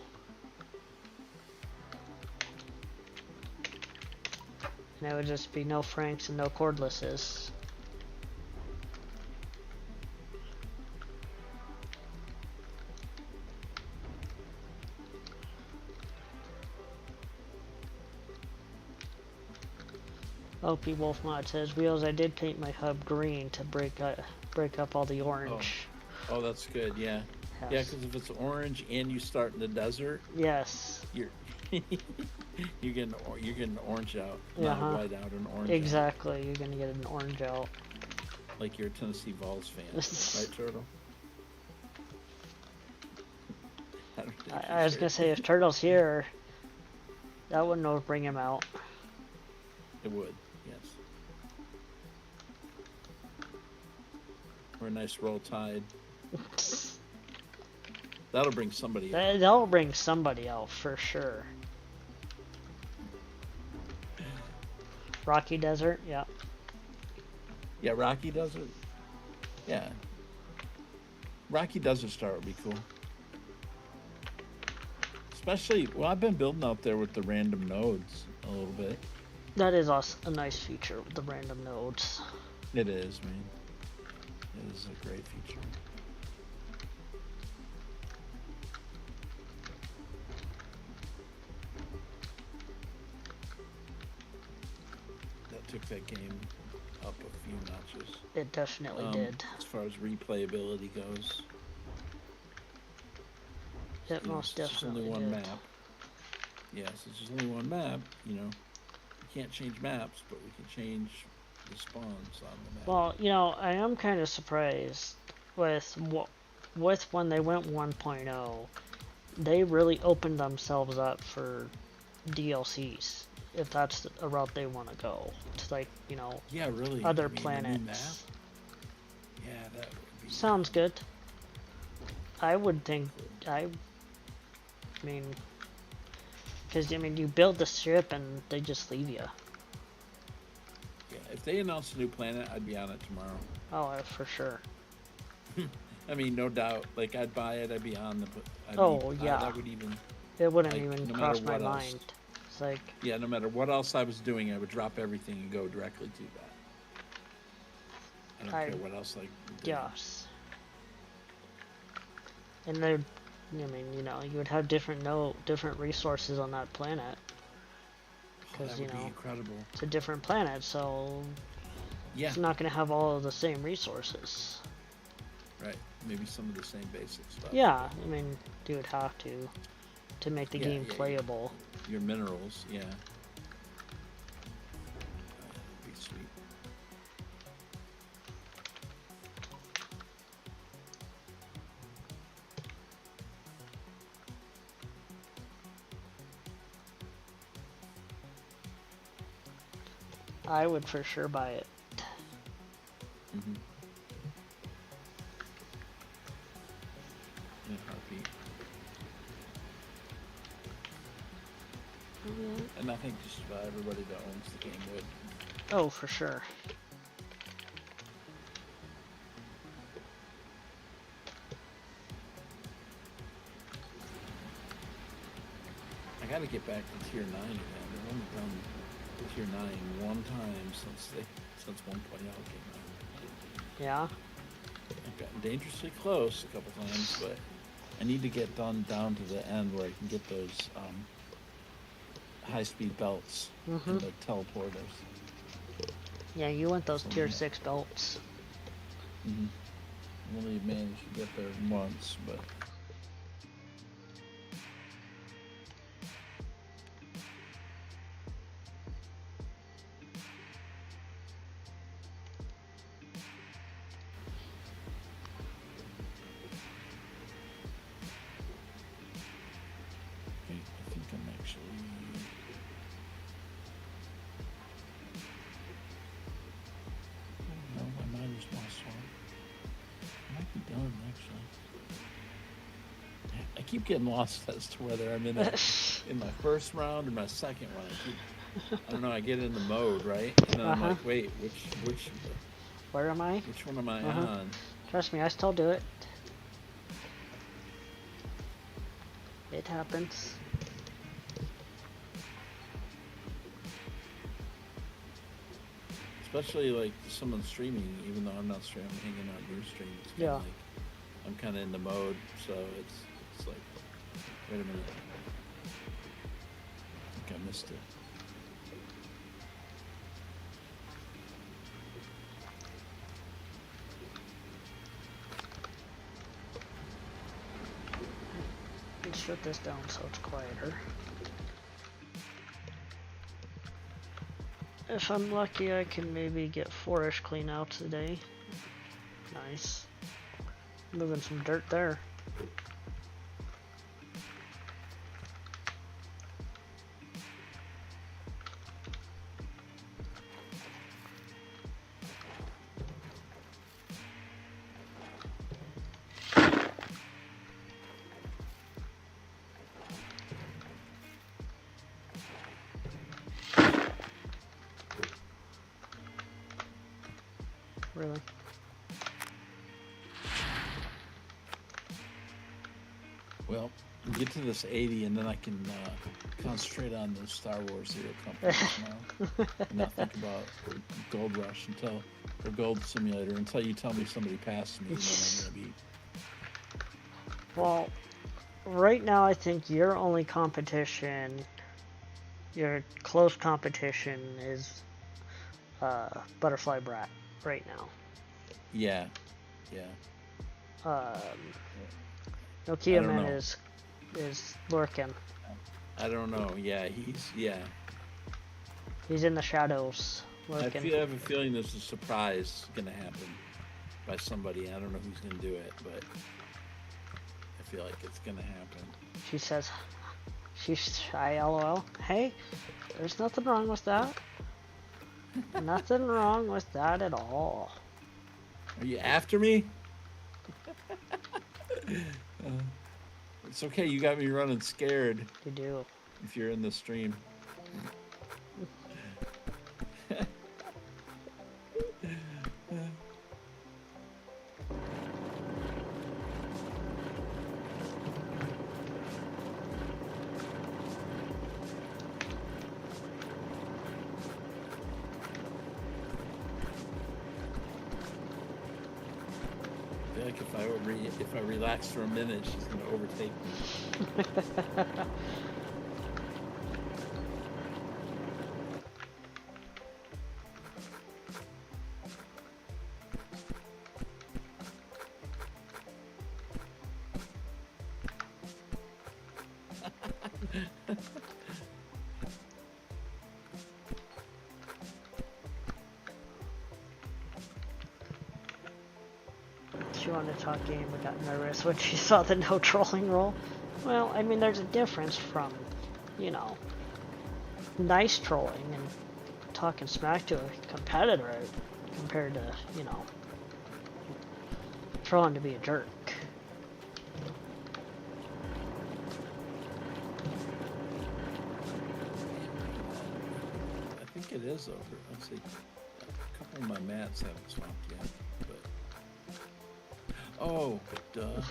And it would just be no Franks and no cordlesses. OP Wolfmod says, Wheels, I did paint my hub green to break up all the orange. Oh, that's good, yeah. Yes. Yeah, because if it's orange and you start in the desert, yes, you're getting orange out, not white out, and orange. Exactly, out. You're gonna get an orange out. Like you're a Tennessee Vols fan, right, Turtle? I was gonna say, if Turtle's here, that wouldn't bring him out. It would, yes. Or a nice roll tide. That'll bring somebody out. That'll bring somebody out for sure. Rocky Desert, yeah. Yeah, Rocky Desert. Yeah. Rocky Desert Star would be cool. Especially, well, I've been building out there with the random nodes a little bit. That is also a nice feature with the random nodes. It is, man. It is a great feature. That took that game up a few notches. It definitely did. As far as replayability goes. It most definitely only one did. map. Yes, it's just only one map, you know. We can't change maps, but we can change the spawns on the map. Well, you know, I am kind of surprised with when they went 1.0, they really opened themselves up for DLCs, if that's a route they want to go. To, like, you know, yeah, really. Other planets. Yeah, that would be... Sounds good. I would think, I mean, because, I mean, you build the ship and they just leave you. Yeah, if they announced a new planet, I'd be on it tomorrow. Oh, for sure. I mean, no doubt. Like, I'd buy it, I'd be on the... Yeah. That would even... It wouldn't even cross my mind. It's like... Yeah, no matter what else I was doing, I would drop everything and go directly to that. I don't care what else, like... Yes. And they're... I mean, you know, you would have different resources on that planet. Because, you know, incredible. It's a different planet, so... Yeah. It's not going to have all of the same resources. Right. Maybe some of the same basic stuff. Yeah, I mean, you would have to make the game yeah, playable. Your minerals, yeah. That'd be sweet. I would for sure buy it. Mm-hmm. In a heartbeat. And I think just about everybody that owns the game would. Oh, for sure. I gotta get back to tier 9 again. I've only done tier 9 one time since 1.0 came out. Yeah. I've gotten dangerously close a couple times, but I need to get down to the end where I can get those high-speed belts and the teleporters. Yeah, you want those tier 6 belts. I've only managed to get there once, but I think I'm actually. No, my mind is lost one. I might be done actually. I keep getting lost as to whether I'm in my first round or my second one. I don't know. I get in the mode, right, and then I'm like, wait, which Where am I? Which one am I on? Trust me, I still do it. It happens. Especially like someone streaming, even though I'm not streaming, I'm hanging out your stream. It's kinda like I'm kind of in the mode, so it's like, wait a minute, I think I missed it. Let's shut this down so it's quieter. If I'm lucky, I can maybe get 4-ish cleanouts today. Nice. Moving some dirt there. Really? Well, get to this 80 and then I can concentrate on the Star Wars Zero companies now. And not think about Gold Rush or Gold Simulator until you tell me somebody passed me, and then I'm gonna be. Well, right now I think your only competition, your close competition is Butterfly Brat right now. Yeah. Nokia Man is lurking. I don't know. Yeah, He's in the shadows lurking. I have a feeling there's a surprise gonna happen by somebody. I don't know who's gonna do it, but I feel like it's gonna happen. She says, she's shy, lol. Hey, there's nothing wrong with that. Nothing wrong with that at all. Are you after me? It's okay, you got me running scared. You do. If you're in the stream. If I relax for a minute, she's going to overtake me. she wanted to talk game but got nervous when she saw the no trolling rule. Well, I mean, there's a difference from, you know, nice trolling and talking smack to a competitor compared to, you know, trolling to be a jerk. I think it is over. Let's see. A couple of my mats haven't swamped yet, but oh, duh.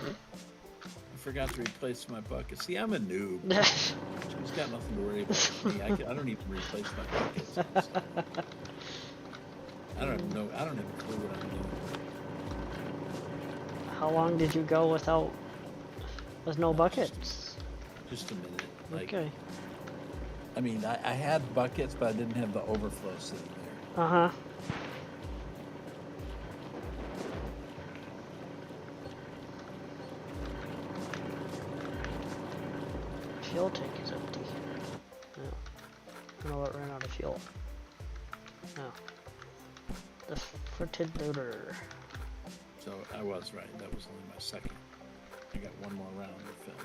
I forgot to replace my bucket. See, I'm a noob. She's got nothing to worry about me. I don't even replace my buckets. I don't even know. I don't even clue what I'm doing. How long did you go with no buckets? Just a minute. Like, okay. I mean, I had buckets, but I didn't have the overflow sitting there. Uh-huh. Fuel tank is empty. No. Oh, it ran out of fuel. No. The footed loader. So I was right. That was only my second. I got one more round to fill.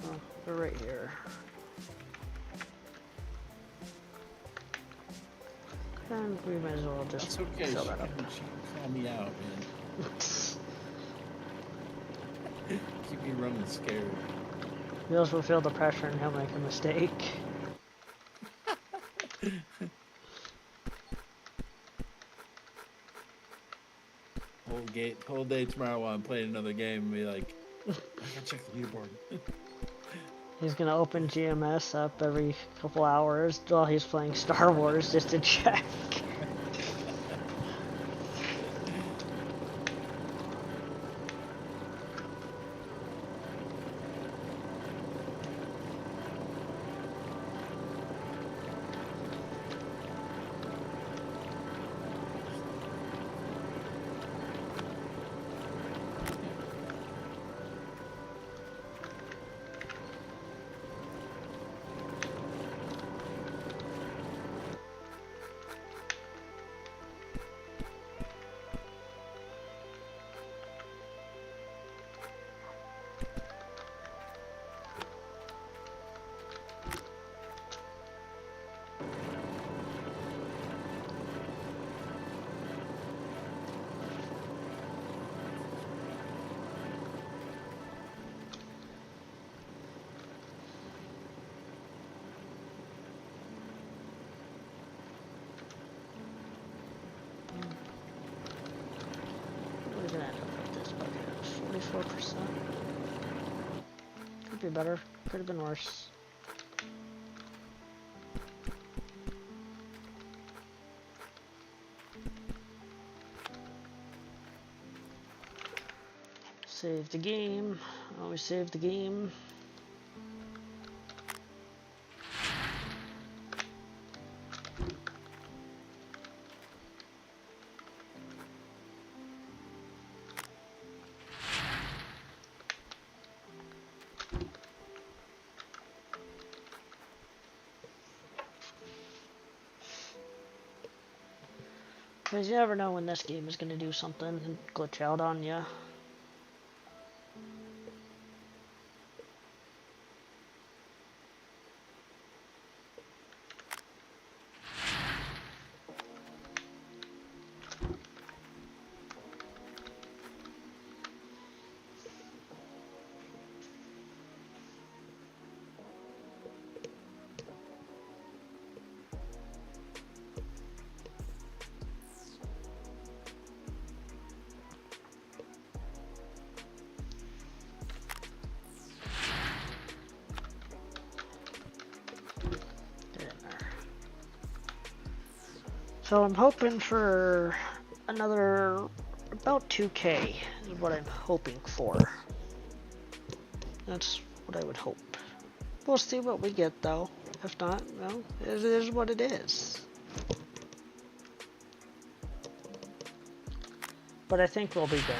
Oh, they're right here. And we might as well just okay. fill that up. She can call me out, man. Keep me running scared. You also feel the pressure and he'll make a mistake. Whole day tomorrow while I'm playing another game and be like, I gotta check the leaderboard. He's gonna open GMS up every couple hours while he's playing Star Wars just to check. We're gonna end up with this bucket. 44%. Could be better. Could have been worse. Save the game. Always save the game. Because you never know when this game is going to do something and glitch out on you. So I'm hoping for another about 2K is what I'm hoping for. That's what I would hope. We'll see what we get though. If not, well, it is what it is. But I think we'll be good.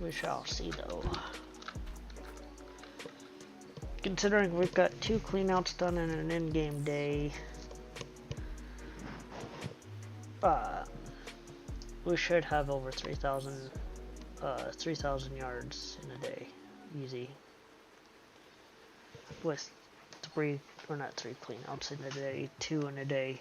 We shall see though. Considering we've got 2 cleanouts done in an in-game day, we should have over 3,000 yards in a day, easy. With 3, or not 3 cleanouts in a day, 2 in a day.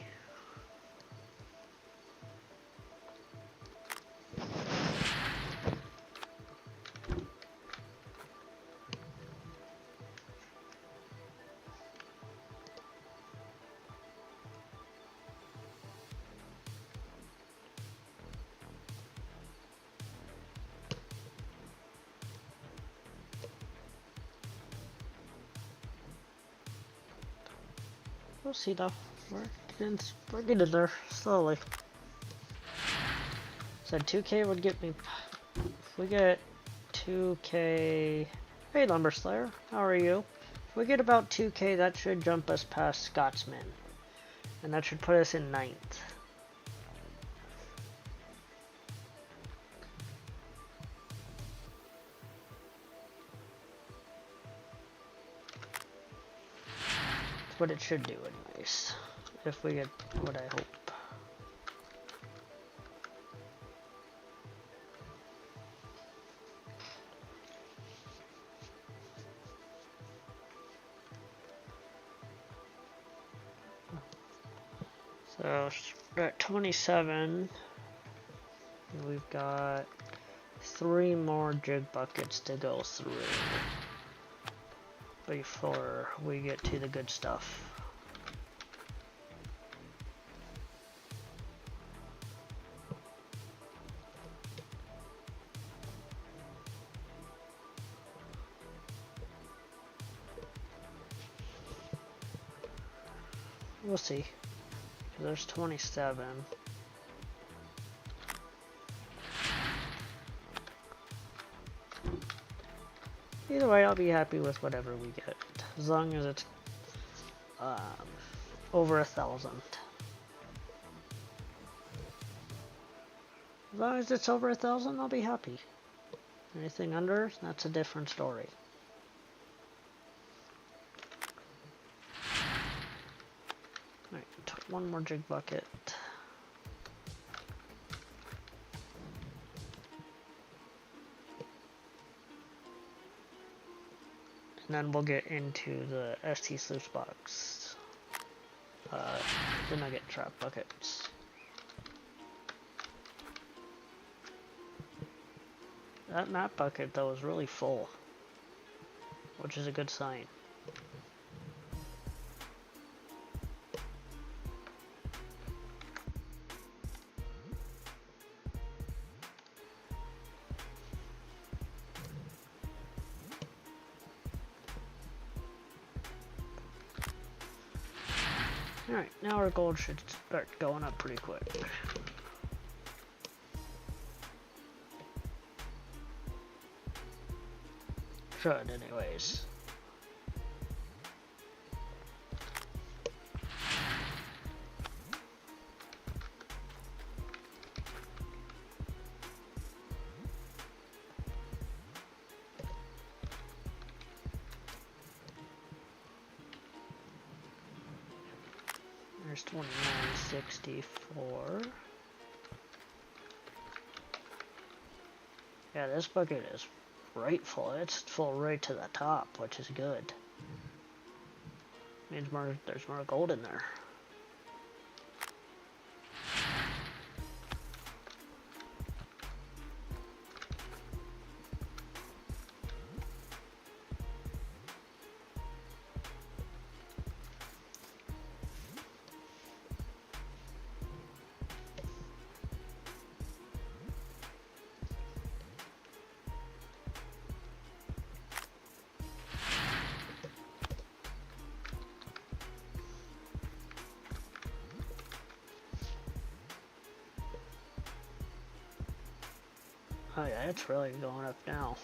We'll see though. We're getting there slowly. Said 2K would get me. If we get 2K. Hey, Lumber Slayer, how are you? If we get about 2K, that should jump us past Scotsman, and that should put us in 9th. That's what it should do, anyways. If we get what I hope. So we're at 27. We've got 3 more jig buckets to go through before we get to the good stuff. We'll see. There's 27. Either way, I'll be happy with whatever we get, as long as it's over 1,000. As long as it's over 1,000, I'll be happy. Anything under, that's a different story. Alright, one more jig bucket. And then we'll get into the ST sluice box. The nugget trap buckets. That map bucket though is really full, which is a good sign. Alright, now our gold should start going up pretty quick. Should, anyways. There's 2964. Yeah, this bucket is right full. It's full right to the top, which is good. Means there's more gold in there. Oh yeah, it's really going up now.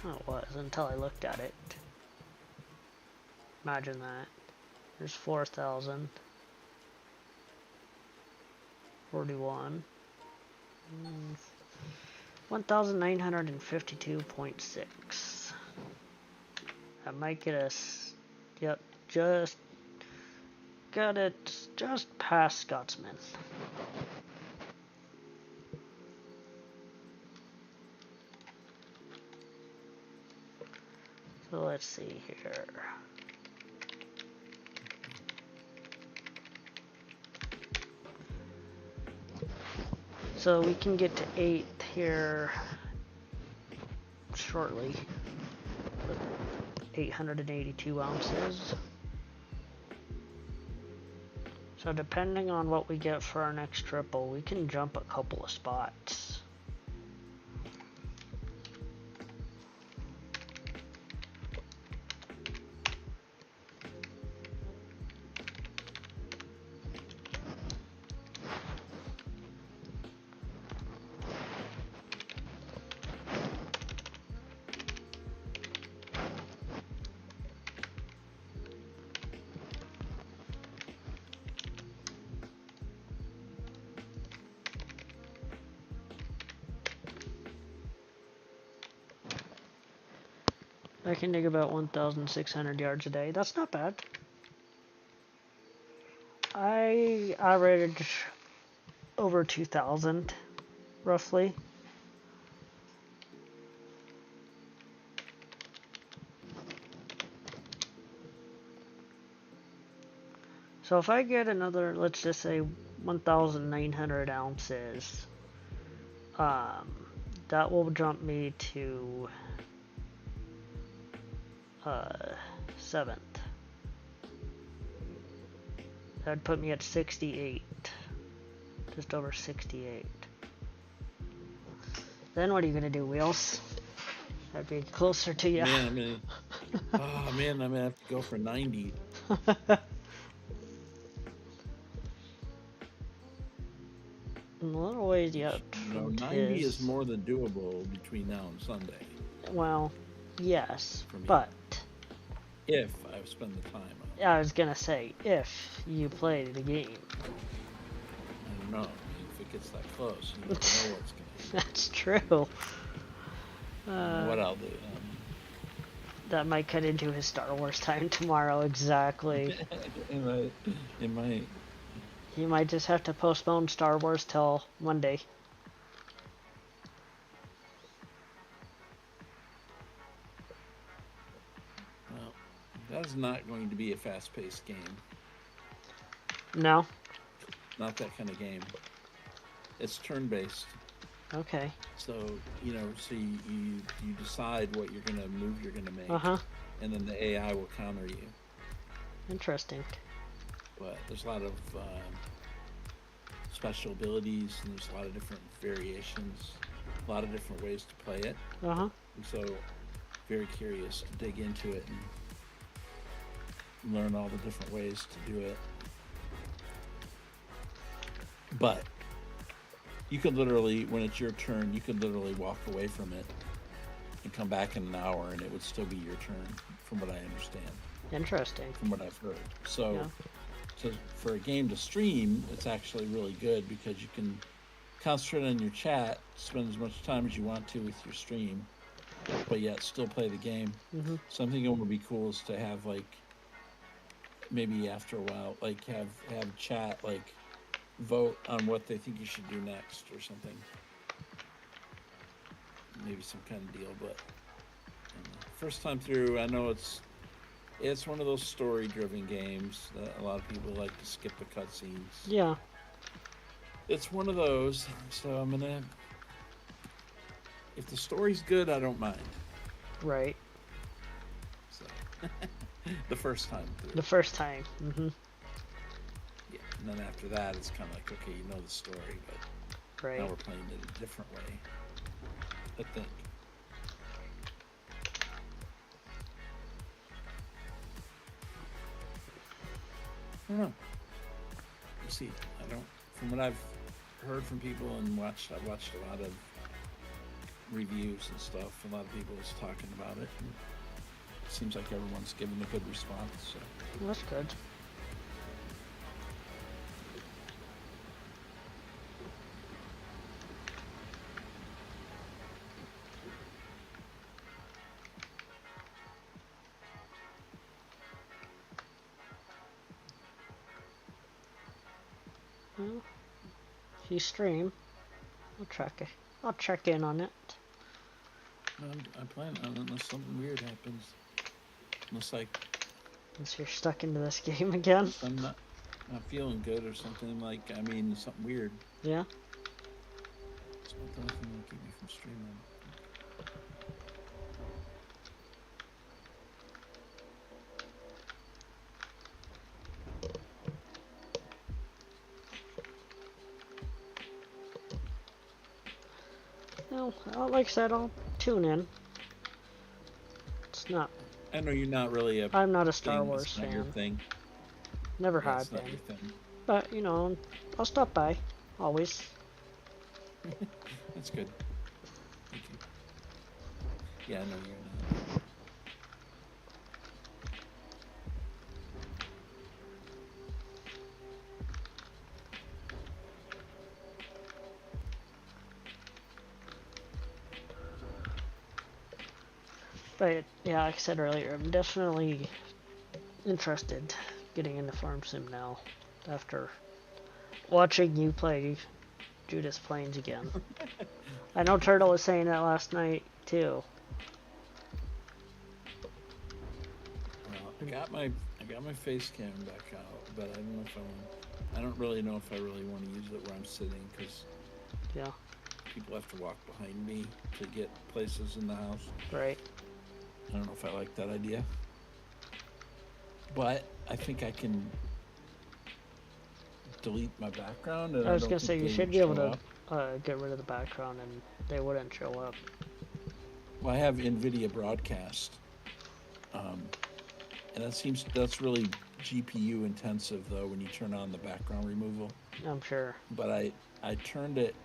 Oh, it was until I looked at it. Imagine that. There's 4,000. 41. 1,952.6. That might get us, yep, just got it just past Scotsman. So let's see here. So we can get to 8th here shortly with 882 ounces. So depending on what we get for our next triple, we can jump a couple of spots. I can dig about 1,600 yards a day. That's not bad. I average over 2,000, roughly. So if I get another, let's just say 1,900 ounces, that will jump me to 7th. That'd put me at 68. Just over 68. Then what are you gonna do, Wheels? That'd be closer to you. Man, I'm gonna have to go for 90. A little ways yet. 90 is more than doable between now and Sunday. Well, yes, for me. but If I spend the time on it. I was gonna say, if you play the game. I don't know. I mean, if it gets that close, you never know what's going to happen. That's true. What I'll do. That might cut into his Star Wars time tomorrow, exactly. It might. He might just have to postpone Star Wars till Monday. Well, that's not going to be a fast-paced game. No? Not that kind of game. It's turn-based. Okay. So, so you decide what you're going to move you're going to make. Uh-huh. And then the AI will counter you. Interesting. But there's a lot of special abilities, and there's a lot of different variations, a lot of different ways to play it. Uh-huh. And so, very curious to dig into it and learn all the different ways to do it. But you could literally, when it's your turn, you could literally walk away from it and come back in an hour, and it would still be your turn, from what I understand. Interesting. From what I've heard. So, Yeah. So for a game to stream, it's actually really good because you can concentrate on your chat, spend as much time as you want to with your stream, but yet still play the game. Mm-hmm. So I'm thinking what would be cool is to have, like, maybe after a while, like have chat, like, vote on what they think you should do next or something. Maybe some kind of deal, but first time through, I know it's one of those story-driven games that a lot of people like to skip the cutscenes. Yeah. It's one of those, so I'm gonna. If the story's good, I don't mind. Right. So, the first time through. The first time. Mm-hmm. Yeah, and then after that, it's kind of like, okay, you know the story, but right. now we're playing it a different way. I think. I don't know. You see, from what I've heard from people and I've watched a lot of reviews and stuff. A lot of people is talking about it. And it seems like everyone's giving a good response. So. That's good. Well, if you stream, I'll check in on it. I plan on it unless something weird happens. Unless You're stuck into this game again. I'm not feeling good or something something weird. Yeah. It's not the only thing that'll keep me from streaming. Well, like I said, I'll tune in. It's not. I know you're not really I'm not a Star Wars it's not fan. your thing. Never Yeah, have it's not been. your thing. But I'll stop by. Always. That's good. Thank you. Yeah, I know you're not. But yeah, like I said earlier, I'm definitely interested getting into Farm Sim now after watching you play Judas Plains again. I know Turtle was saying that last night too. Well, I got my face cam back out, but I don't really know if I really want to use it where I'm sitting because Yeah. people have to walk behind me to get places in the house. Right. I don't know if I like that idea, but I think I can delete my background. And I was gonna say you should be able to get rid of the background and they wouldn't show up. Well, I have NVIDIA Broadcast, and that's really GPU intensive though when you turn on the background removal. I'm sure. But I turned it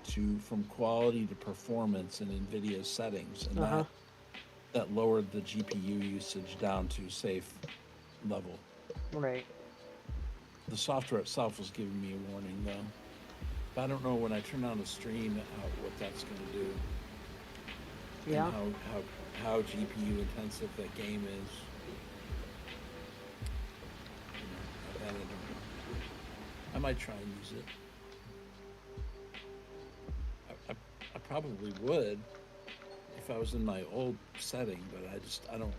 from quality to performance in NVIDIA settings, and that lowered the GPU usage down to safe level. Right. The software itself was giving me a warning though. But I don't know when I turn on the stream what that's going to do. Yeah. And how GPU intensive that game is. I don't know. I might try and use it. I probably would if I was in my old setting, but I don't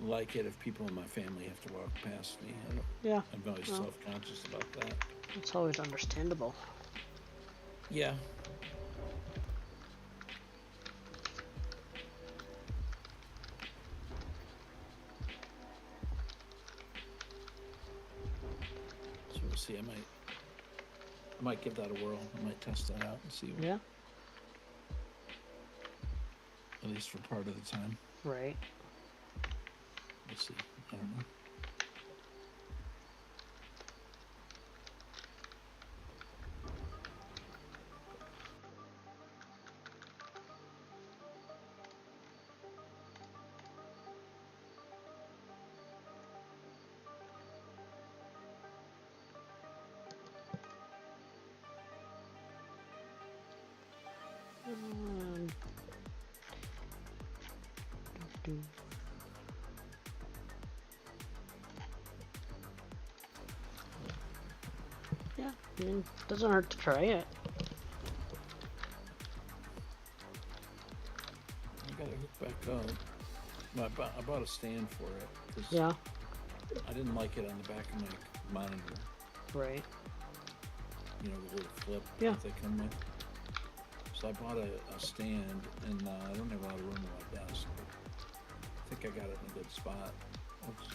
like it if people in my family have to walk past me. I'm always self-conscious about that. It's always understandable. Yeah. So we'll see. I might give that a whirl. I might test that out and see. Yeah. At least for part of the time. Right. We'll see. I don't know. Yeah, I mean, doesn't hurt to try it. I gotta hook back up. I bought a stand for it because Yeah. I didn't like it on the back of my monitor. Right. You know, the little flip Yeah. that they come with. So I bought a stand, and I don't have a lot of room on my desk. But I think I got it in a good spot. It's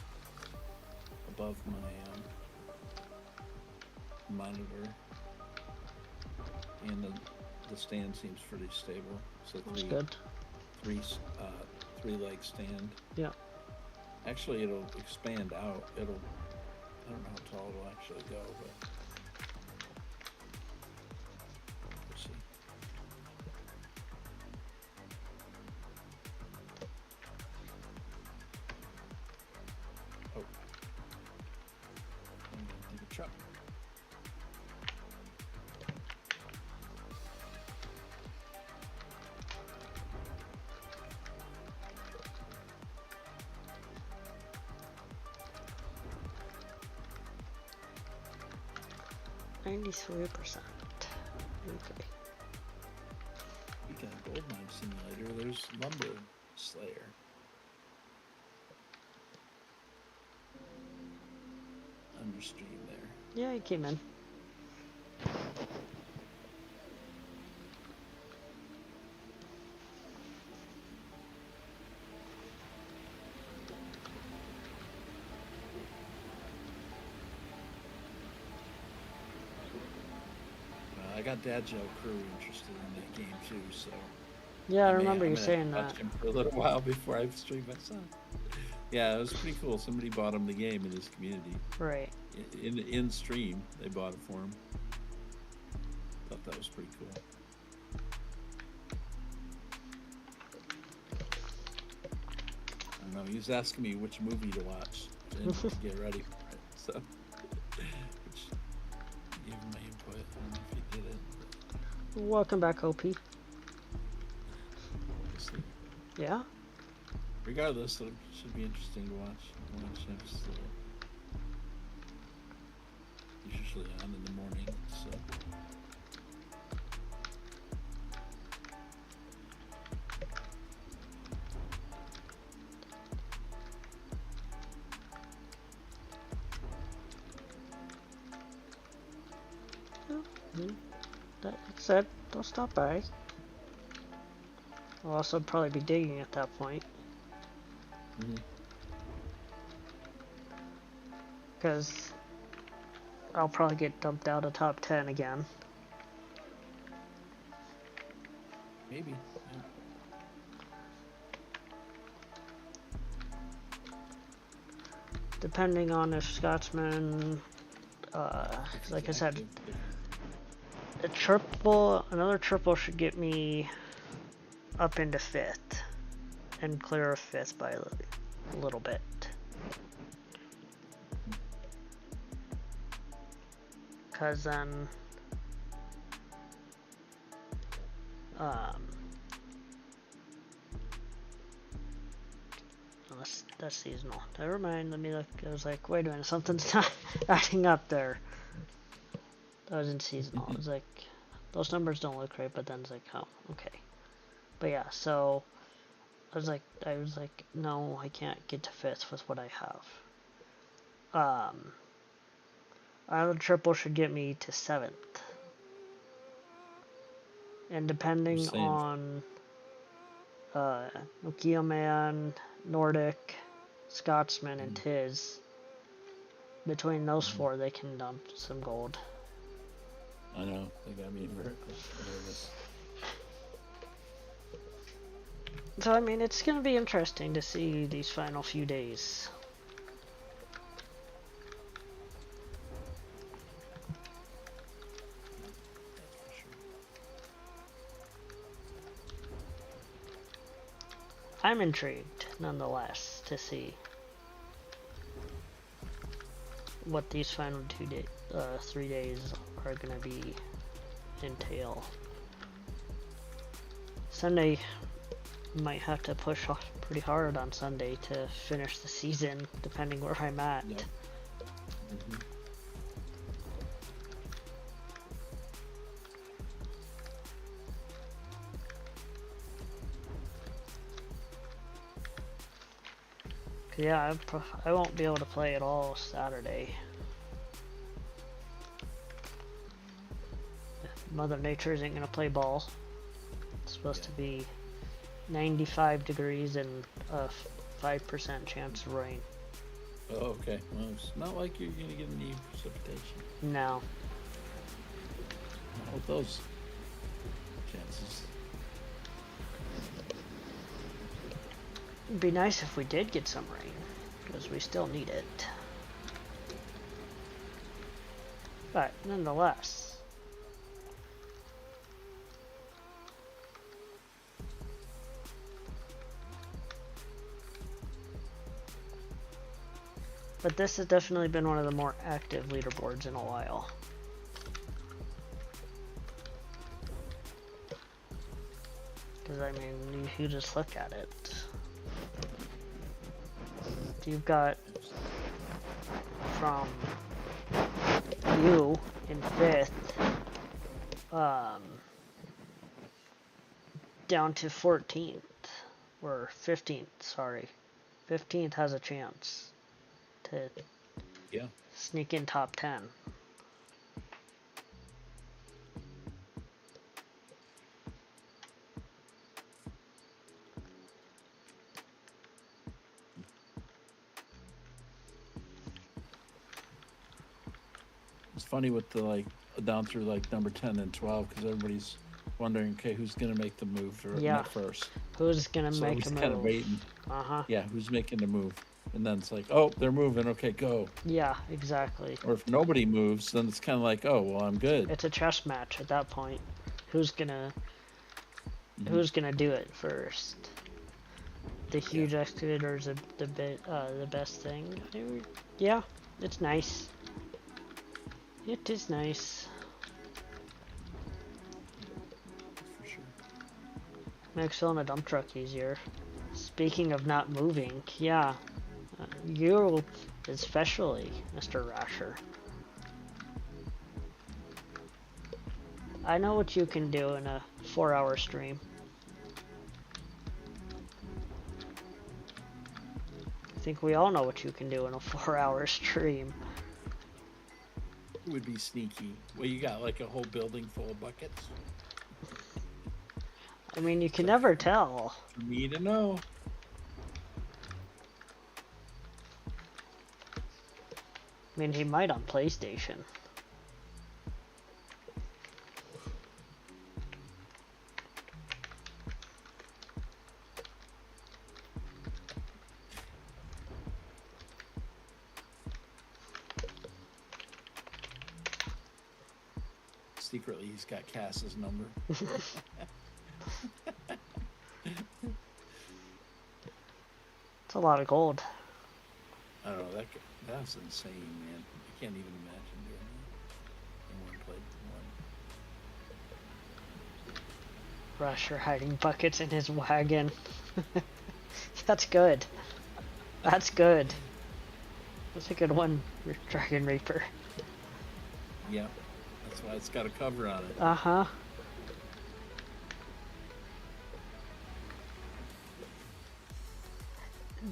above my monitor, and the stand seems pretty stable. So That's good. three leg stand. Yeah. Actually, it'll expand out. I don't know how tall it'll actually go, but we'll see. Oh, I'm gonna take a truck. 93%. Okay. We got a gold mine simulator. There's Lumber Slayer. On your stream there. Yeah, he came in. I got Dad Joe Crew interested in that game too, so Yeah, I remember you saying that. Watch him for a little while before I stream my son. Yeah, it was pretty cool. Somebody bought him the game in his community. Right. In stream, they bought it for him. Thought that was pretty cool. I don't know. He was asking me which movie to watch and get ready for it. So, which gave him my input. I don't know if he did it. Welcome back, OP. Yeah? Regardless, it should be interesting to watch. It's usually on in the morning, so. That said, they'll stop by. I'll also probably be digging at that point. Because I'll probably get dumped out of top 10 again. Maybe. Yeah. Depending on if Scotsman, like I said, another triple should get me up into 5th and clear of 5th by a little bit. Cause then that's seasonal. Never mind, let me look. I was like, wait a minute, something's not adding up there. That wasn't seasonal. I was like, those numbers don't look right, but then it's like, oh, okay. But yeah, so I was like, no, I can't get to 5th with what I have. Island triple should get me to 7th. And depending on Nokia Man, Nordic, Scotsman, and Tiz, between those 4 they can dump some gold. I know, they got me nervous. So I mean, it's gonna be interesting to see these final few days. I'm intrigued, nonetheless, to see what these final 3 days are gonna be entail. Sunday might have to push off pretty hard on Sunday to finish the season, depending where I'm at. Yep. Yeah, I won't be able to play at all Saturday. Mother Nature isn't going to play ball. It's supposed to be 95 degrees and a 5% chance of rain. Oh, okay. Well, it's not like you're going to get any precipitation. No. Not with those chances. It'd be nice if we did get some rain, because we still need it. But nonetheless, but this has definitely been one of the more active leaderboards in a while. Because I mean, you just look at it. You've got from you in 5th, down to 14th, or 15th, sorry. 15th has a chance to sneak in top 10. It's funny with the down through number 10 and 12 because everybody's wondering, okay, who's gonna make the move first? Who's gonna make a move? Kind of waiting. Yeah, who's making the move? And then it's like, oh, they're moving. Okay, go. Yeah, exactly. Or if nobody moves, then it's kind of like, oh, well, I'm good. It's a chess match at that point. Who's gonna do it first? The huge excavator is the best thing. Yeah, it's nice. It is nice. For sure. Makes filling a dump truck easier. Speaking of not moving, yeah. You especially, Mr. Rasher. I know what you can do in a 4-hour stream. I think we all know what you can do in a 4-hour stream. It would be sneaky. Well, you got a whole building full of buckets. I mean, you can never tell. For me to know. I mean, he might on PlayStation. Secretly, he's got Cass's number. It's a lot of gold. I don't know, that's insane, man. I can't even imagine doing that in one play. Rusher hiding buckets in his wagon. That's good. That's good. That's a good one, Dragon Reaper. Yeah, that's why it's got a cover on it. Uh-huh.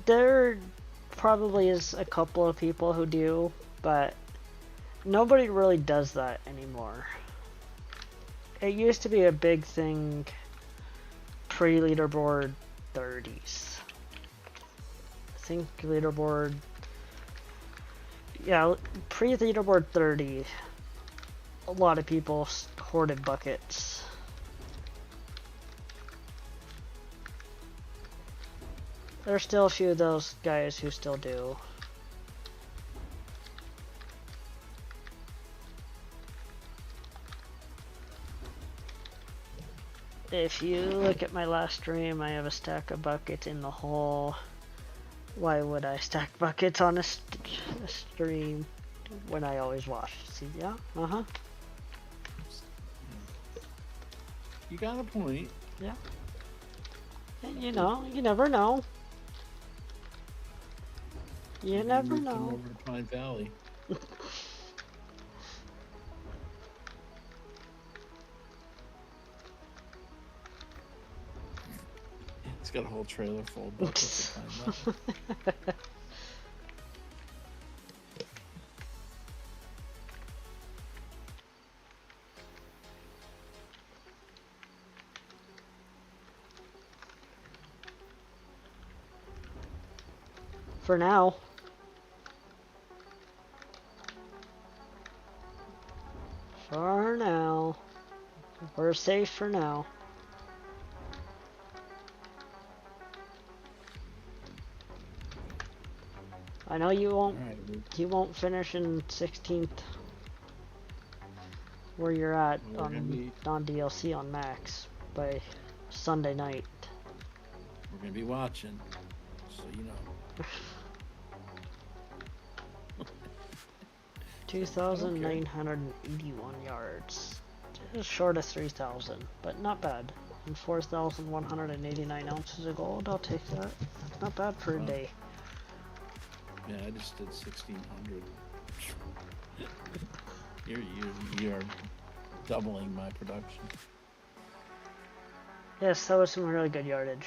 There probably is a couple of people who do, but nobody really does that anymore. It used to be a big thing pre-leaderboard 30s. I think leaderboard... Yeah, pre-leaderboard 30, a lot of people hoarded buckets. There's still a few of those guys who still do. If you look at my last stream, I have a stack of buckets in the hole. Why would I stack buckets on a stream when I always wash? See, yeah, uh-huh. You got a point. Yeah. And you know, you never know. You never know. Over to Pine Valley. It's got a whole trailer full of buckets at Pine Valley. For now. For now. We're safe for now. I know you won't finish in 16th where you're at on DLC on Max by Sunday night. We're gonna be watching, so you know. 2,981 yards. Just short of 3,000, but not bad. And 4,189 ounces of gold, I'll take that. Not bad for a day. Yeah, I just did 1,600. You're doubling my production. Yes, that was some really good yardage.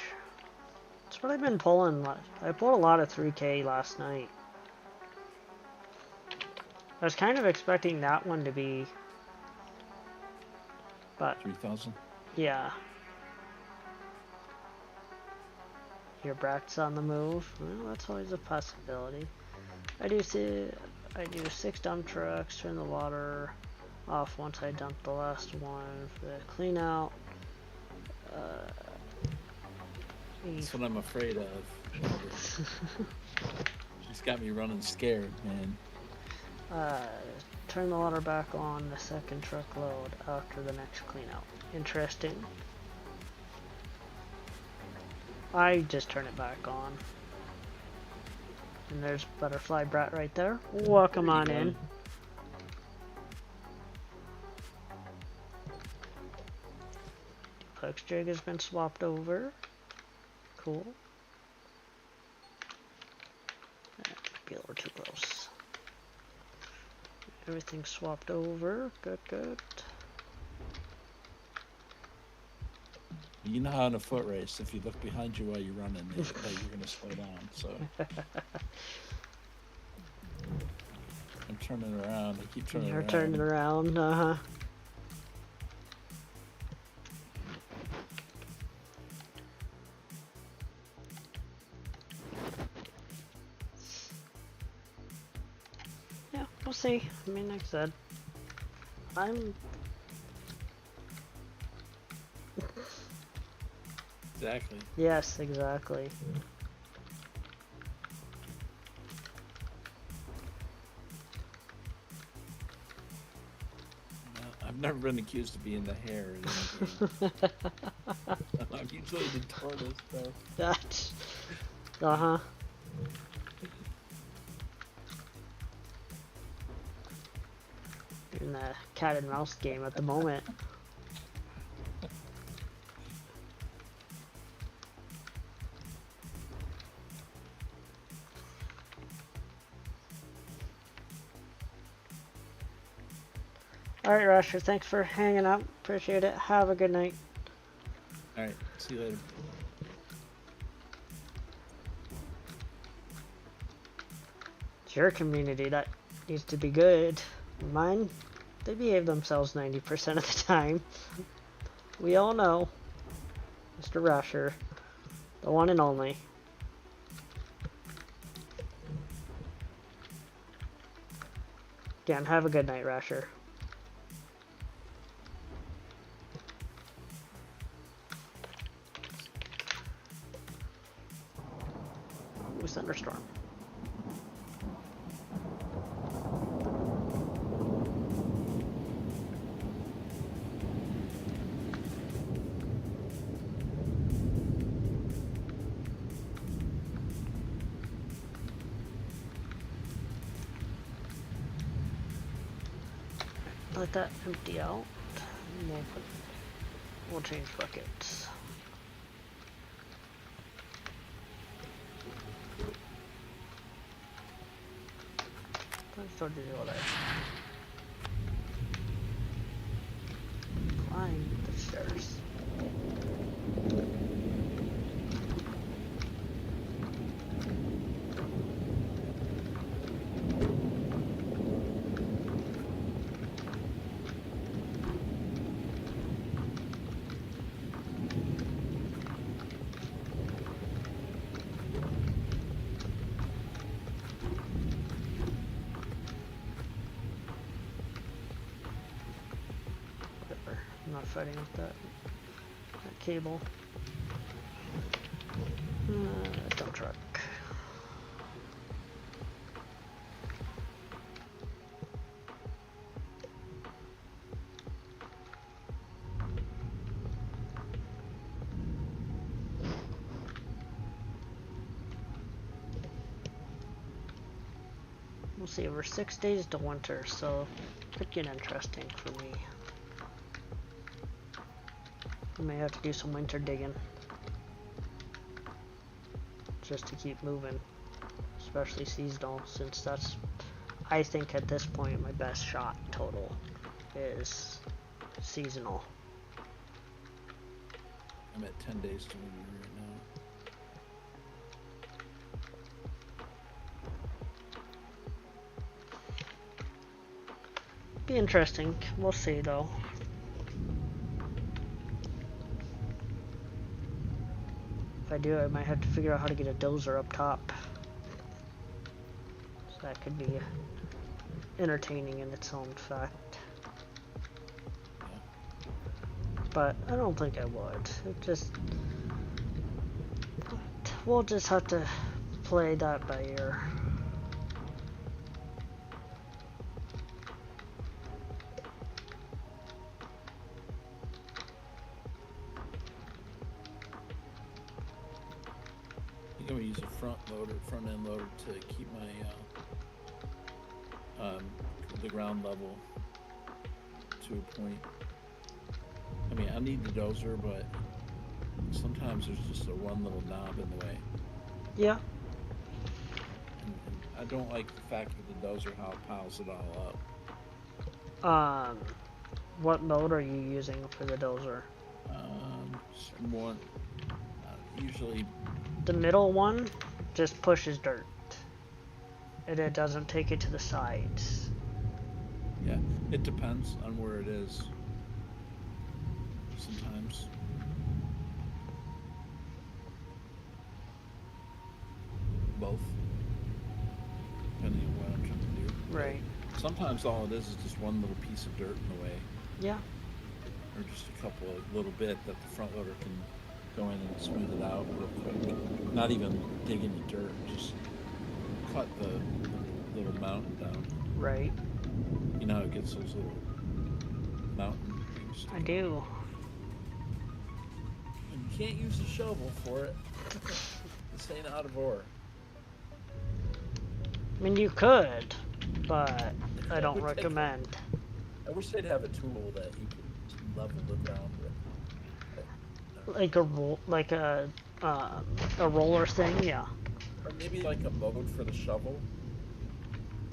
That's what I've been pulling. I pulled a lot of 3K last night. I was kind of expecting that one to be, but 3,000. yeah. Your brat's on the move. Well, that's always a possibility. I do 6 dump trucks, turn the water off once I dump the last one for the clean out. That's what I'm afraid of. She's got me running scared, man. Turn the water back on the second truckload after the next clean out. Interesting. I just turn it back on. And there's Butterfly Brat right there. Welcome on in. Duplex jig has been swapped over. Cool. Maybe a little too close. Everything's swapped over. Good, good. You know how in a foot race, if you look behind you while you're running, you're going to slow down. So I'm turning around. I keep turning around. You're turning around. Uh-huh. Yeah, we'll see. I mean, like I said, Exactly. Yes, exactly. I've never been accused of being the hare in anything. I'm usually the tortoise, though. That's... Uh-huh. In the cat and mouse game at the moment. Alright, Rasher, thanks for hanging out. Appreciate it. Have a good night. Alright, see you later. It's your community that needs to be good. Mine, they behave themselves 90% of the time. We all know. Mr. Rasher. The one and only. Again, have a good night, Rasher. Ooh, thunderstorm. Let that empty out. And we'll change buckets. Let's start to do all that. Climb the stairs. Fighting with that cable. Dump truck. We'll see, over 6 days to winter, so it could get interesting for me. I may have to do some winter digging just to keep moving, especially seasonal, since that's I think at this point my best shot total is seasonal. I'm at 10 days to win right now. Be interesting. We'll see though. If I do, I might have to figure out how to get a dozer up top. So that could be entertaining in its own fact. But I don't think I would. We'll just have to play that by ear. I'm gonna use a front end loader to keep my the ground level to a point. I mean, I need the dozer, but sometimes there's just one little knob in the way. Yeah. And I don't like the fact with the dozer how it piles it all up. What mode are you using for the dozer? Usually the middle one just pushes dirt, and it doesn't take it to the sides. Yeah, it depends on where it is. Sometimes. Both. Depending on what I'm trying to do. Right. Sometimes all it is just one little piece of dirt in the way. Yeah. Or just a couple of little bit that the front loader can go in and smooth it out real quick. Not even dig into dirt, just cut the little mountain down. Right. You know how it gets those little mountain things? I do. And you can't use the shovel for it. This ain't out of ore. I mean, you could, but I don't recommend. I wish they'd have a tool that you could level the ground with. Like a roller thing, yeah. Or maybe like a mode for the shovel.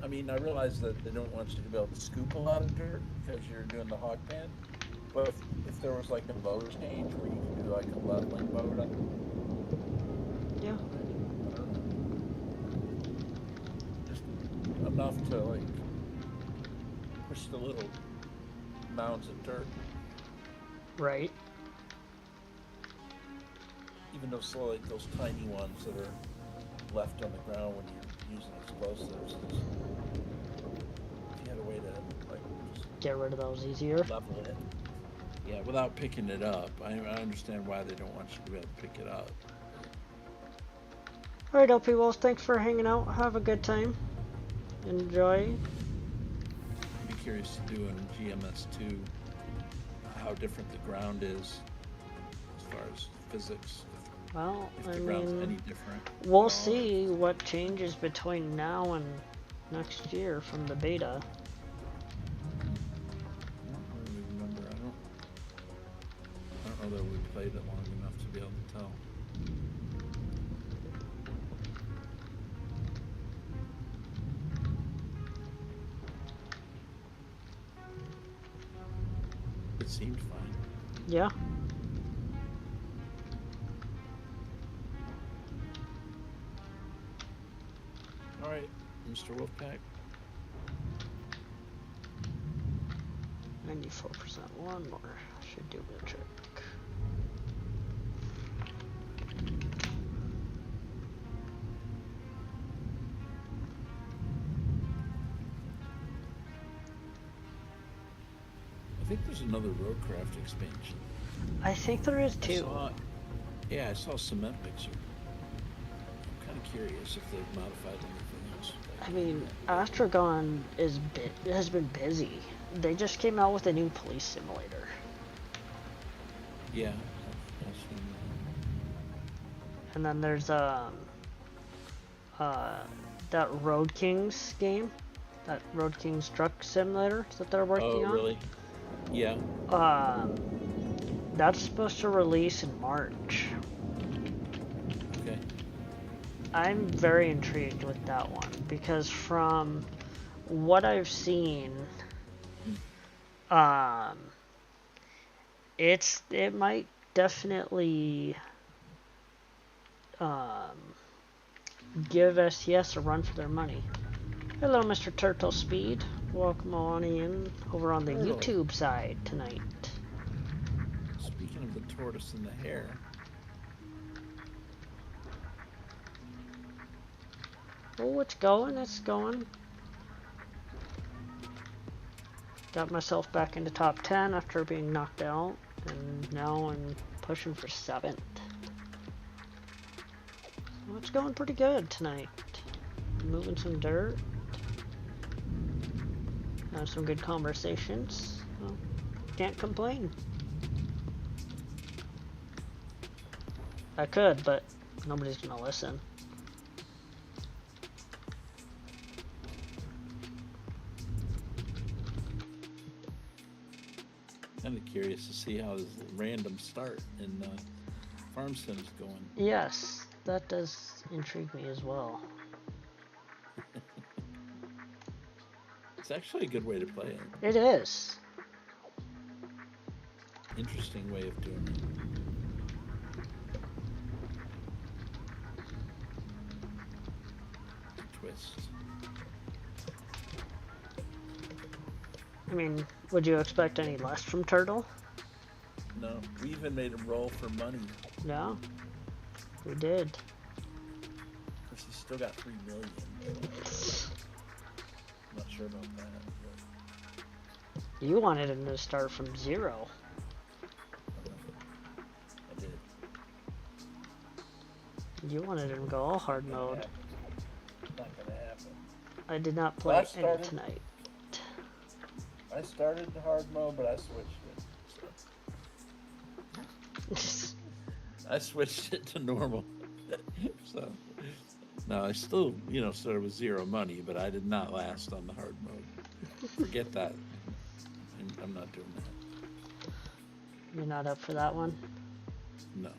I mean, I realize that they don't want you to be able to scoop a lot of dirt because you're doing the hog pan. But if there was like a mode change where you could do like a leveling mode on yeah. Just enough to like push the little mounds of dirt. Right. Even those like those tiny ones that are left on the ground when you're using explosives. If you had a way to like just get rid of those easier. Level it. Yeah, without picking it up. I understand why they don't want you to be able to pick it up. Alright, LP Wolves, thanks for hanging out. Have a good time. Enjoy. I'd be curious to do in GMS2 how different the ground is as far as physics. Well, if the ground's any different. We'll see what changes between now and next year from the beta. I don't really remember. I don't know that we played it long enough to be able to tell. It seemed fine. Yeah. Alright, Mr. Wolfpack. 94%. One more. Should do the trick. I think there's another Roadcraft expansion. I think there is too. I saw Cement Mixer. I'm kind of curious if they've modified anything else. I mean, Astragon has been busy. They just came out with a new police simulator. Yeah, I've seen that. And then there's that Road Kings game, that Road Kings truck simulator that they're working on. Oh, really? Yeah. That's supposed to release in March. Okay. I'm very intrigued with that one because from what I've seen, it might definitely give STS a run for their money. Hello, Mr. Turtle Speed. Welcome on in over on the Turtle. YouTube side tonight. Speaking of the tortoise and the hare. Oh, it's going, it's going. Got myself back into top 10 after being knocked out, and now I'm pushing for 7th. So it's going pretty good tonight. Moving some dirt. Have some good conversations. Well, can't complain. I could, but nobody's gonna listen. Kind of curious to see how this random start in Farm Sim's going. Yes, that does intrigue me as well. It's actually a good way to play it. It is. Interesting way of doing it. Twist. I mean, would you expect any less from Turtle? No, we even made him roll for money. No, we did. Of course, he's still got 3 million. I'm not sure about that. But... You wanted him to start from 0. I did. You wanted him to go all hard mode. Not gonna happen. I did not play any tonight. I started the hard mode, but I switched it. So. I switched it to normal. So, no, I still, started with 0 money, but I did not last on the hard mode. Forget that. I'm not doing that. You're not up for that one? No.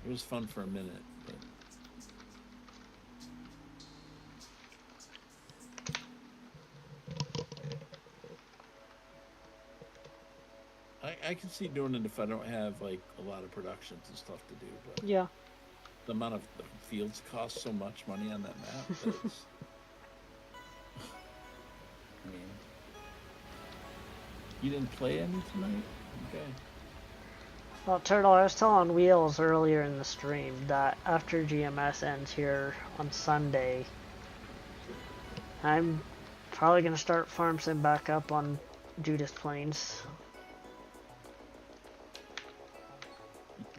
It was fun for a minute, but... I can see doing it if I don't have like a lot of productions and stuff to do, but yeah, the amount of the fields cost so much money on that map that it's, I mean, you didn't play any tonight? Okay. well, Turtle, I was telling Wheels earlier in the stream that after GMS ends here on Sunday, I'm probably going to start Farm Sim back up on Judith Plains.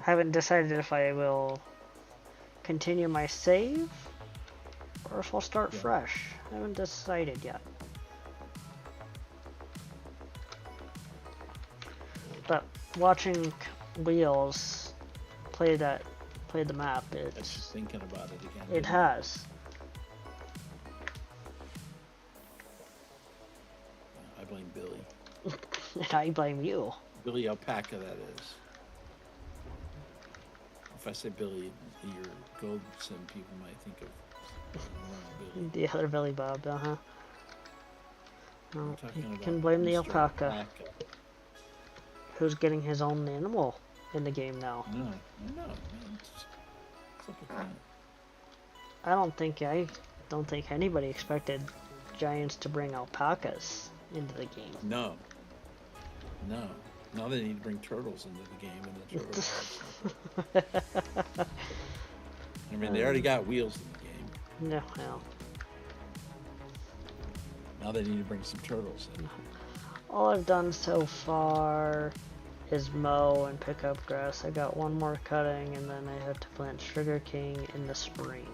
Haven't decided if I will continue my save or if I'll start fresh. I haven't decided yet. But watching Wheels play the map, it's thinking about it again. It has. I blame Billy. And I blame you. Billy Alpaca, that is. If I say Billy, your Gold Sim people might think of Billy. The other Billy Bob, uh-huh. Well, you about can blame the Mr. alpaca, who's getting his own animal in the game now. No, man. What's up with that? I don't think anybody expected Giants to bring alpacas into the game. No. Now they need to bring turtles into the game and the turtles. I mean, they already got wheels in the game. No, well. Now they need to bring some turtles in. All I've done so far is mow and pick up grass. I got one more cutting, and then I have to plant sugarcane in the spring.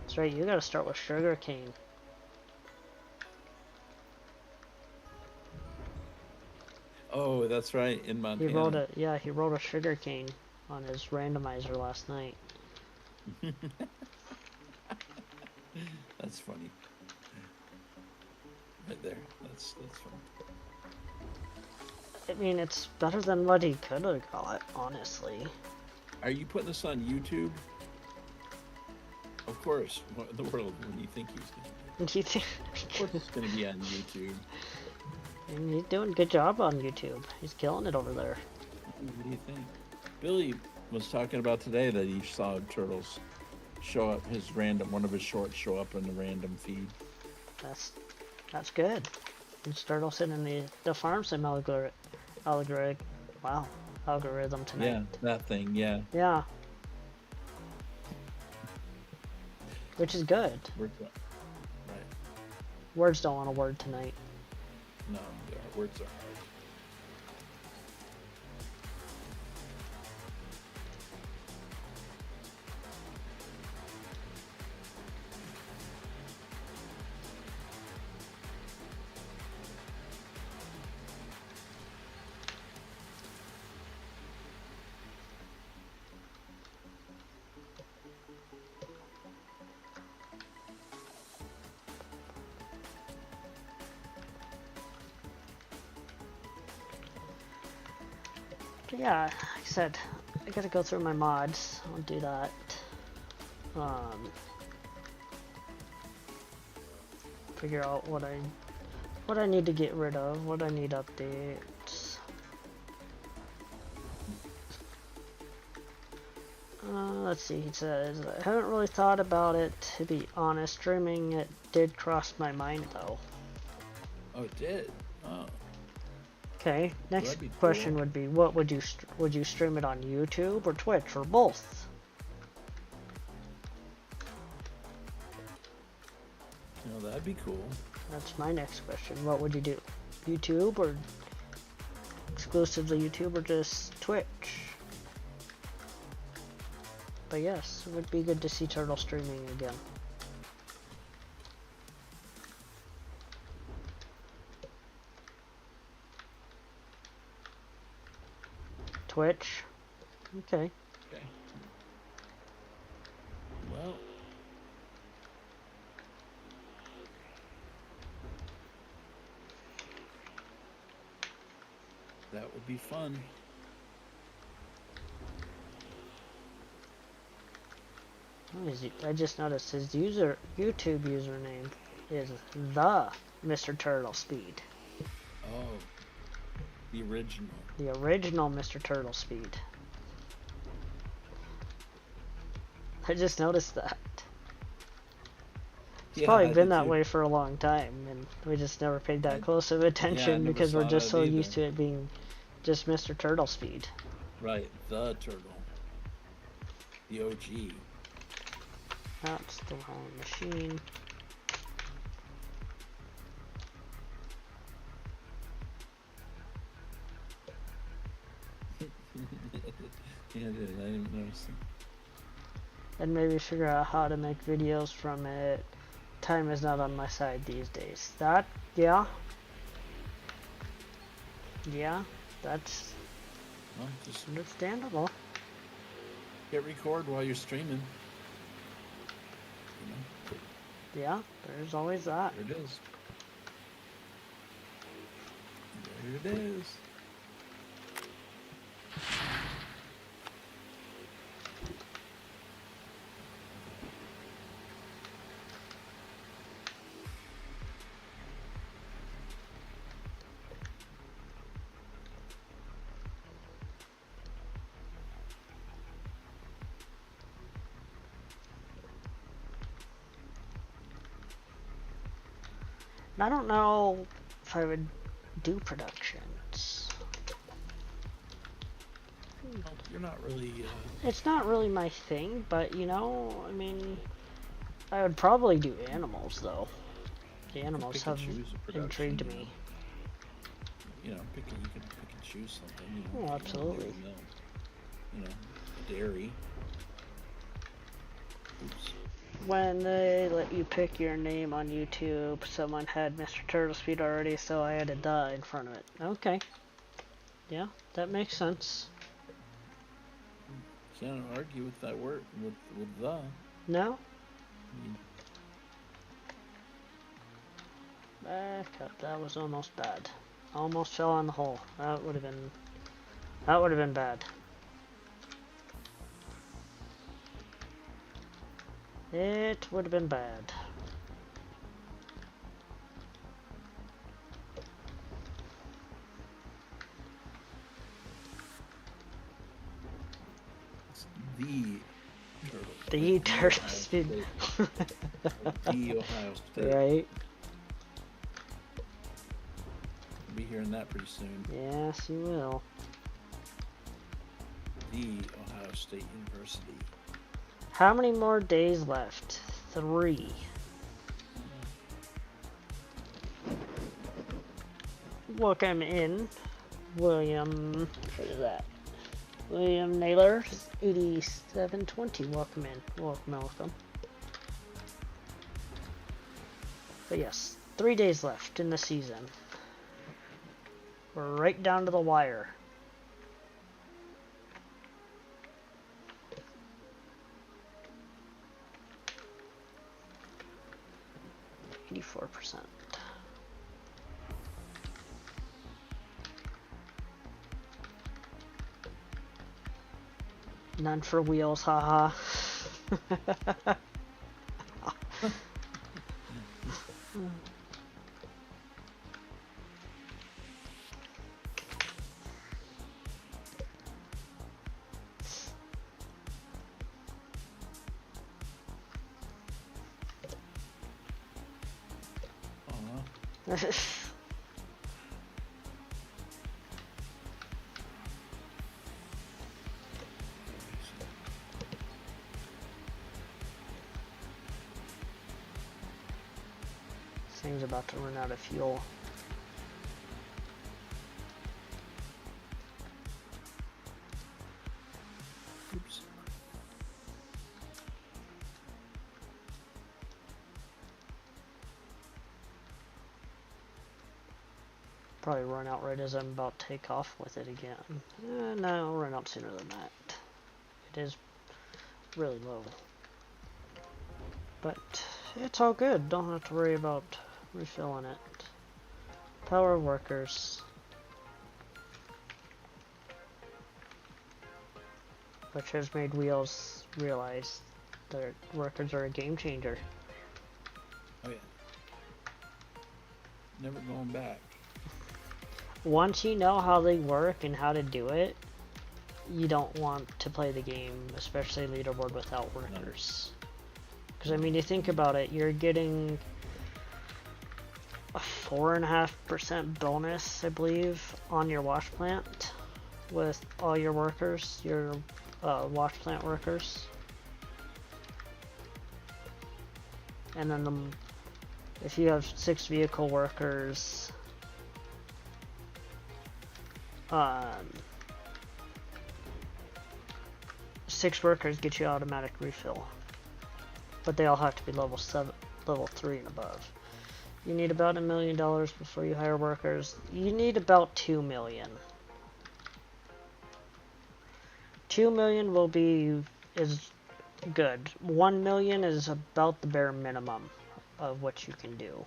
That's right, you gotta start with sugarcane. Oh, that's right, in Montana. He rolled a sugarcane on his randomizer last night. That's funny. Right there. That's funny. I mean, it's better than what he could have got, honestly. Are you putting this on YouTube? Of course. What in the world? What do you think he's going to do? Of course it's going to be on YouTube. And he's doing a good job on YouTube. He's killing it over there. What do you think? Billy was talking about today that he saw Turtles show up, one of his shorts show up in the random feed. That's good. And Turtles in the farm sim algorithm tonight. Yeah, that thing, yeah. Yeah. Which is good. Right. Words don't want a word tonight. No, yeah, words are hard. Yeah, like I said, I gotta go through my mods. I'll do that. Figure out what I need to get rid of, what I need updates. Let's see, he says, I haven't really thought about it, to be honest. Streaming it did cross my mind though. Oh, it did? Oh. Okay, next Cool. question would be, what would you stream it on YouTube or Twitch or both? Oh, that'd be cool. That's my next question. What would you do? YouTube or exclusively YouTube or just Twitch? But yes, it would be good to see Turtle streaming again. Twitch. Okay. Okay. Well. That would be fun. I just noticed his YouTube username is the Mr. Turtle Speed. Oh. The original. The original Mr. Turtle Speed. I just noticed that. It's probably been that way for a long time, and we just never paid that close of attention because we're just so used to it being just Mr. Turtle Speed. Right, the turtle. The OG. That's the wrong machine. Yeah, I didn't notice it. And maybe figure out how to make videos from it. Time is not on my side these days. Yeah, that's Well, just understandable. hit record while you're streaming. You know, Yeah, there's always that. there it is. There it is. I don't know if I would do productions. You're not really. It's not really my thing, but you know, I mean, I would probably do animals though. The animals have intrigued me. You know, you can pick and choose something. You know, Oh, absolutely. You know, dairy. Oops. When they let you pick your name on YouTube, someone had Mr. Turtle Speed already, so I added the in front of it. Okay. Yeah, that makes sense. Can't argue with that word, with the. No? I mean, Back up. That was almost bad. Almost fell on the hole. That would have been bad. It would have been bad. It's the turtle. The Like turtle Ohio spin. State. The Ohio State. Right? We'll be hearing that pretty soon. Yes, you will. The Ohio State University. How many more days left? 3. Welcome in, William. What is that? William Naylor, 8720. Welcome in. Welcome. But yes, 3 days left in the season. We're right down to the wire. %. None for wheels, haha. Thing's about to run out of fuel. Oops. Probably run out right as I'm about to take off with it again. No, I'll run out sooner than that. It is really low. But it's all good. Don't have to worry about refilling it. Power workers. Which has made Wheels realize that workers are a game changer. Oh yeah. Never going back. Once you know how they work and how to do it, you don't want to play the game, especially leaderboard, without workers. Because I mean, you think about it, you're getting a 4.5% bonus, I believe, on your wash plant with all your workers, your wash plant workers. And then if you have 6 vehicle workers, 6 workers get you automatic refill, but they all have to be level 3 and above. You need about $1 million before you hire workers. You need about 2 million. 2 million is good. 1 million is about the bare minimum of what you can do.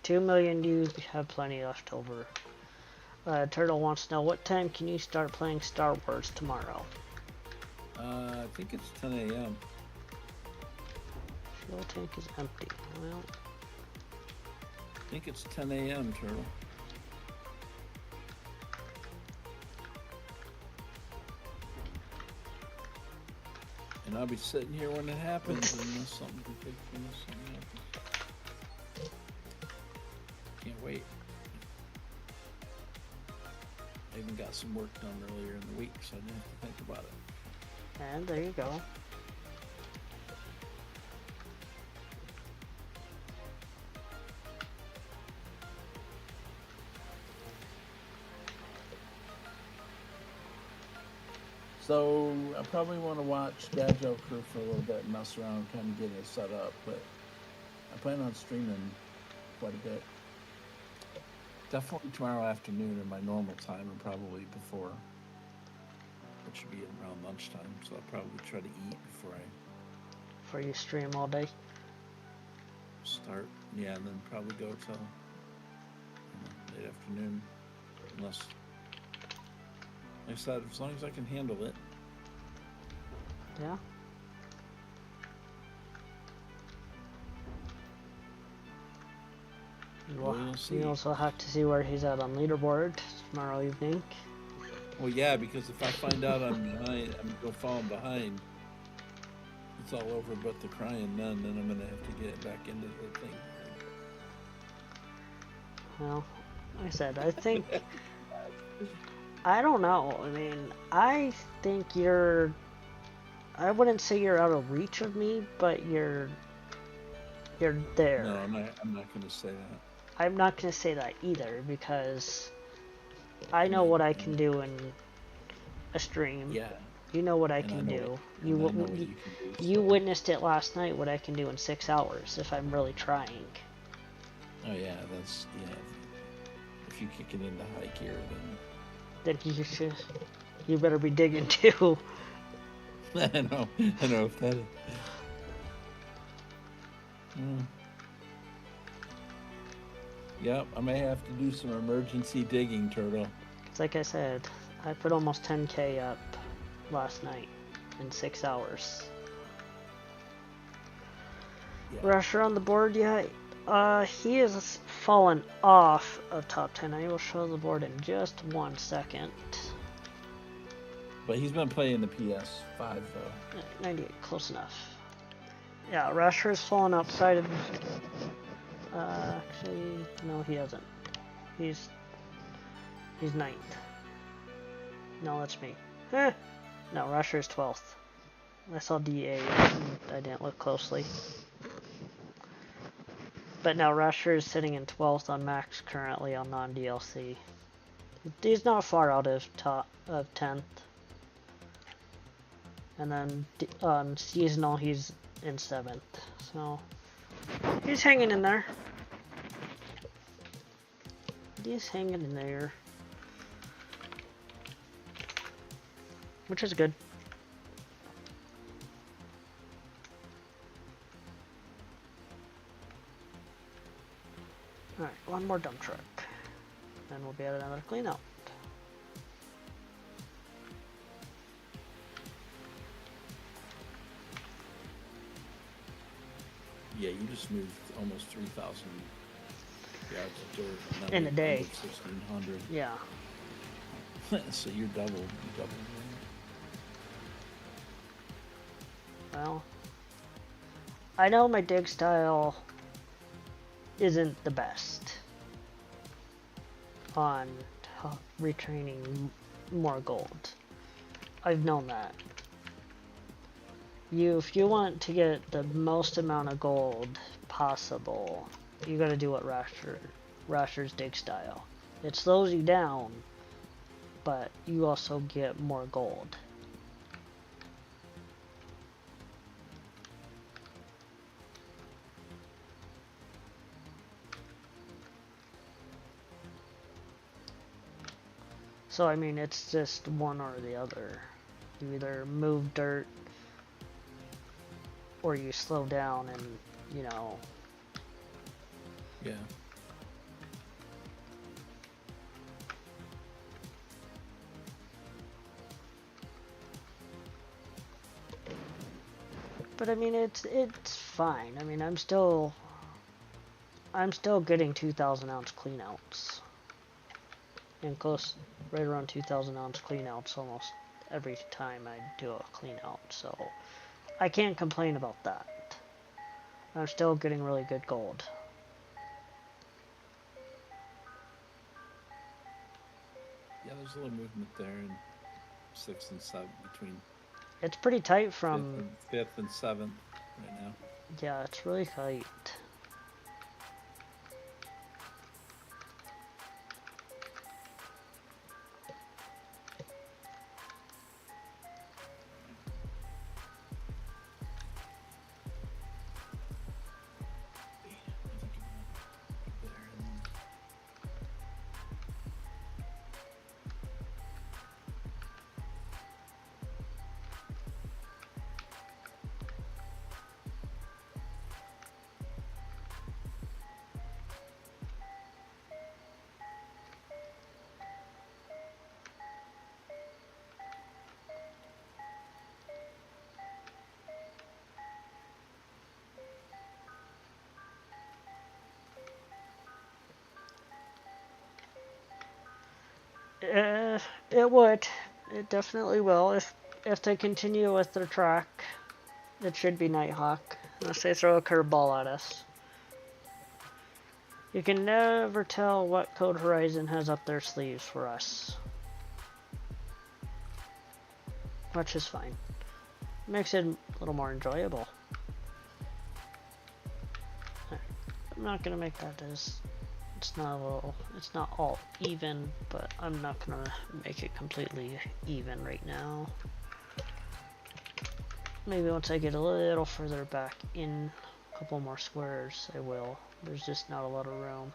2 million, you have plenty left over. Turtle wants to know, what time can you start playing Star Wars tomorrow? I think it's 10 a.m. Fuel tank is empty. Well, I think it's 10 a.m. Turtle. And I'll be sitting here when it happens unless something happens. Can't wait. I even got some work done earlier in the week, so I didn't have to think about it. and there you go. So I probably want to watch Gajo Crew for a little bit and mess around and kind of get it set up, but I plan on streaming quite a bit. Definitely tomorrow afternoon in my normal time and probably before. It should be around lunchtime, so I'll probably try to eat before You stream all day. start. Yeah, and then probably go till late afternoon, unless, like I said, as long as I can handle it. Yeah. We'll see. We also have to see where he's at on leaderboard tomorrow evening. Well, yeah, because if I find out I'm behind, I'm going falling behind. It's all over but the crying none. Then I'm gonna have to get back into the thing. Well, like I said, I think I don't know. I mean, I think you're. I wouldn't say you're out of reach of me, but you're there. No, I'm not gonna say that. I'm not gonna say that either because I know what I can do in a stream. Yeah. You know what I can do. You witnessed it last night. What I can do in 6 hours if I'm really trying. Oh yeah, that's If you kick it into high gear, then you better be digging too. I know if that is. Yep, I may have to do some emergency digging, Turtle. It's like I said, I put almost 10K up last night in 6 hours. Yeah. Rusher on the board yet? He has fallen off of top 10. I will show the board in just 1 second. But he's been playing the PS5 though. 98, close enough. Yeah, Rusher's fallen outside of. Actually, no, he hasn't. He's 9th. No, that's me. No, Rusher's 12th. I saw DA. I didn't look closely. But now Rusher is sitting in 12th on max currently on non-DLC. He's not far out of 10th. And then on seasonal he's in 7th. So he's hanging in there. He's hanging in there. Which is good. Alright, one more dump truck. Then we'll be at another clean out. Yeah, you just moved almost 3,000 yards of dirt. In a day. 1,600. Yeah. So you're double. Well, I know my dig style isn't the best on retraining more gold. I've known that. If you want to get the most amount of gold possible, you gotta do what Rasher's dig style. It slows you down, but you also get more gold. So I mean, it's just one or the other. You either move dirt or you slow down and, you know. Yeah. But I mean, it's fine. I mean, I'm still getting 2,000 ounce cleanouts. And close, right around 2,000 ounce cleanouts almost every time I do a cleanout. So I can't complain about that. I'm still getting really good gold. Yeah, there's a little movement there in 6th and 7th between. It's pretty tight from 5th and 7th right now. Yeah, it's really tight. It would. It definitely will. If they continue with their track, it should be Nighthawk. Unless they throw a curveball at us. You can never tell what Code Horizon has up their sleeves for us. Which is fine. Makes it a little more enjoyable. I'm not gonna make that as it's not all even, but I'm not gonna make it completely even right now. Maybe once I get a little further back in a couple more squares, I will. There's just not a lot of room.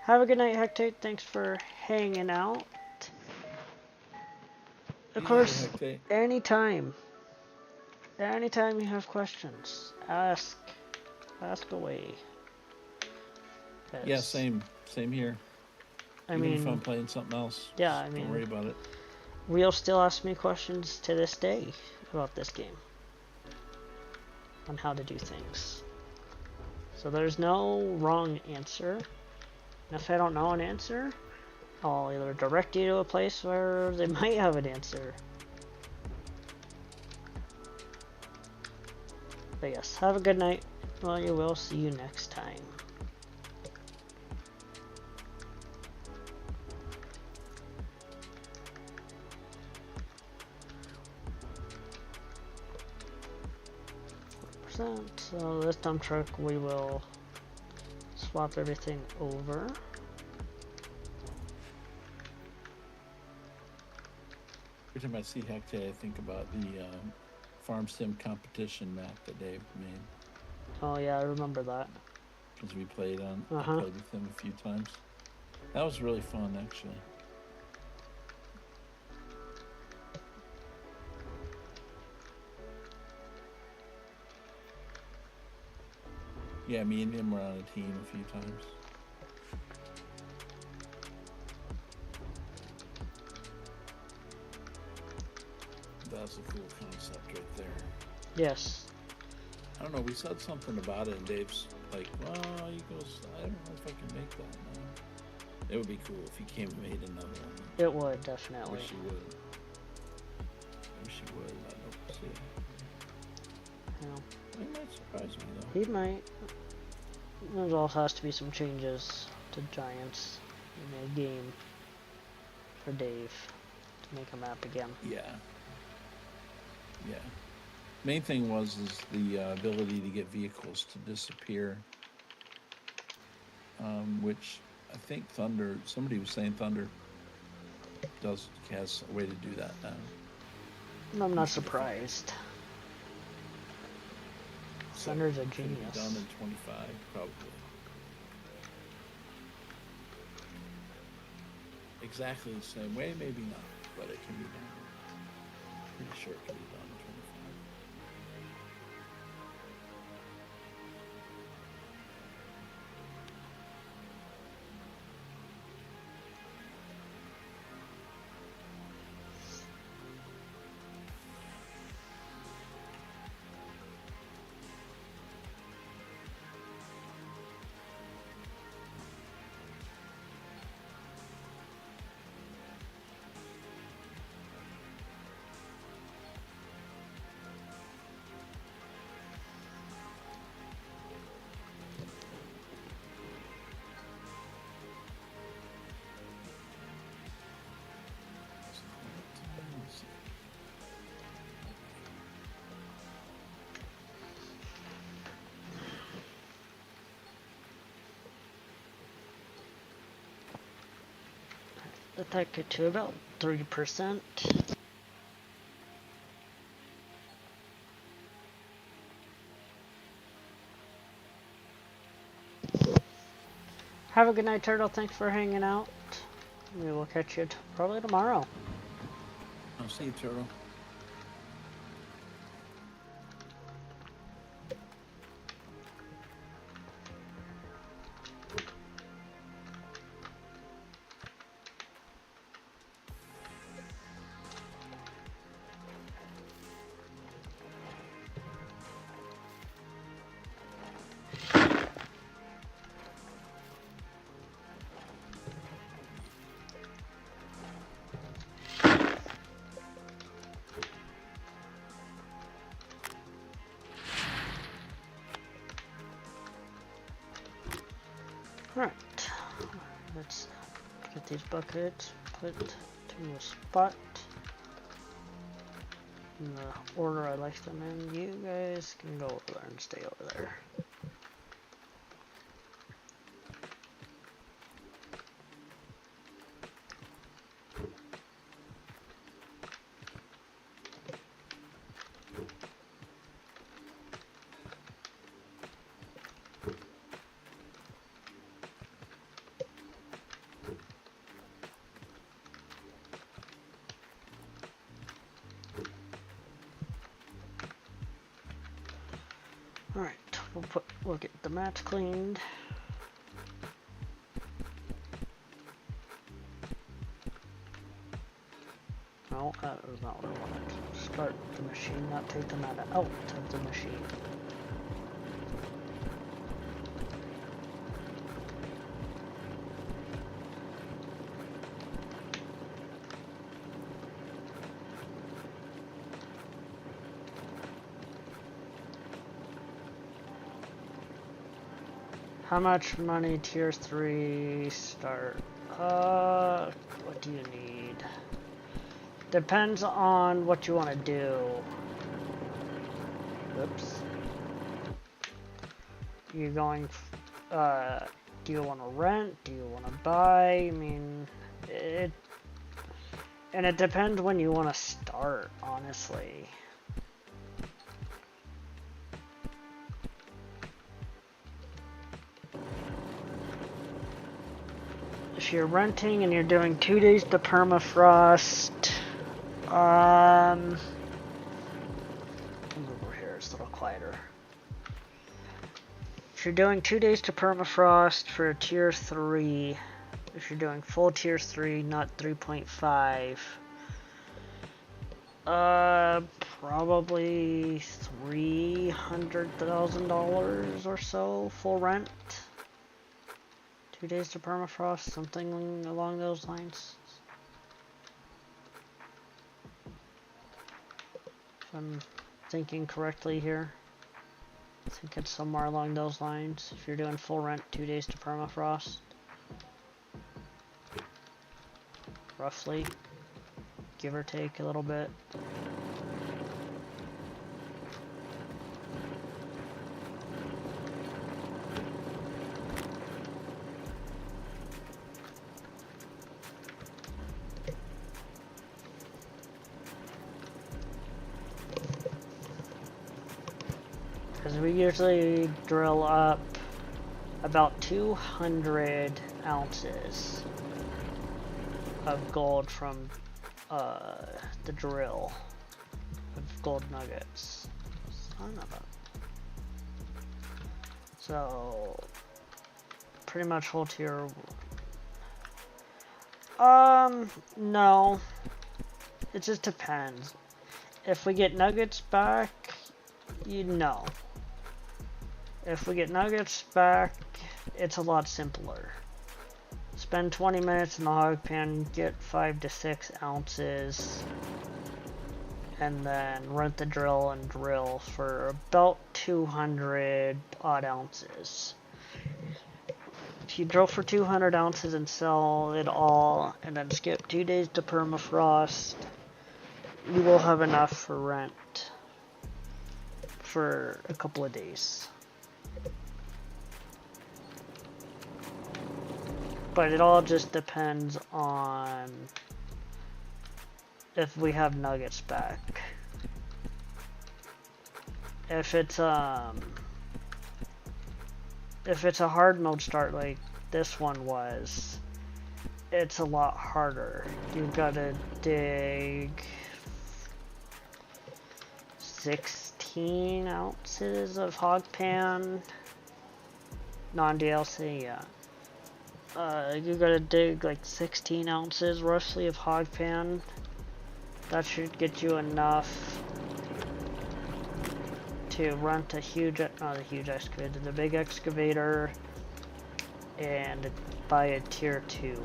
Have a good night, Hectate. Thanks for hanging out. Of course, anytime you have questions, ask away. Yeah, same here. Even if I'm playing something else, yeah, don't worry about it. Real still asks me questions to this day about this game, on how to do things. So there's no wrong answer. And if I don't know an answer, I'll either direct you to a place where they might have an answer. But yes, have a good night. Well, you will see you next time. So this dump truck, we will swap everything over. Every time I see Hectate, I think about the farm sim competition map that Dave made. Oh yeah, I remember that. Because we played on, I played with him a few times. That was really fun, actually. Yeah, me and him were on a team a few times. That's a cool concept right there. Yes. I don't know, we said something about it and Dave's like, well, he goes, I don't know if I can make that now. It would be cool if he came and made another one. It would, definitely. I wish he would. I wish he would. I'd love to see it. Yeah. He might surprise me, though. He might. There also has to be some changes to Giants in the game for Dave to make a map again. Yeah. Yeah. Main thing is the ability to get vehicles to disappear, which I think Thunder, somebody was saying Thunder has a way to do that now. I'm not surprised. Thunder's a genius. Done in 25, probably. Exactly the same way, maybe not, but it can be done. Pretty sure it can be done in 25. Let that get to about 3%. Have a good night, Turtle. Thanks for hanging out. We will catch you probably tomorrow. I'll see you, Turtle. these buckets put to a spot in the order I like them in. You guys can go over there and stay over there. Alright, we'll get the mats cleaned. No, that was not what I wanted. Start the machine, not take the mat out of the machine. How much money tier 3 start? What do you need? Depends on what you want to do. Oops. You going, do you want to rent? Do you want to buy? I mean, and it depends when you want to start, honestly. If you're renting and you're doing 2 days to permafrost, come over here, it's a little quieter. If you're doing 2 days to permafrost for tier 3, if you're doing full tier 3, not 3.5, probably $300,000 or so full rent. 2 days to permafrost, something along those lines. If I'm thinking correctly here. I think it's somewhere along those lines. If you're doing full rent, 2 days to permafrost. Roughly. Give or take a little bit. Because we usually drill up about 200 ounces of gold from the drill of gold nuggets. Son of a... So pretty much whole tier. No. It just depends. If we get nuggets back, you know. If we get nuggets back, it's a lot simpler. Spend 20 minutes in the hog pan, get 5 to 6 ounces, and then rent the drill and drill for about 200 odd ounces. If you drill for 200 ounces and sell it all, and then skip 2 days to permafrost, you will have enough for rent for a couple of days. But it all just depends on if we have nuggets back. If it's a hard mode start like this one was, it's a lot harder. You've got to dig 16 ounces of hog pan, non-DLC, yeah. You gotta dig like 16 ounces roughly of hog pan. That should get you enough to rent the huge excavator, the big excavator, and buy a tier 2.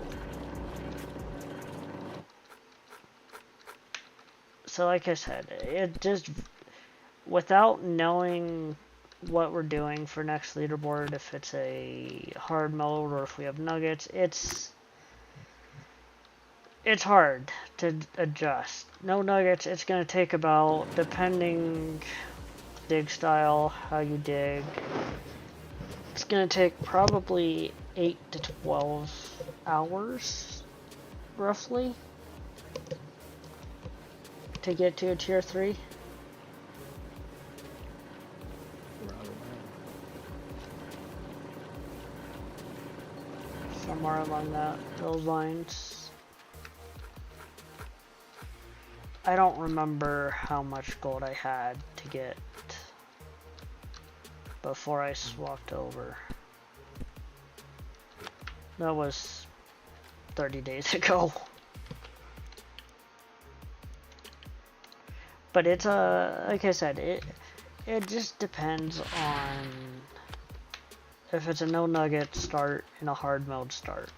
So like I said, it just, without knowing what we're doing for next leaderboard, if it's a hard mode or if we have nuggets, it's hard to adjust. No nuggets, it's going to take about, depending dig style, how you dig, it's going to take probably 8 to 12 hours, roughly, to get to a tier 3. Somewhere along those lines. I don't remember how much gold I had to get before I swapped over. That was 30 days ago. But it's like I said, it just depends on if it's a no nugget start and a hard mode start.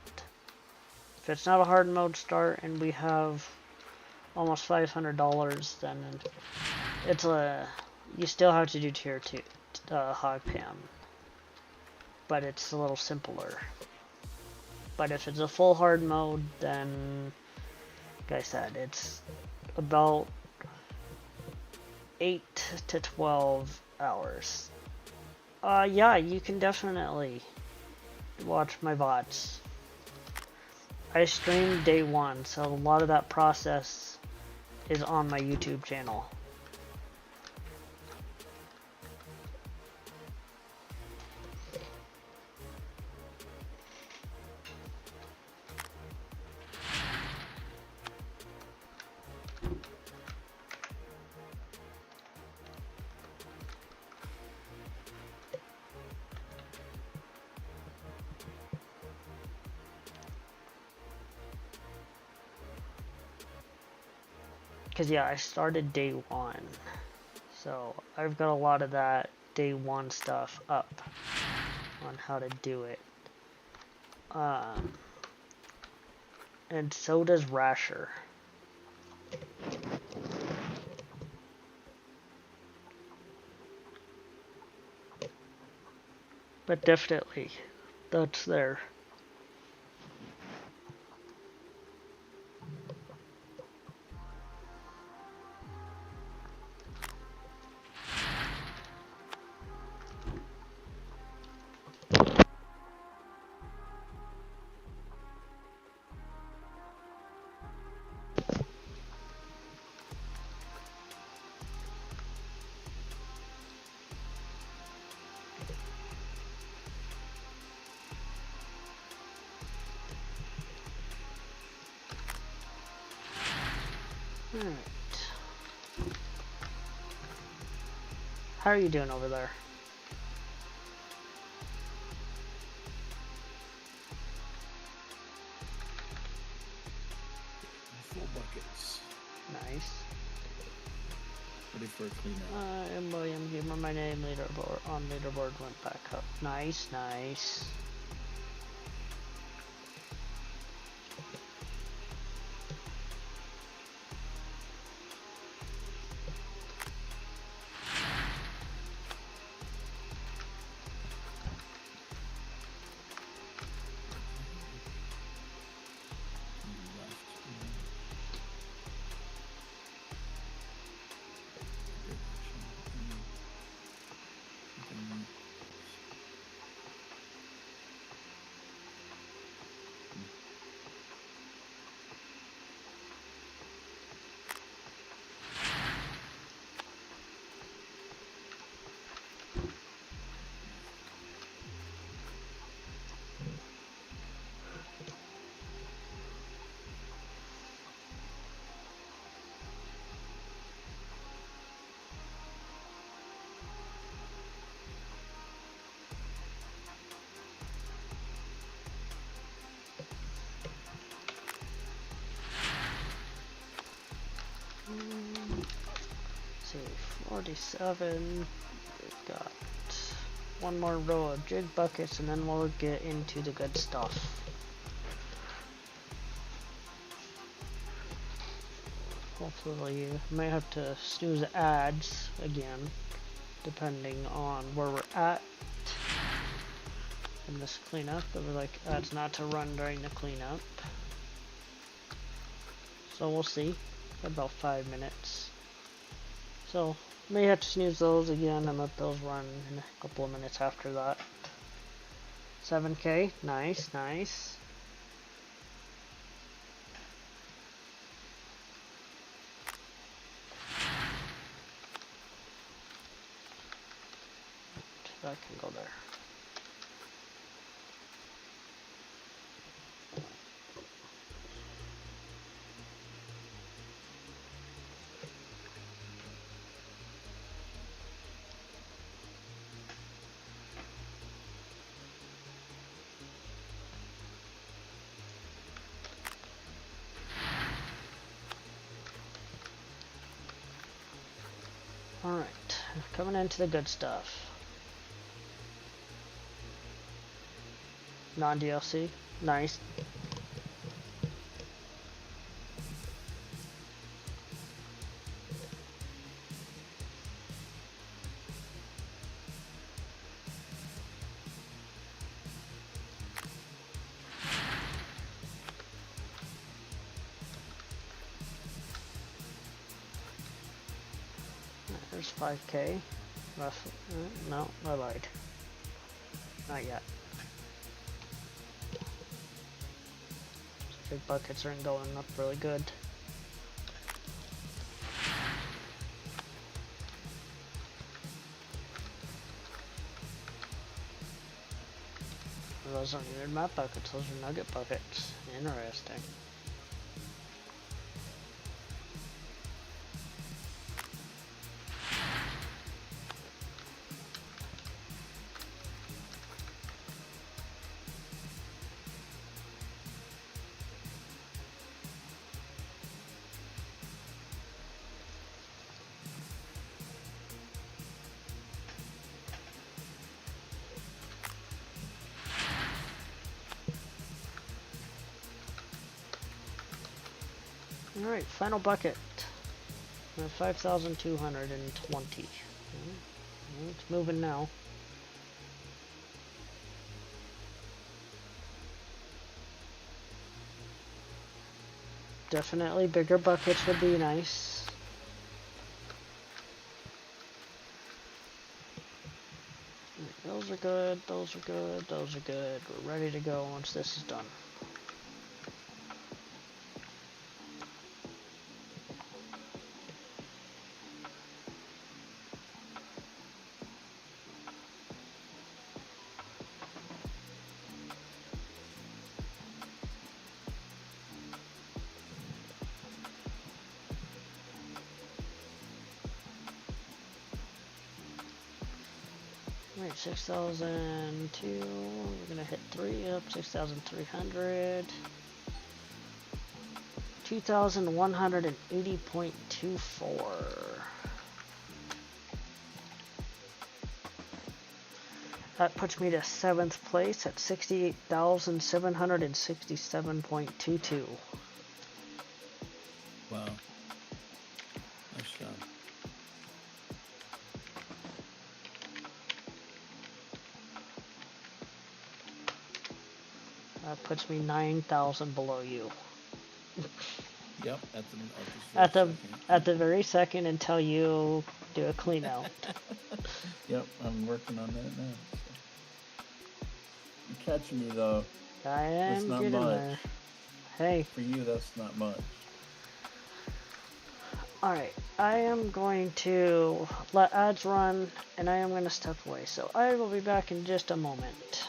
If it's not a hard mode start and we have almost $500, then it's you still have to do tier 2 hog pan, but it's a little simpler. But if it's a full hard mode, then like I said, it's about 8 to 12 hours. Yeah, you can definitely watch my VODs. I streamed day 1, so a lot of that process is on my YouTube channel. Because yeah, I started day 1, so I've got a lot of that day 1 stuff up on how to do it. And so does Rasher. But definitely, that's there. Alright. How are you doing over there? Full buckets. Nice. Ready for a cleanup. I'm William Gamer. My name leaderboard went back up. Nice, nice. Let's see, 47. We've got one more row of jig buckets, and then we'll get into the good stuff. Hopefully, you might have to snooze ads again, depending on where we're at in this cleanup. It was like ads not to run during the cleanup. so we'll see. About 5 minutes. So, may have to snooze those again and let those run in a couple of minutes after that. 7K, nice, nice. That can go there. Alright, coming into the good stuff. Non-DLC, nice. There's 5K. Roughly. No, I lied. Not yet. Big buckets aren't going up really good. Those aren't even map buckets, those are nugget buckets. Interesting. Alright, final bucket. 5,220. It's moving now. Definitely bigger buckets would be nice. Those are good, those are good, those are good. We're ready to go once this is done. Alright, 6,002. We're gonna hit 3 up, 6,300. 2,180.24. That puts me to 7th place at 68,767.22. Wow. Nice job. That puts me 9,000 below you. Yep, At the very second until you do a clean out. Yep, I'm working on that now. So. You're catching me though. I am getting there. Hey. For you, that's not much. Alright, I am going to let ads run, and I am going to step away. So I will be back in just a moment.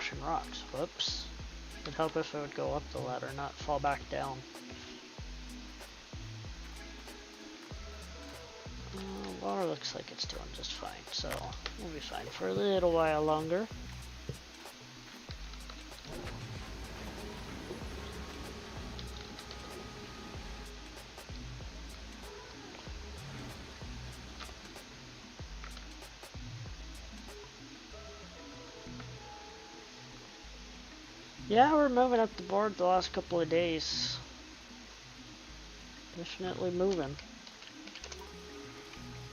washing rocks. Whoops. It'd help if it would go up the ladder, not fall back down. Water looks like it's doing just fine, so we'll be fine for a little while longer. Yeah, we're moving up the board the last couple of days. Definitely moving.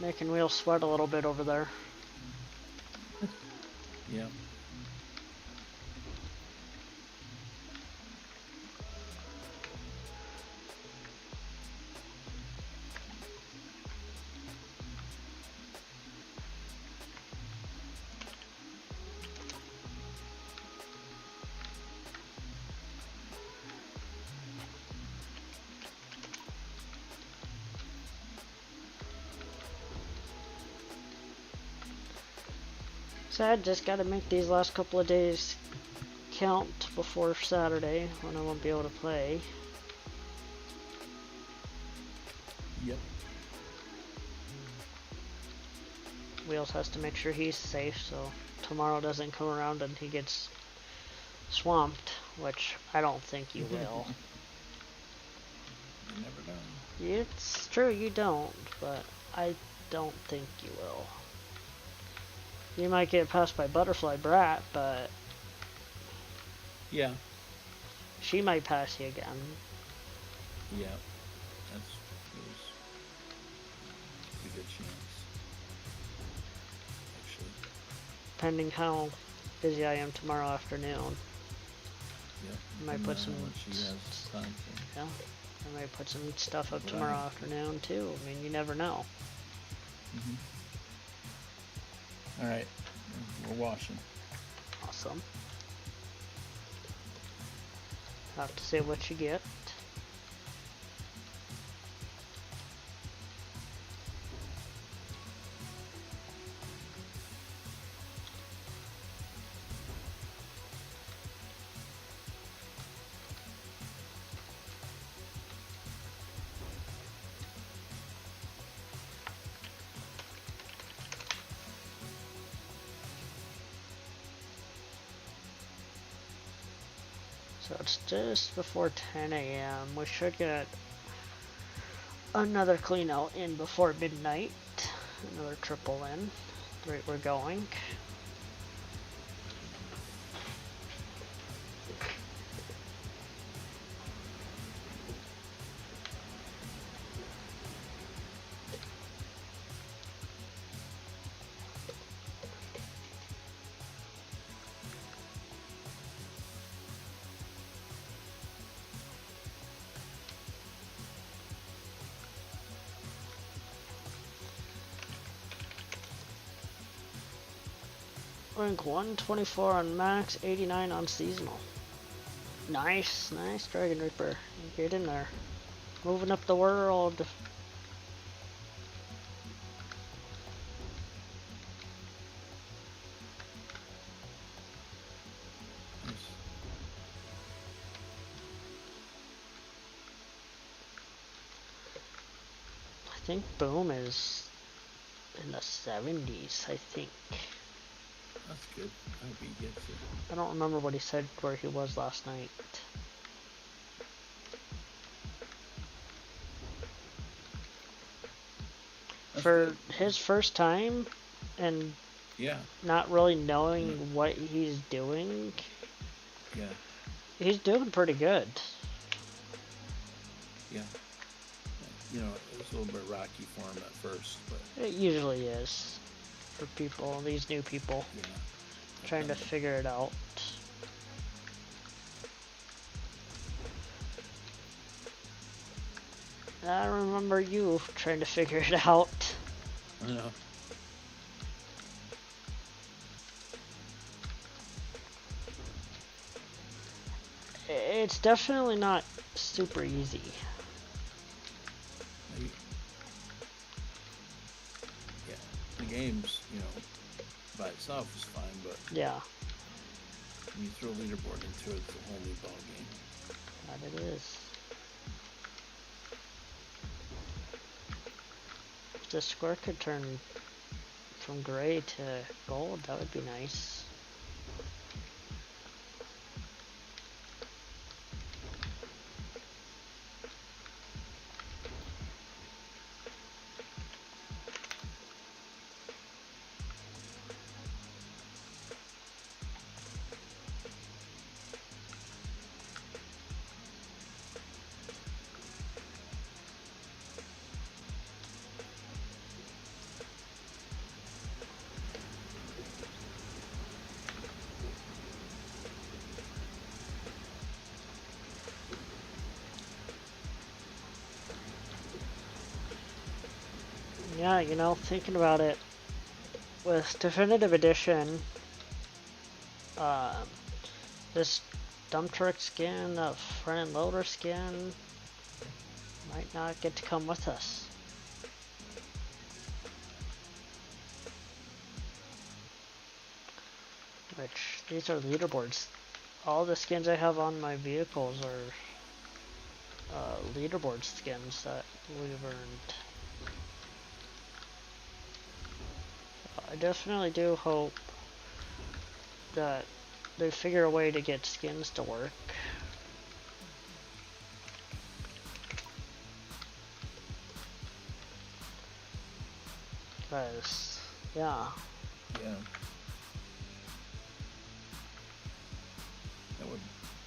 Making Wheel sweat a little bit over there. Yeah. Sad, just gotta make these last couple of days count before Saturday when I won't be able to play. Yep. Wheels has to make sure he's safe so tomorrow doesn't come around and he gets swamped, which I don't think you will. You never know. It's true, you don't, but I don't think you will. You might get passed by Butterfly Brat, but Yeah. she might pass you again. Yeah. That's a good chance. Actually. Depending how busy I am tomorrow afternoon. Yep. I might put some She has time for. yeah. I might put some stuff up tomorrow afternoon too. I mean, you never know. Mm-hmm. All right, we're washing. Awesome. Have to see what you get. So it's just before 10 a.m. We should get another clean out in before midnight. Another triple in. Right, we're going. Rank 124 on max, 89 on seasonal. Nice, nice Dragon Reaper. Get in there. Moving up the world. Nice. I think Boom is in the 70s, I think. That's good. I hope he gets it. I don't remember what he said where he was last night. That's For good. his first time and Yeah. not really knowing what he's doing, Yeah. he's doing pretty good. Yeah. You know, it was a little bit rocky for him at first, but It usually is for people, these new people, yeah. trying to figure it out. I remember you trying to figure it out. I know. It's definitely not super easy. Yeah. The game's, you know, by itself is fine, but Yeah. When you throw a leaderboard into it, it's a whole new ball game. That it is. If the score could turn from gray to gold, that would be nice. Yeah, you know, thinking about it, with Definitive Edition, this dump truck skin, front end loader skin, might not get to come with us. Which, these are leaderboards. All the skins I have on my vehicles are leaderboard skins that we've earned. I definitely do hope that they figure a way to get skins to work. Cause, yeah. Yeah. That would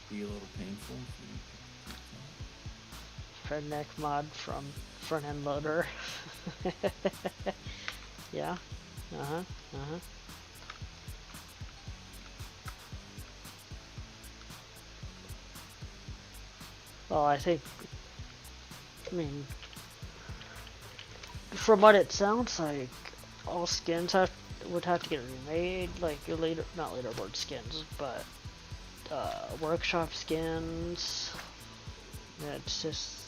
be a little painful. Redneck mod from front end loader. Yeah. Well, I mean, from what it sounds like, all skins would have to get remade, like your not leaderboard skins, but workshop skins. Yeah, it's just,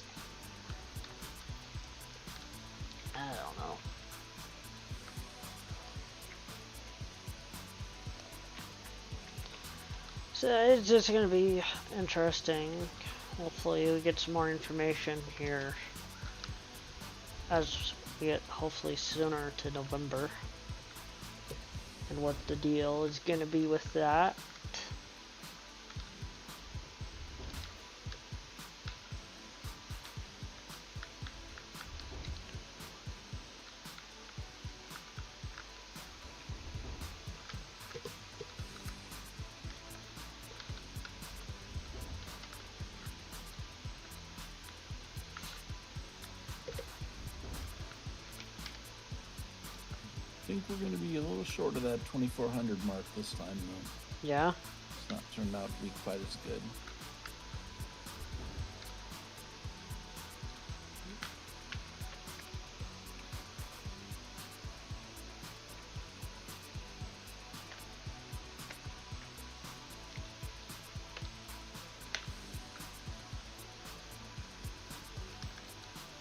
I don't know. So it's just gonna be interesting. Hopefully we get some more information here as we get hopefully sooner to November, and what the deal is gonna be with that. I think we're going to be a little short of that 2400 mark this time, though. Yeah? It's not turned out to be quite as good.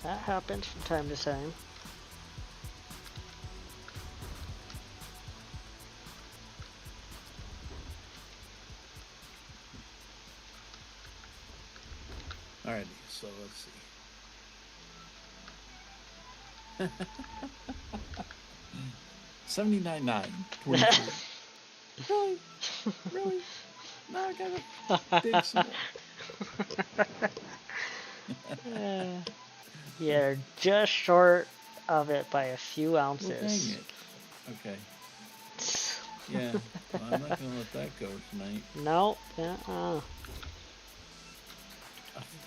That happens from time to time. Alrighty, so let's see. 79.9. 23. Really? Really? No, I gotta dig some more. You're just short of it by a few ounces. Well, dang it. Okay. Yeah, well, I'm not gonna let that go tonight. Nope.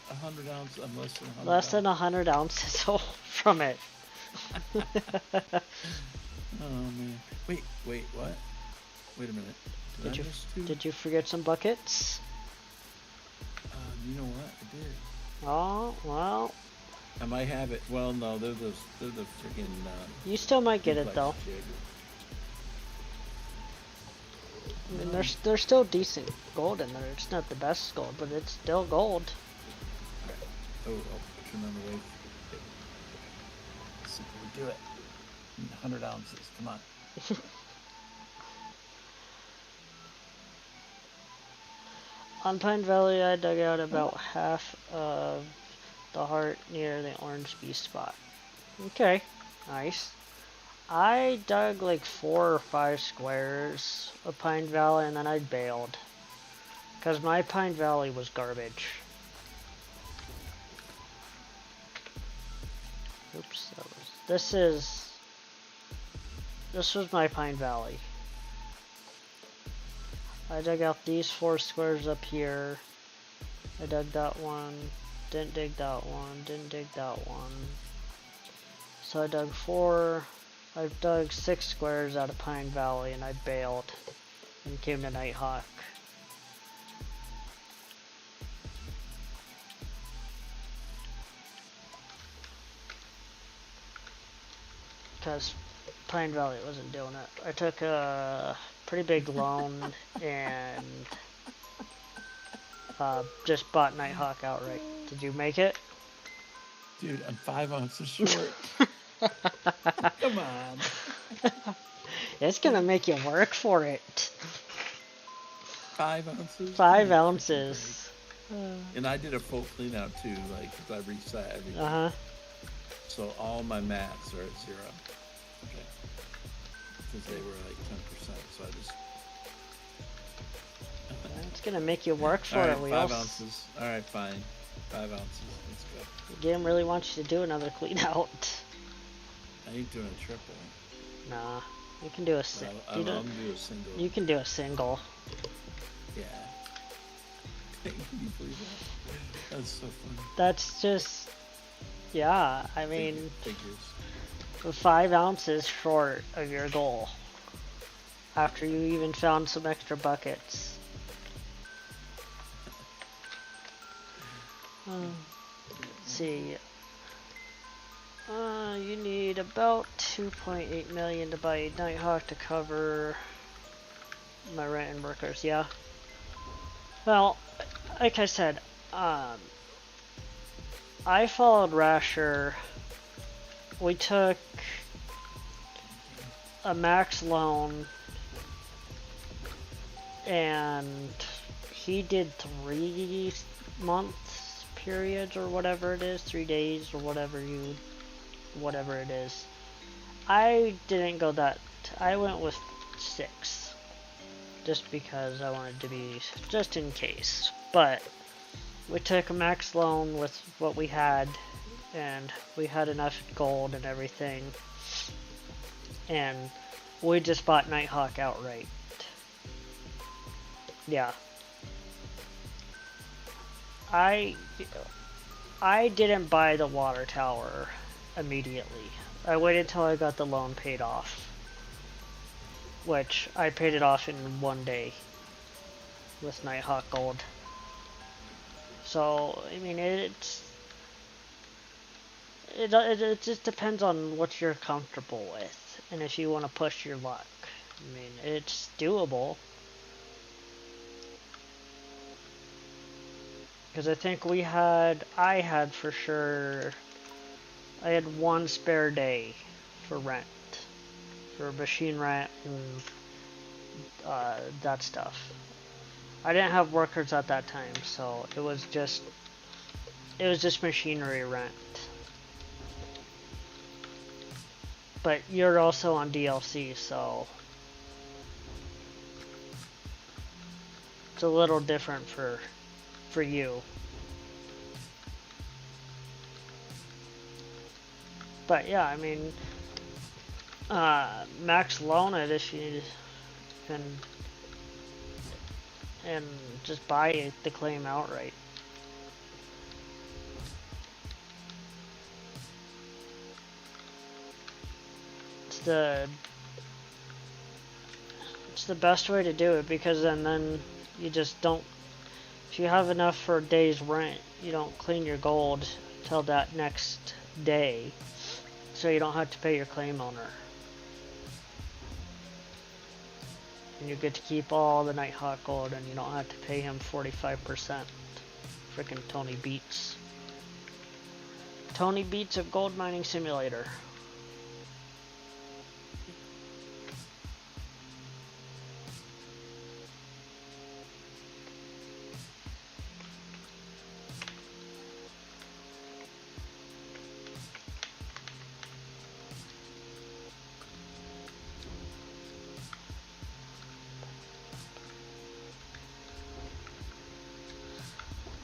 100 ounces, less than 100 Less than 100 ounces from it. Oh man. Wait, what? Wait a minute. Did you forget some buckets? You know what? I did. Oh, well. I might have it. Well, no, they're the freaking. You still might get it though. I mean, there's still decent gold in there. It's not the best gold, but it's still gold. Oh, turn on the wave. Let's see if we do it. 100 ounces. Come on. On Pine Valley, I dug out about half of the heart near the orange bee spot. Okay, nice. I dug like 4 or 5 squares of Pine Valley and then I bailed. Because my Pine Valley was garbage. Oops, this was my Pine Valley. I dug out these 4 squares up here. I dug that one, didn't dig that one, didn't dig that one. So I dug 4, I've dug 6 squares out of Pine Valley and I bailed and came to Nighthawk. Because Pine Valley wasn't doing it. I took a pretty big loan and just bought Nighthawk outright. Did you make it? Dude, I'm 5 ounces short. Come on. It's gonna make you work for it. 5 ounces? 5 ounces. And I did a full clean out too, like, cause I reset everything. Uh-huh. So all my mats are at 0. Okay. Because they were like 10%, so I just... It's gonna make you work for All it, right, Wheels. 5 ounces. Alright, fine. 5 ounces. Let's go. The game really wants you to do another clean out. I ain't doing a triple. Nah. You can do a single. I'm gonna do a single. You can do a single. Yeah. Can you believe that? That's so funny. That's just... Yeah, I mean... Figures. 5 ounces short of your goal. After you even found some extra buckets. Let's see. You need about 2.8 million to buy Nighthawk to cover my rent and workers, yeah? Well, like I said, I followed Rasher. We took a max loan and he did 3 months periods or whatever it is, 3 days or whatever it is. I didn't go that, I went with 6 just because I wanted to be just in case, but we took a max loan with what we had and we had enough gold and everything and we just bought Nighthawk outright. Yeah. I didn't buy the water tower immediately. I waited till I got the loan paid off, which I paid it off in 1 day with Nighthawk gold. So, I mean, it just depends on what you're comfortable with and if you want to push your luck. I mean, it's doable. Because I think I had for sure, I had 1 spare day for rent, for machine rent and that stuff. I didn't have workers at that time, so it was just machinery rent. But you're also on DLC, so it's a little different for you. But yeah, I mean, max loan it if you can, and just buy the claim outright. It's the best way to do it, because then you just don't, if you have enough for a day's rent, you don't clean your gold till that next day, so you don't have to pay your claim owner. And you get to keep all the Nighthawk gold, and you don't have to pay him 45%. Frickin' Tony Beats. Tony Beats of Gold Mining Simulator.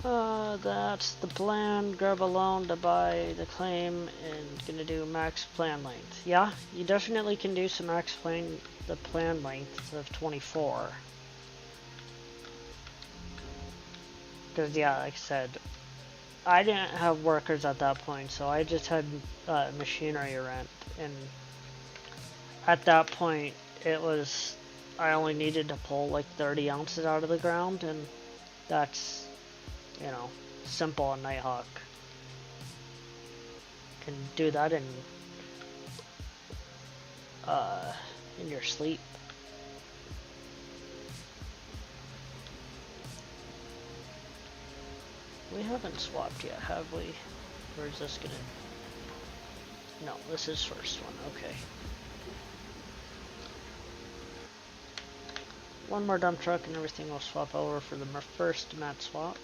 That's the plan. Grab a loan to buy the claim and gonna do max plan length. Yeah, you definitely can do some max plan, the plan length of 24. Because, yeah, like I said, I didn't have workers at that point, so I just had machinery rent. And at that point, I only needed to pull like 30 ounces out of the ground, and that's, you know, simple on Nighthawk. Can do that in your sleep. We haven't swapped yet, have we? Or is this gonna... No, this is first one, okay. One more dump truck and everything will swap over for the first mat swap.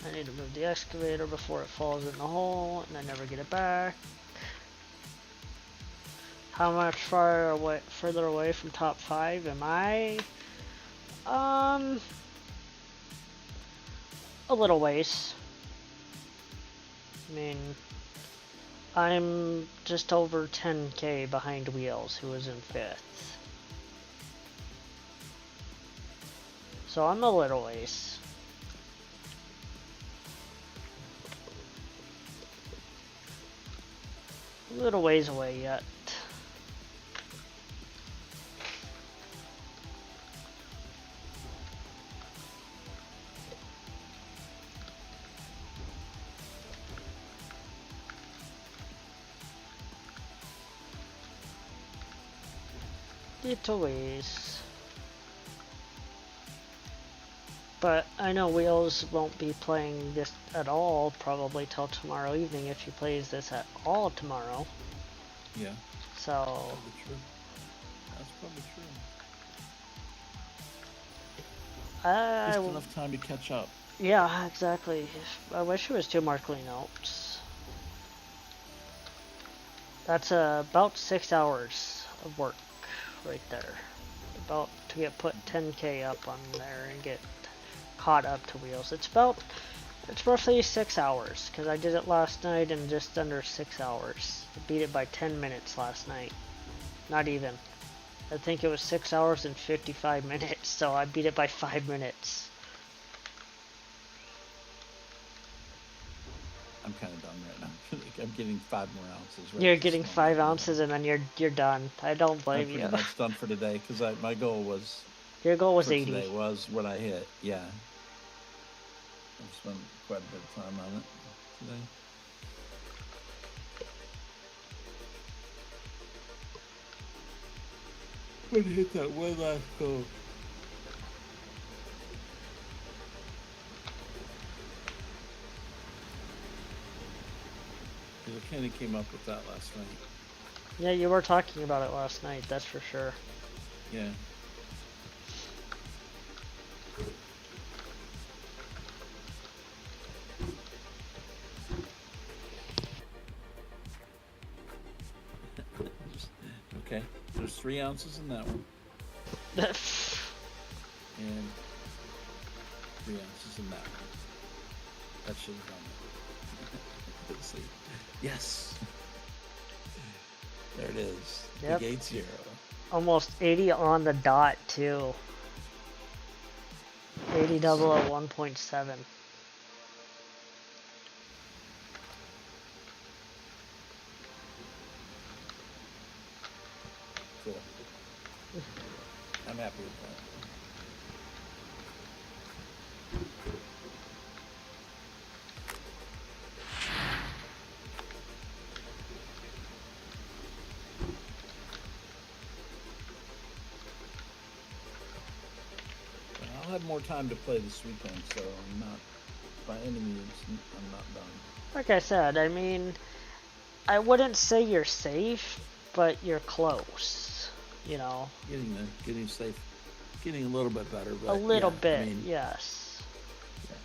I need to move the excavator before it falls in the hole and I never get it back. How much further away from top 5 am I? A little ways. I mean, I'm just over 10k behind Wheels, who was in 5th. So I'm a little ways. A little ways away yet. Little ways. But I know Wheels won't be playing this at all probably till tomorrow evening if he plays this at all tomorrow. Yeah. So. Probably true. That's probably true. Just enough time to catch up. Yeah, exactly. I wish it was 2 more clean outs. That's about 6 hours of work right there. About to get put 10k up on there and get caught up to Wheels. It's roughly 6 hours because I did it last night in just under 6 hours. I beat it by 10 minutes last night. Not even. I think it was 6 hours and 55 minutes, so I beat it by 5 minutes. I'm kind of done right now. I'm getting 5 more ounces. Right, you're getting 5 ounces and then you're done. I don't blame you. I'm pretty much done for today because my goal was. Your goal was 80. Today was what I hit. Yeah. I've spent quite a bit of time on it today. I'm gonna hit that one last goal. I kind of came up with that last night. Yeah, you were talking about it last night, that's for sure. Yeah. Okay, there's 3 ounces in that one. And 3 ounces in that one. That should have done it. Let's see. Yes! There it is. Yep. Big 8-0. Almost 80 on the dot, too. 80 double at 1.7. Cool. I'm happy with that. more time to play this weekend, so I'm not, by any means, I'm not done. Like I said, I mean, I wouldn't say you're safe, but you're close, you know. Getting safe, getting a little bit better, but a little yeah, bit, I mean, yes. yeah.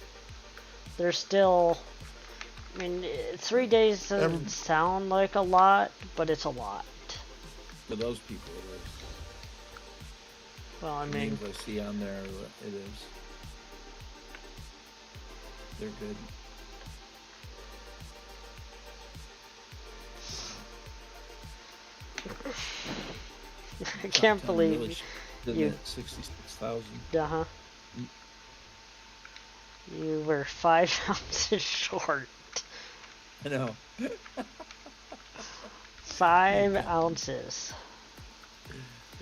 There's still, I mean, 3 days doesn't sound like a lot, but it's a lot. For those people, it is. Well, I The mean, names I see on there, it is. They're good. I can't believe you. 66,000. Uh-huh. You were 5 ounces short. I know. 5 ounces.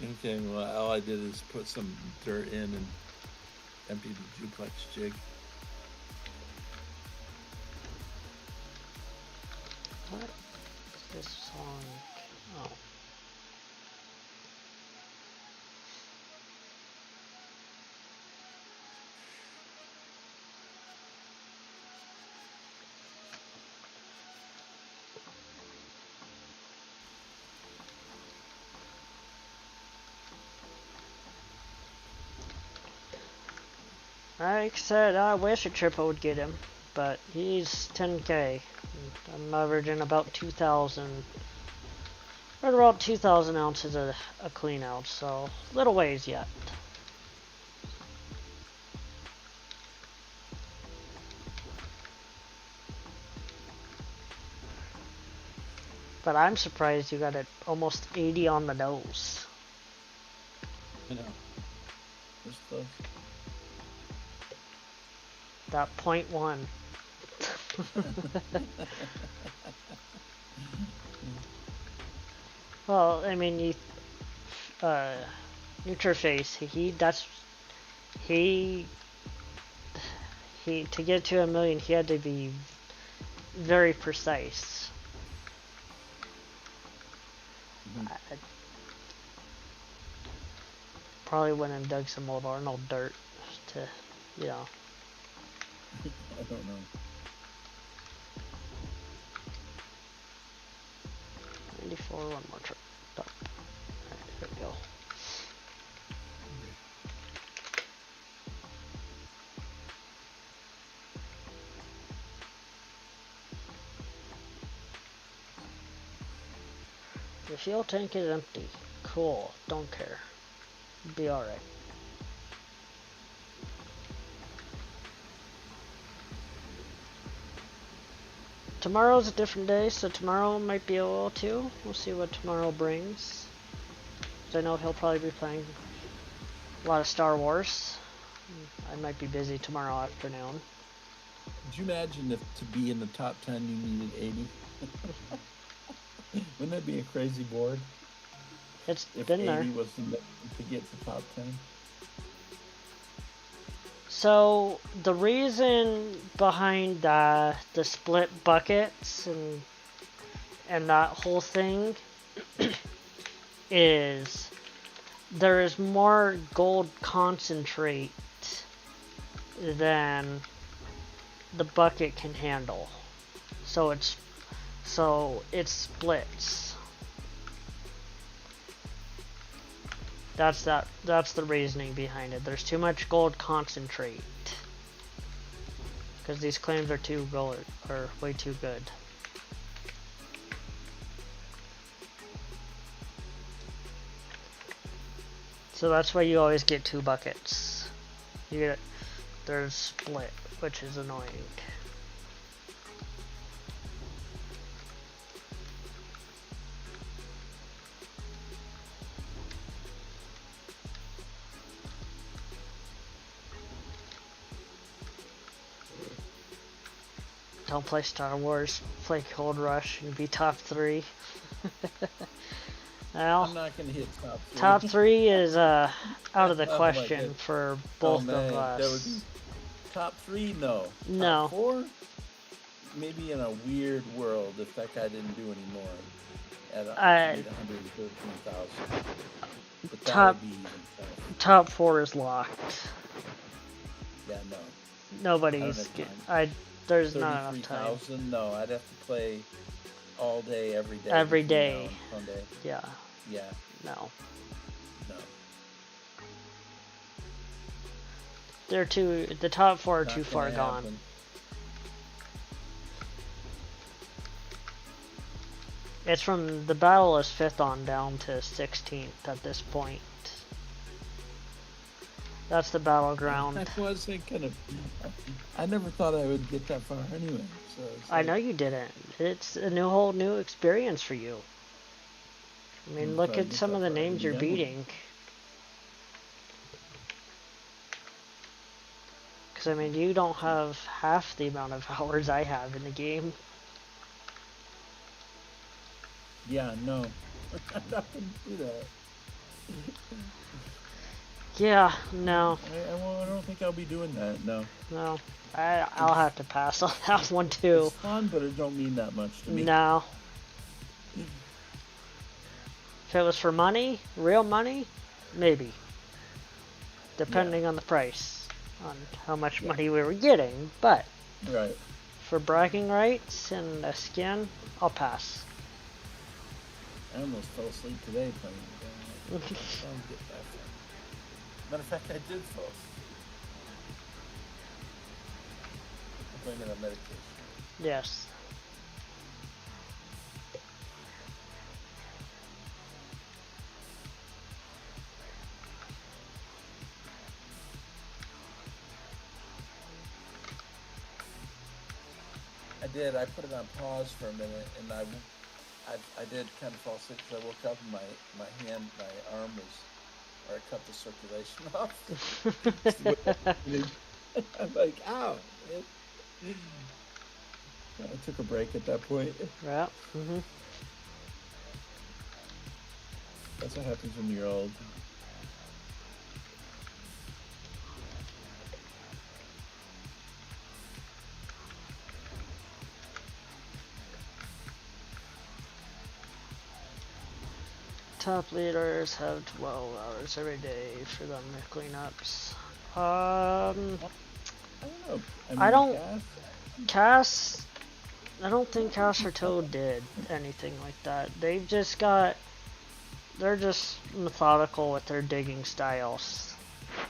Okay, well, all I did is put some dirt in and empty the duplex jig. What is this song? Oh. Like I said, I wish a triple would get him, but he's 10k. I'm averaging about 2,000, right around 2,000 ounces a clean out, so little ways yet. But I'm surprised you got it almost 80 on the nose. I know. This close. That 0.1. Well, I mean, you, Nutriface, he, to get to 1 million, he had to be very precise. I probably went and dug some old Arnold dirt to, you know. I don't know. 94, one more trip. Alright, there we go. The fuel tank is empty. Cool, don't care. Be alright. Tomorrow's a different day, so tomorrow might be a little too. We'll see what tomorrow brings. I know he'll probably be playing a lot of Star Wars. I might be busy tomorrow afternoon. Could you imagine if to be in the top 10 you needed 80? Wouldn't that be a crazy board? It's if been 80 there. was to get to top 10? So the reason behind the split buckets and that whole thing is there is more gold concentrate than the bucket can handle. So it splits. That's the reasoning behind it. There's too much gold concentrate. Because these claims are way too good. So that's why you always get 2 buckets. There's split, which is annoying. Don't play Star Wars, play Cold Rush, and be top 3. Well, I'm not going to hit top 3. Top 3 is out of the question for both of us. That would be top 3, no. No. Top 4? Maybe in a weird world if that guy didn't do any more. At 113,000. But that would be top 4 is locked. Yeah, no. Nobody's. There's not enough time. 33,000? No, I'd have to play all day, every day. Every day. Sunday. Yeah. Yeah. No. No. They're too. The top four are Not too far gone. happen. It's from the battle is 5th on down to 16th at this point. That's the battleground. I was thinking I never thought I would get that far anyway. So I know you didn't. It's a whole new experience for you. I mean, look at some of the names you're beating. Because, I mean, you don't have half the amount of hours I have in the game. Yeah, no. I'm not going to do that. Yeah, no. I don't think I'll be doing that, no. No. I'll have to pass on that one, too. It's fun, but it don't mean that much to me. No. If it was for money, real money, maybe. Depending on the price, on how much money we were getting, but right. For bragging rights and a skin, I'll pass. I almost fell asleep today playing the game. I'll get that far. Matter of fact, I did fall asleep. I'm playing on medication. Yes. I did. I put it on pause for a minute, and I did kind of fall asleep because I woke up and my arm was, or I cut the circulation off. I'm like, ow. I took a break at that point. Yeah. Mm-hmm. That's what happens when you're old. Top leaders have 12 hours every day for them to clean ups. I don't know. I don't. Cass. I don't think Cass or Toad did anything like that. They've just got. They're just methodical with their digging styles.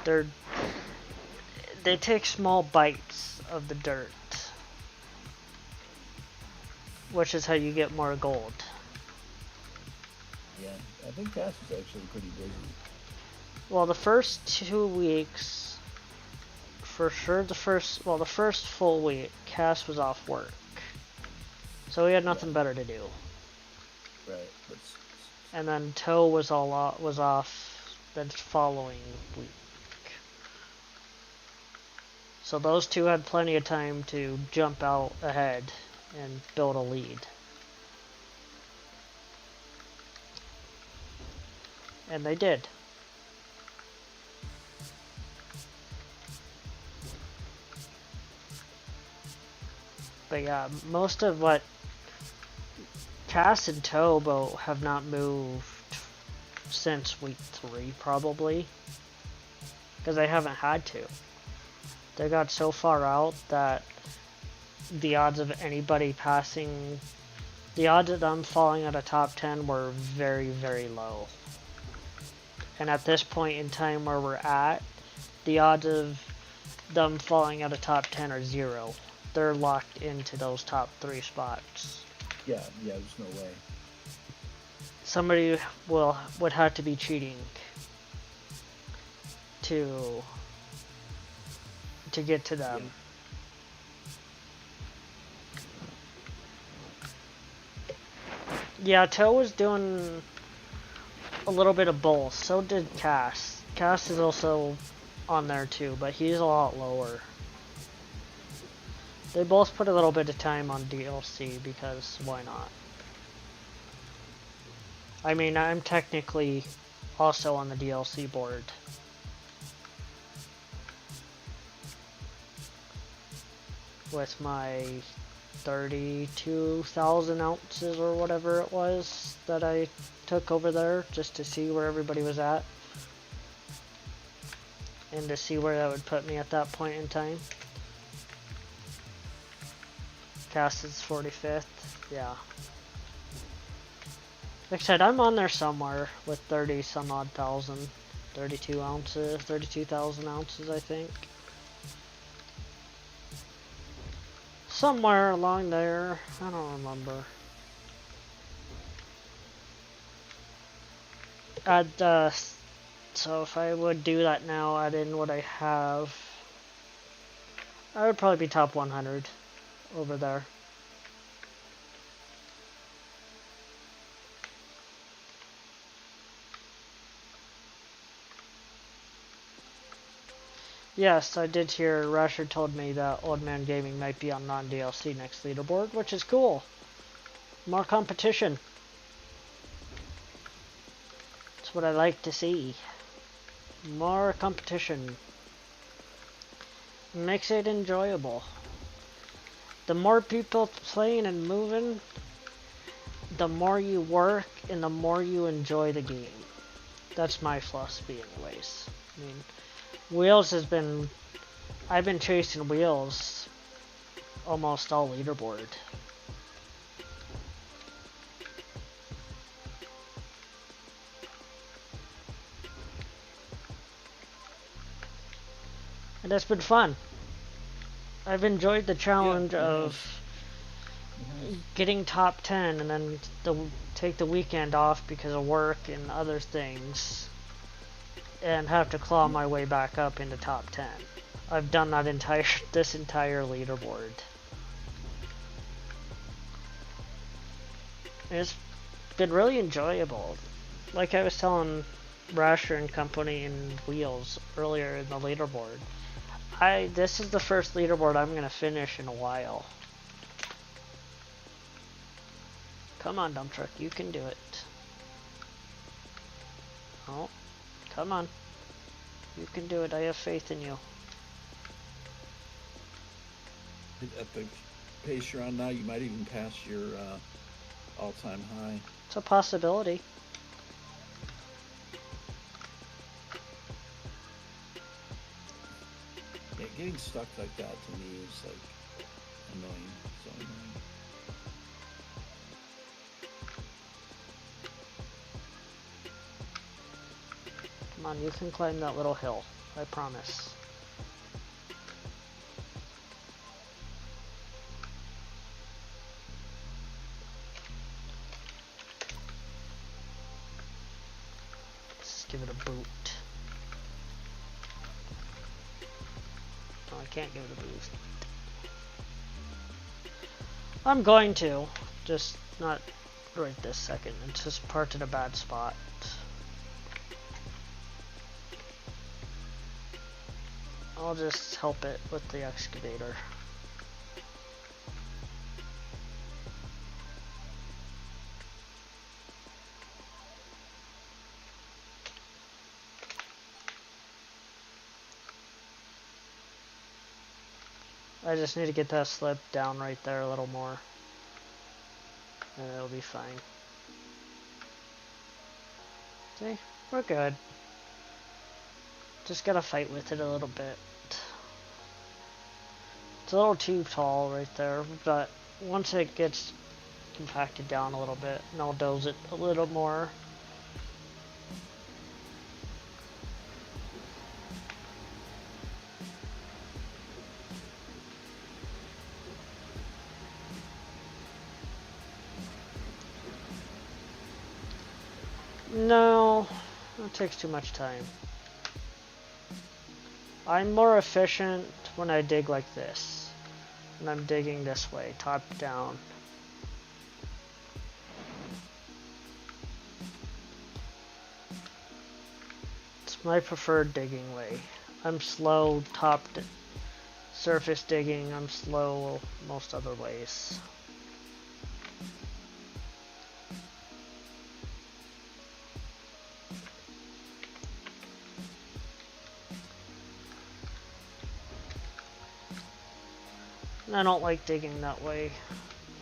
They take small bites of the dirt, which is how you get more gold. Yeah, I think Cass was actually pretty busy. Well, the first 2 weeks, for sure. The first full week, Cass was off work, so he had nothing better to do. Right. And then Toe was off the following week. So those two had plenty of time to jump out ahead and build a lead. And they did. But yeah, most of what Cass and Tobo have not moved since week 3, probably. Because they haven't had to. They got so far out that the odds of anybody passing, the odds of them falling out of top 10 were very, very low. And at this point in time where we're at, the odds of them falling out of top 10 are 0. They're locked into those top 3 spots. Yeah, there's no way. Somebody would have to be cheating to get to them. Yeah, Toe was doing a little bit of both. So did Cass. Cass is also on there too, but he's a lot lower. They both put a little bit of time on DLC because why not? I mean, I'm technically also on the DLC board. With my 32,000 ounces or whatever it was that I took over there just to see where everybody was at. and to see where that would put me at that point in time. Casted's 45th, yeah. Like I said, I'm on there somewhere with 30 some odd thousand, 32 ounces, 32,000 ounces, I think. Somewhere along there, I don't remember. So if I would do that now, add in what I have, I would probably be top 100 over there. Yes, I did hear Rasher told me that Old Man Gaming might be on non-DLC next leaderboard, which is cool. More competition. That's what I like to see. More competition. Makes it enjoyable. The more people playing and moving, the more you work and the more you enjoy the game. That's my philosophy anyways. I mean, Wheels has been... I've been chasing Wheels almost all leaderboard. And that's been fun. I've enjoyed the challenge of getting top 10 and then take the weekend off because of work and other things and have to claw my way back up into top 10. I've done that this entire leaderboard. And it's been really enjoyable. Like I was telling Rasher and Company and Wheels earlier in the leaderboard, this is the first leaderboard I'm gonna finish in a while. Come on, dump truck, you can do it. Oh, come on. You can do it, I have faith in you. At the pace you're on now, you might even pass your all-time high. It's a possibility. Yeah, getting stuck like that to me is like annoying. So annoying. Come on, you can climb that little hill. I promise. Let's give it a boot. No, I can't give it a boost. I'm going to. Just not right this second. It's just parked in a bad spot. I'll just help it with the excavator. I just need to get that slip down right there a little more, and it'll be fine. See? We're good. Just gotta fight with it a little bit. It's a little too tall right there, but once it gets compacted down a little bit, and I'll dose it a little more. No, it takes too much time. I'm more efficient when I dig like this. And I'm digging this way, top down. It's my preferred digging way. I'm slow surface digging, I'm slow most other ways. And I don't like digging that way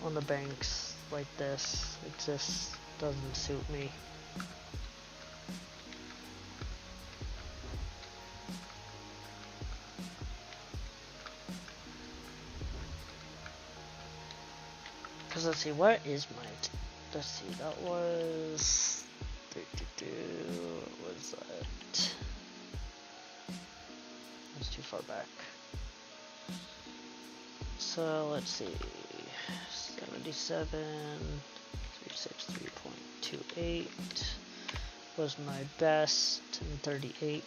on the banks like this. It just doesn't suit me. Because let's see, what is my... Let's see, that was... What was that? That's too far back. So let's see, 77, 363.28 was my best, and 38.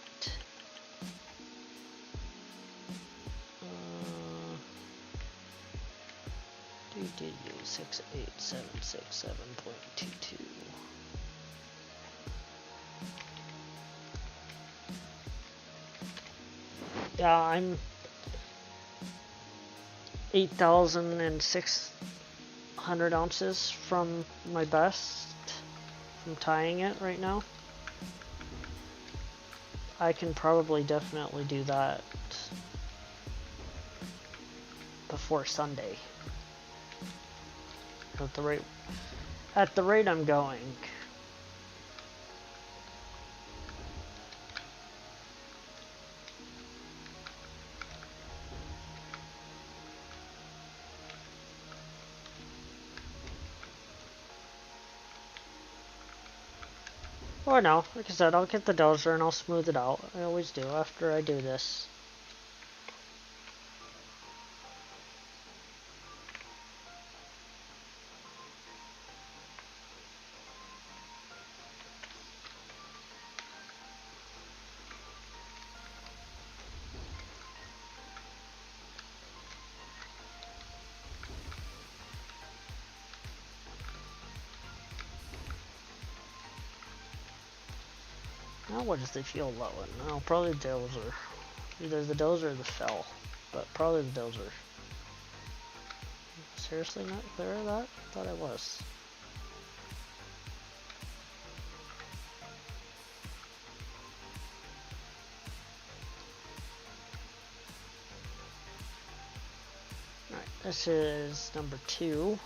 68767.22. Yeah, I'm 8,600 ounces from my best, from tying it right now. I can probably definitely do that before Sunday. At the rate I'm going. Or no, like I said, I'll get the dozer and I'll smooth it out. I always do after I do this. Now what is the fuel low in? No, probably the dozer. Either the dozer or the fell, but probably the dozer. Seriously not clear of that? Thought I was. Alright, this is number 2.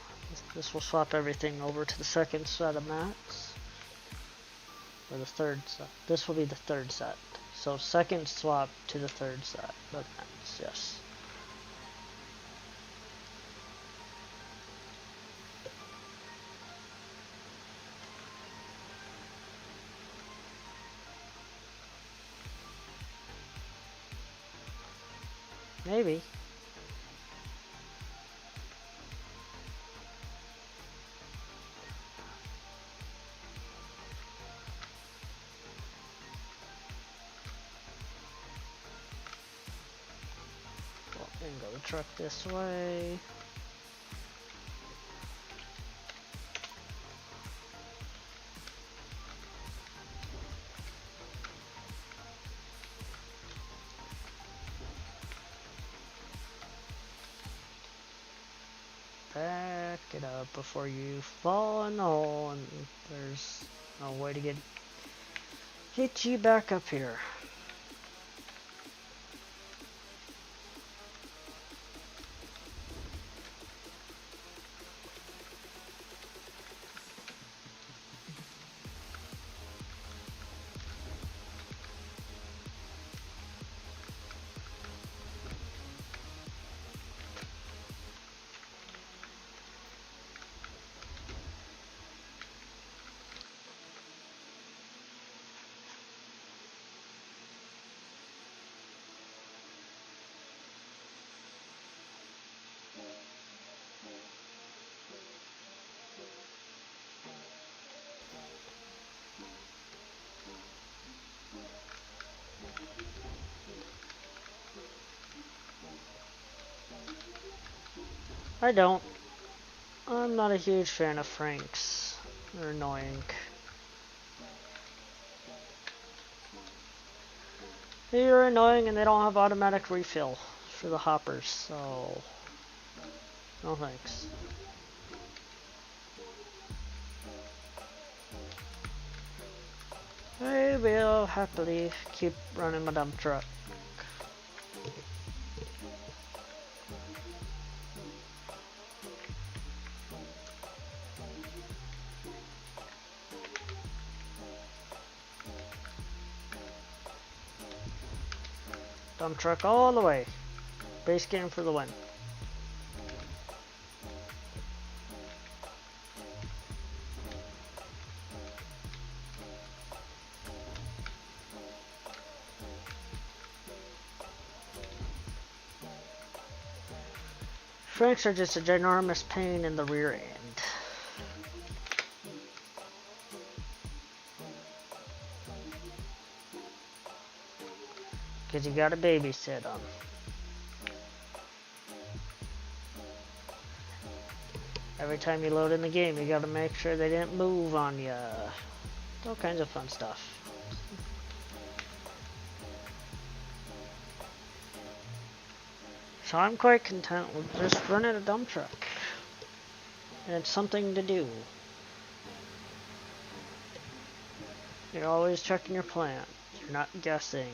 This will swap everything over to the second set of mats. Or the third set. This will be the third set. So second swap to the third set of mats, yes. Maybe. Go the truck this way. Back it up before you fall in the hole, and there's no way to get you back up here. I don't. I'm not a huge fan of Franks. They're annoying. They're annoying and they don't have automatic refill for the hoppers, so no thanks. I will happily keep running my dump truck. Dump truck all the way. Base game for the win. cranks are just a ginormous pain in the rear end. Because you gotta babysit them. Every time you load in the game, you gotta make sure they didn't move on you. All kinds of fun stuff. So I'm quite content with just running a dump truck. And it's something to do. You're always checking your plant. You're not guessing.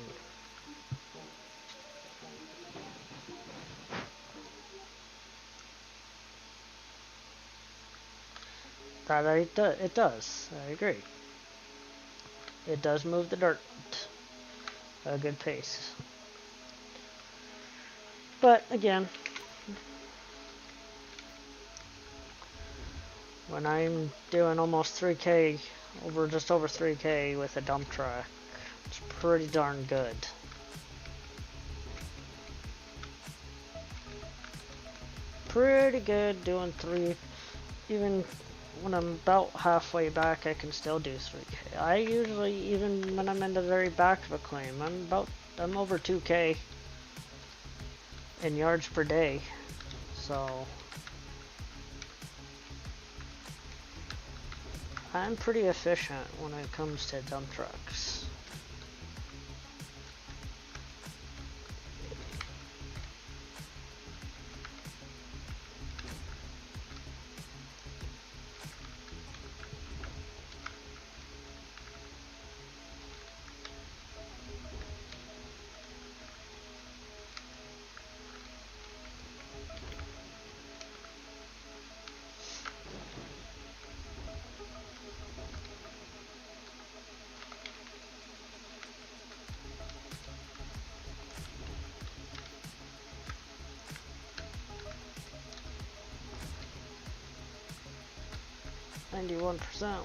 That it does. I agree. It does move the dirt at a good pace. But again, when I'm doing almost 3K, just over 3K with a dump truck, it's pretty darn good. Pretty good doing 3, even when I'm about halfway back, I can still do 3K. I usually, even when I'm in the very back of a claim, I'm over 2K in yards per day. So I'm pretty efficient when it comes to dump trucks.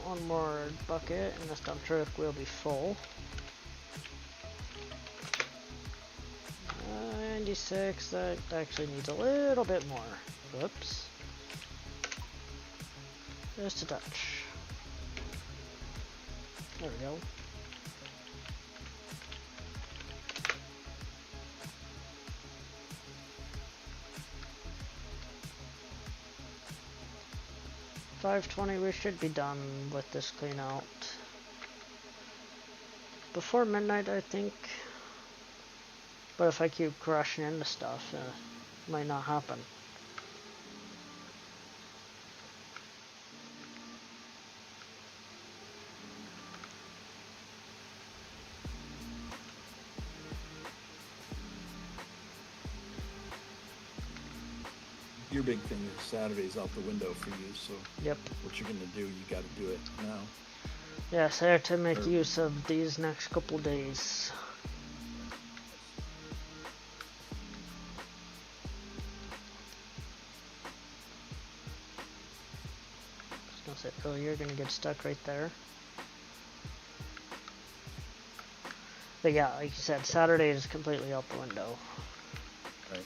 One more bucket and this dump truck will be full. 96, that actually needs a little bit more. Whoops. Just a touch. There we go. $520, we should be done with this clean out before midnight, I think. But if I keep crashing into stuff, it might not happen. Your big thing is Saturday's out the window for you, so yep. What you're gonna do, you gotta do it now. Yes, I have to make use of these next couple days. I was gonna say, oh, you're gonna get stuck right there. But yeah, like you said, Saturday is completely out the window. Right.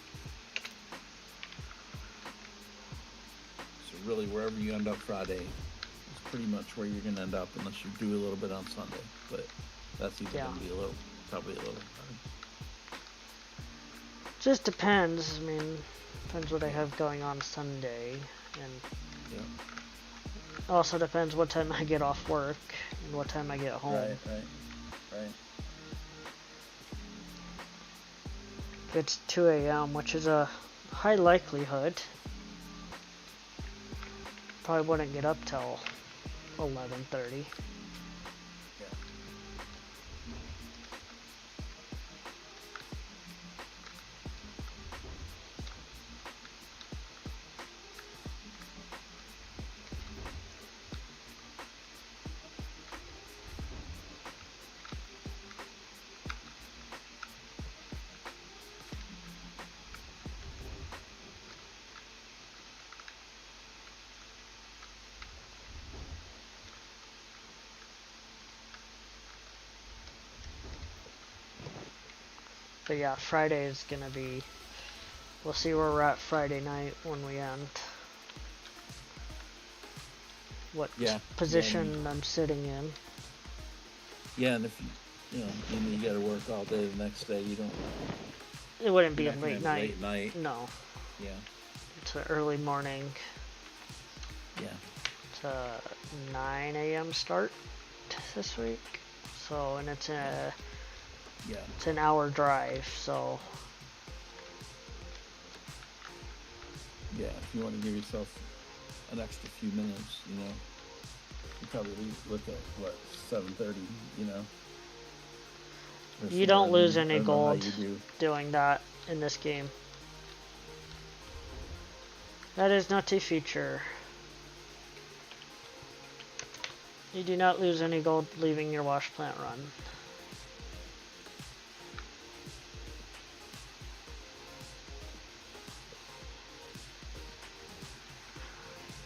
Really, wherever you end up Friday is pretty much where you're going to end up, unless you do a little bit on Sunday. But that's even going to be probably a little hard. Just depends. I mean, depends what I have going on Sunday, and also depends what time I get off work and what time I get home. Right. If it's 2 a.m., which is a high likelihood, probably wouldn't get up till 11:30. But yeah, Friday is gonna be We'll see where we're at Friday night when we end. What position I'm sitting in. Yeah, and if you got to work all day the next day, you don't. It wouldn't be a late night. Late night. No. Yeah. It's an early morning. Yeah. It's a 9 a.m. start this week. So, and it's it's an hour drive. So. Yeah, if you want to give yourself an extra few minutes, you probably look at what 7:30, You don't lose any gold doing that in this game. That is not a feature. You do not lose any gold leaving your wash plant run.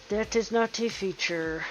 That is not a feature.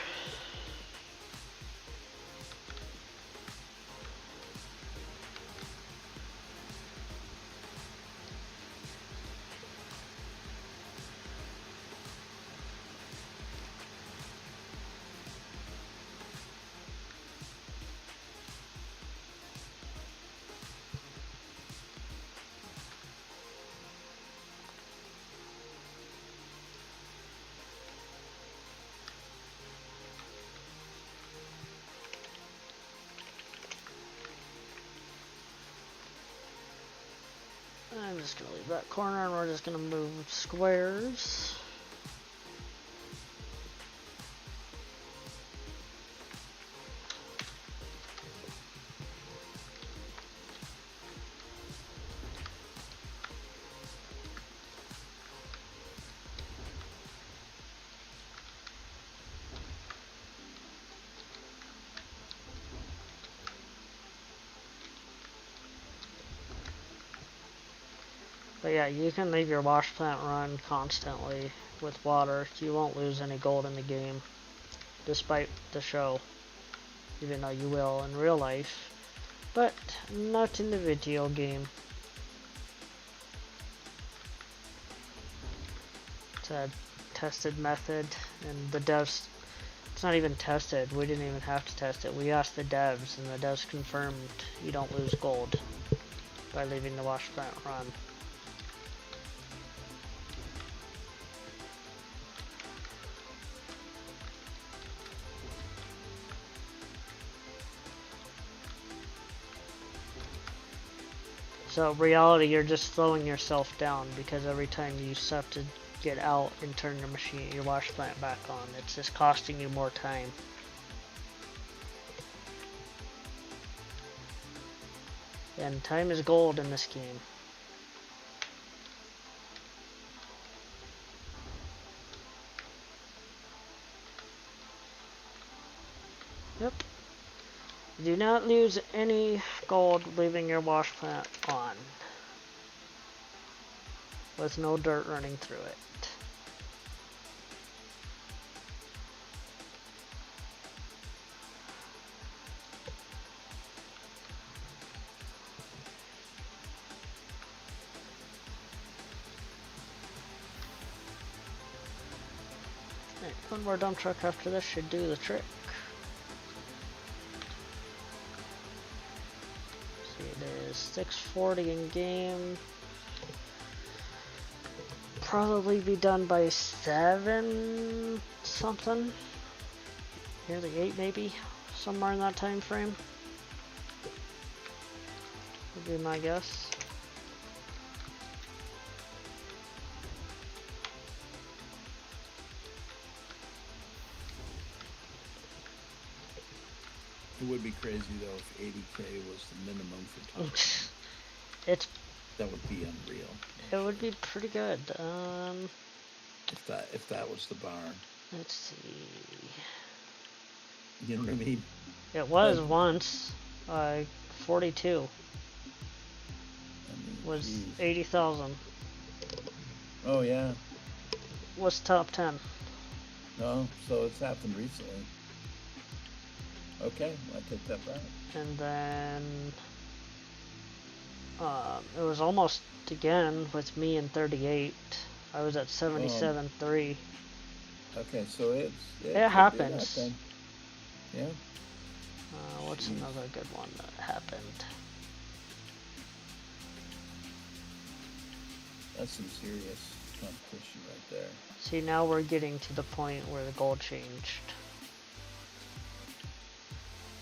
I'm just going to leave that corner and we're just going to move squares. But yeah, you can leave your wash plant run constantly with water. You won't lose any gold in the game, despite the show, even though you will in real life, but not in the video game. It's a tested method, and the devs, it's not even tested. We didn't even have to test it. We asked the devs, and the devs confirmed you don't lose gold by leaving the wash plant run. So reality, you're just slowing yourself down because every time you have to get out and turn your wash plant back on, it's just costing you more time. And time is gold in this game. Yep. Do not lose any gold leaving your wash plant on, with no dirt running through it. Right, one more dump truck after this should do the trick. It is 6:40 in game. Probably be done by 7 something. Nearly 8 maybe. Somewhere in that time frame. Would be my guess. It would be crazy though if 80k was the minimum for top. That would be unreal. It would be pretty good. If that was the bar. Let's see. You know what I mean? It was once 42. Was 80,000. Oh yeah. Was top 10. No, so it's happened recently. Okay, I take that back. And then It was almost again with me in 38. I was at 77.3. Okay, so it It could be that happens. then. Yeah. What's Jeez. another good one that happened? That's some serious competition right there. See, now we're getting to the point where the goal changed.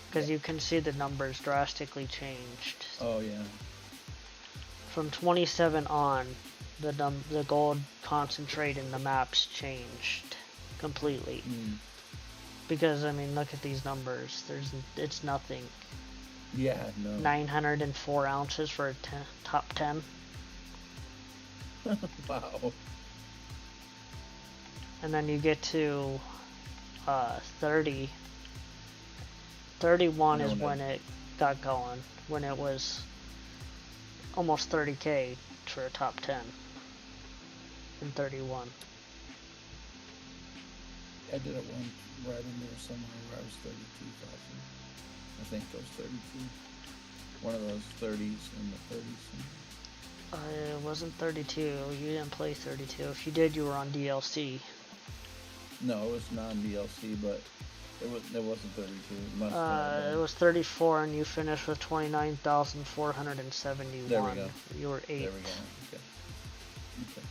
Because you can see the numbers drastically changed. Oh yeah. From 27 on, the gold concentrate in the maps changed completely. Because I mean, look at these numbers. It's nothing. Yeah, no. 904 ounces for a top 10. Wow. And then you get to 30. 31 is when it got going. When it was almost 30k for a top 10 in 31. I did it one right in there somewhere where I was 32,000. I think it was 32. One of those 30s in the 30s. It wasn't 32. You didn't play 32. If you did, you were on DLC. No, it was non-DLC, but it wasn't 32. It must have been. It was 34, and you finished with 29,471. There we go. You were 8th. There we go. Okay. Okay.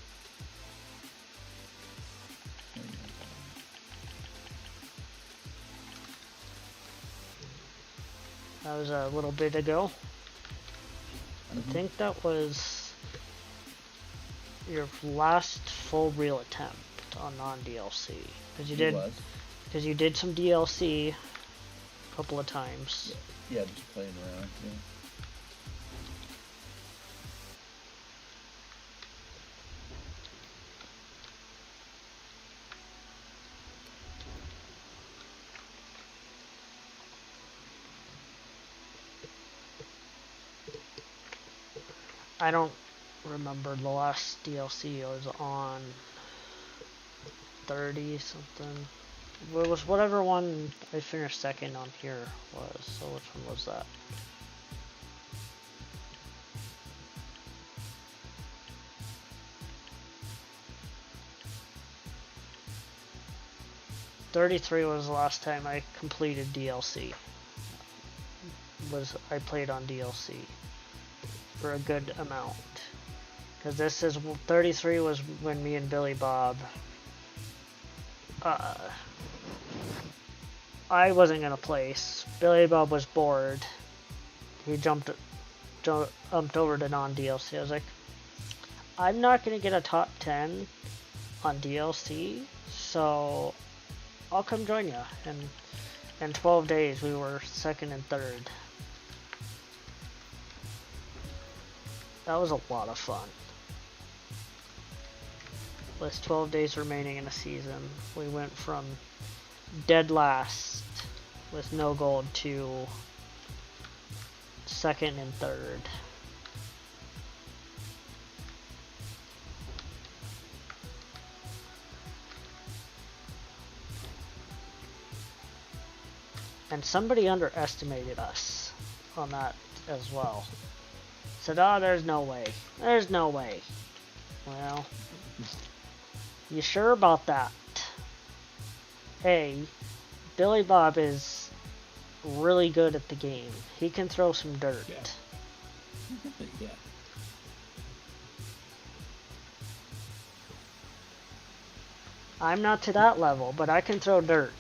That was a little bit ago. I think that was your last full real attempt on non-DLC. Because you did some DLC a couple of times. Yeah, just playing around. Yeah. I don't remember the last DLC I was on. 30 something. It was whatever one I finished second on here was. So which one was that? $33 was the last time I completed DLC. I played on DLC for a good amount. Because this is 33 was when me and Billy Bob. I wasn't gonna place. Billy Bob was bored. He jumped over to non-DLC. I was like, I'm not gonna get a top 10 on DLC, so I'll come join you. And in 12 days, we were second and third. That was a lot of fun. With 12 days remaining in the season, we went from dead last with no gold to second and third. And somebody underestimated us on that as well. Said, oh, there's no way. There's no way. Well, you sure about that? Hey, Billy Bob is really good at the game. He can throw some dirt. Yeah. Yeah. I'm not to that level, but I can throw dirt.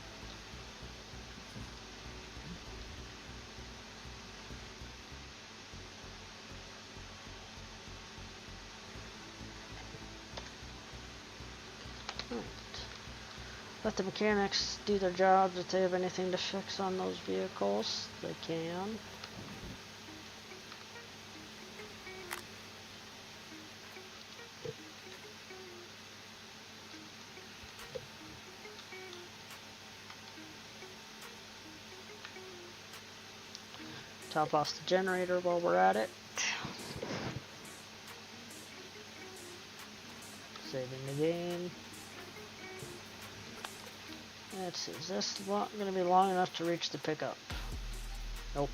Let the mechanics do their jobs. If they have anything to fix on those vehicles, they can. Top off the generator while we're at it. Saving the game. Let's see, is this going to be long enough to reach the pickup? Nope.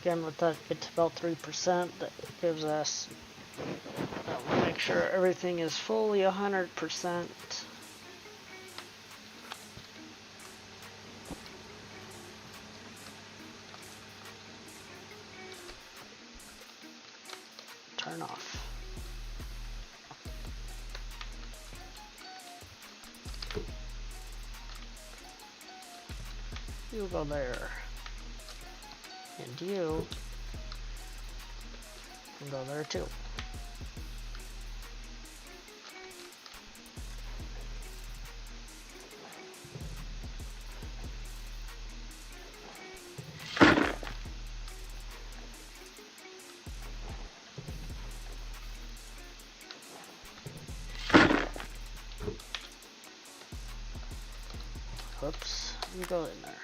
Again, with that, get to about 3%. That gives us. We'll make sure everything is fully 100%. Turn off. You go there. And you can go there too. Whoops, you go in there.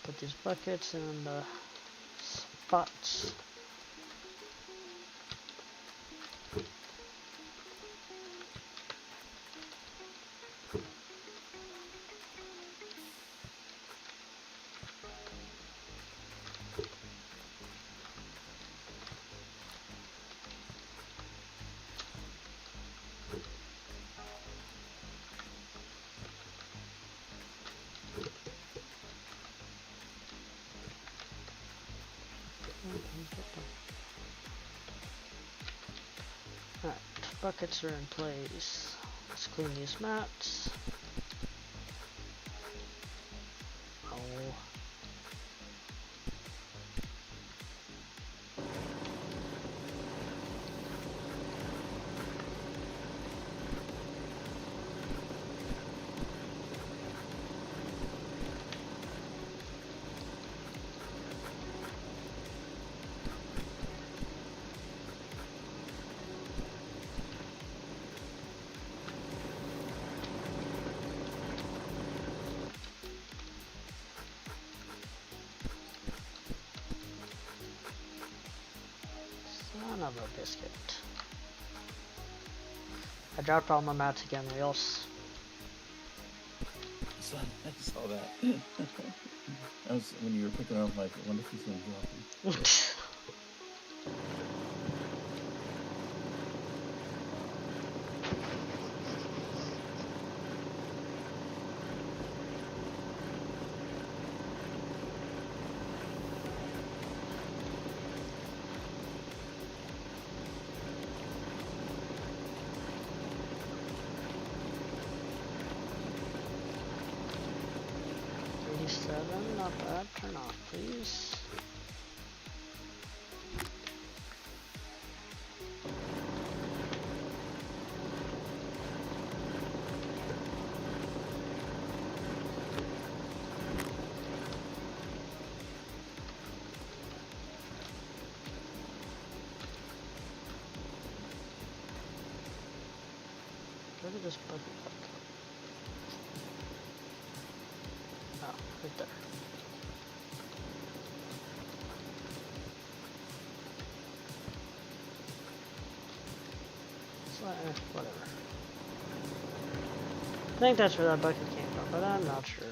Put these buckets in the spots. Alright, buckets are in place. Let's clean these mats. Oh. Son of a biscuit. I dropped all my mats again, wheels. I saw that. That was when you were picking up, like, I wonder if he's going to drop them. Not bad. Turn off, please. Where did this bucket go? Oh, right there. Whatever. I think that's where that bucket came from, but I'm not sure.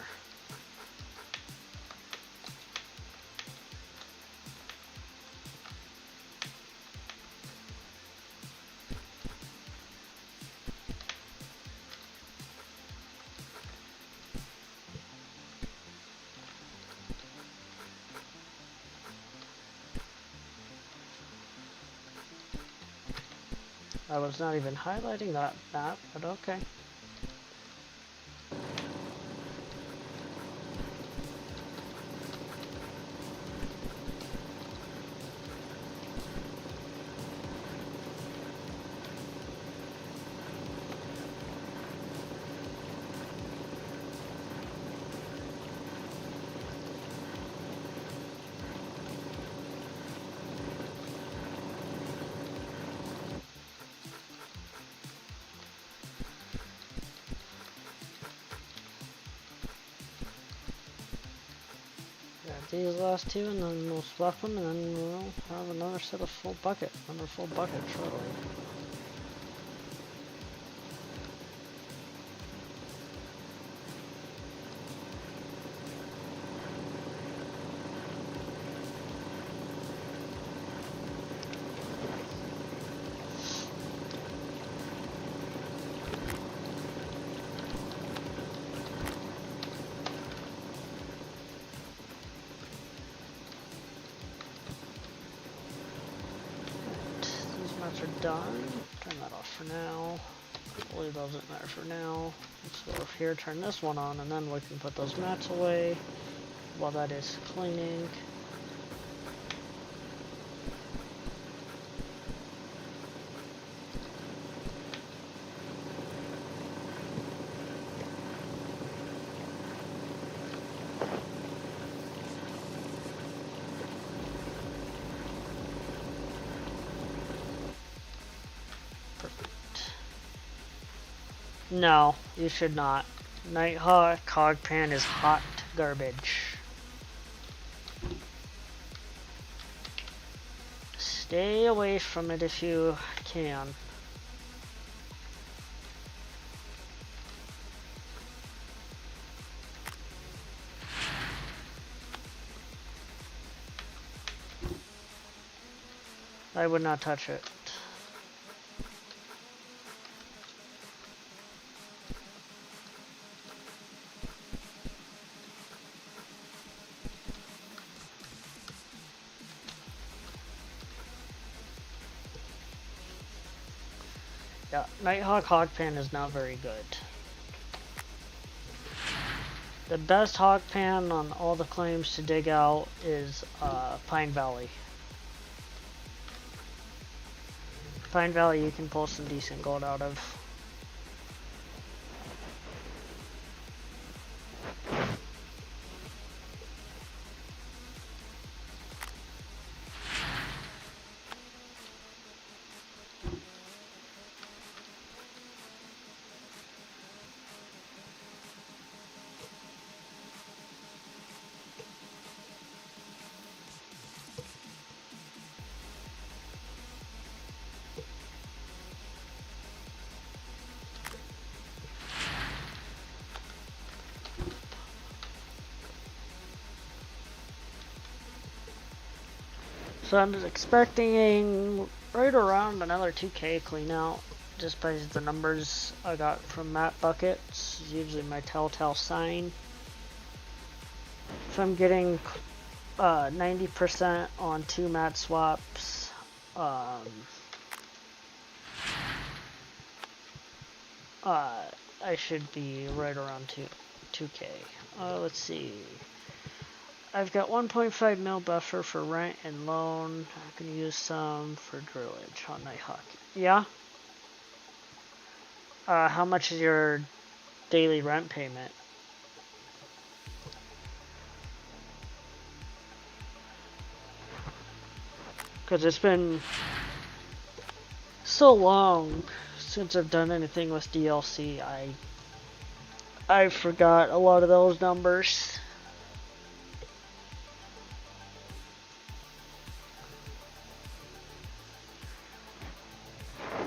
I was not even highlighting that map, but okay. These last two, and then we'll swap them, and then we'll have another set of full bucket, shortly. mats are done. Turn that off for now. Really doesn't matter for now. Let's go over here, turn this one on, and then we can put those mats away while that is cleaning. No, you should not. Nighthawk hog pan is hot garbage. Stay away from it if you can. I would not touch it. Yeah, Nighthawk hog pan is not very good. The best hog pan on all the claims to dig out is Pine Valley. Pine Valley you can pull some decent gold out of. So I'm just expecting right around another 2K clean out, just by the numbers I got from Map Buckets. It's usually my telltale sign. If I'm getting 90% on 2 mat swaps, I should be right around 2K. Let's see. I've got 1.5 mil buffer for rent and loan. I can use some for drillage on Nighthawk. Yeah? How much is your daily rent payment? Because it's been so long since I've done anything with DLC. I forgot a lot of those numbers.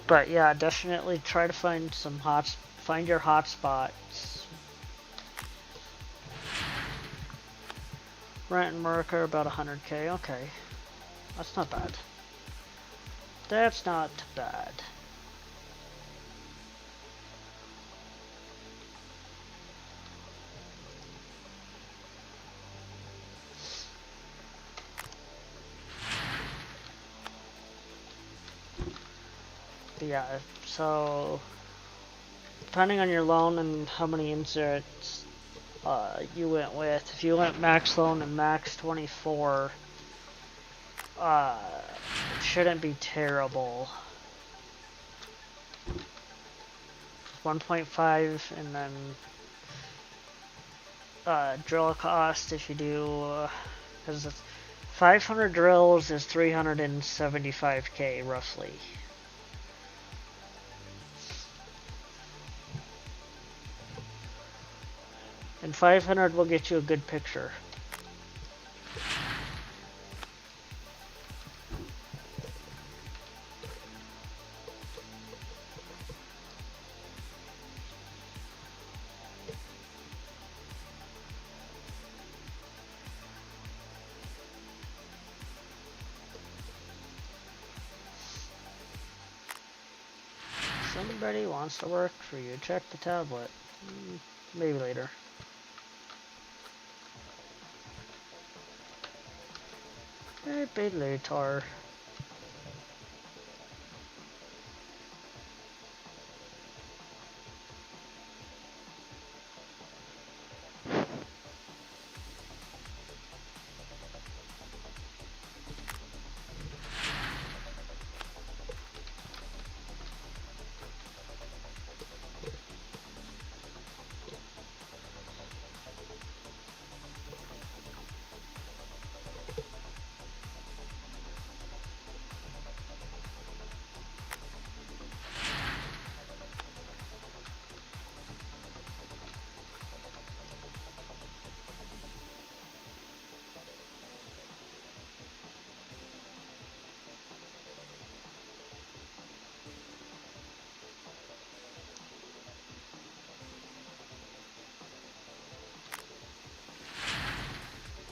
But yeah, definitely try to find some find your hotspots. Rent and work are about 100K. Okay, that's not bad. That's not bad. Yeah, so depending on your loan and how many inserts you went with, if you went max loan and max 24, it shouldn't be terrible. 1.5 and then drill cost if you do, because 500 drills is 375K roughly. And 500 will get you a good picture. Somebody wants to work for you. Check the tablet. Maybe later. Maybe later.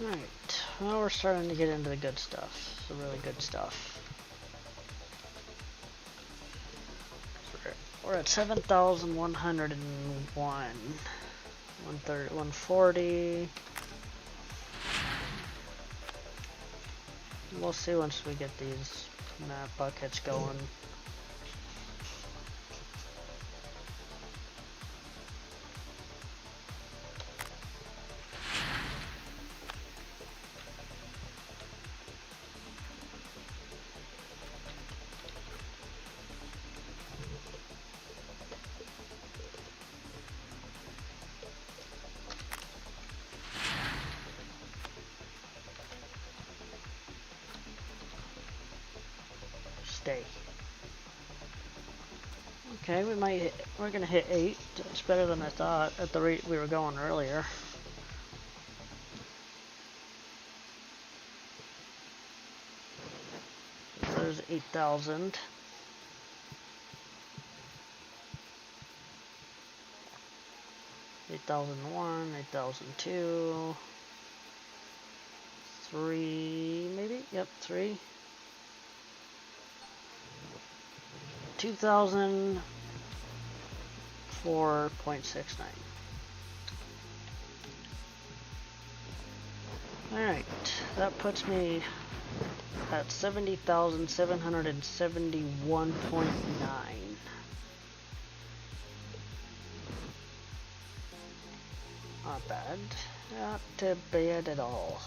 Alright, well we're starting to get into the good stuff, the really good stuff. We're at 7,101, 130, 140. We'll see once we get these map buckets going. Stay. Okay, we're gonna hit 8. It's better than I thought at the rate we were going earlier. There's 8,000. $8,001, 8,002, 3 maybe? Yep, 3. 2,004.69. Alright, that puts me at 70,771.9. Not bad. Not bad at all.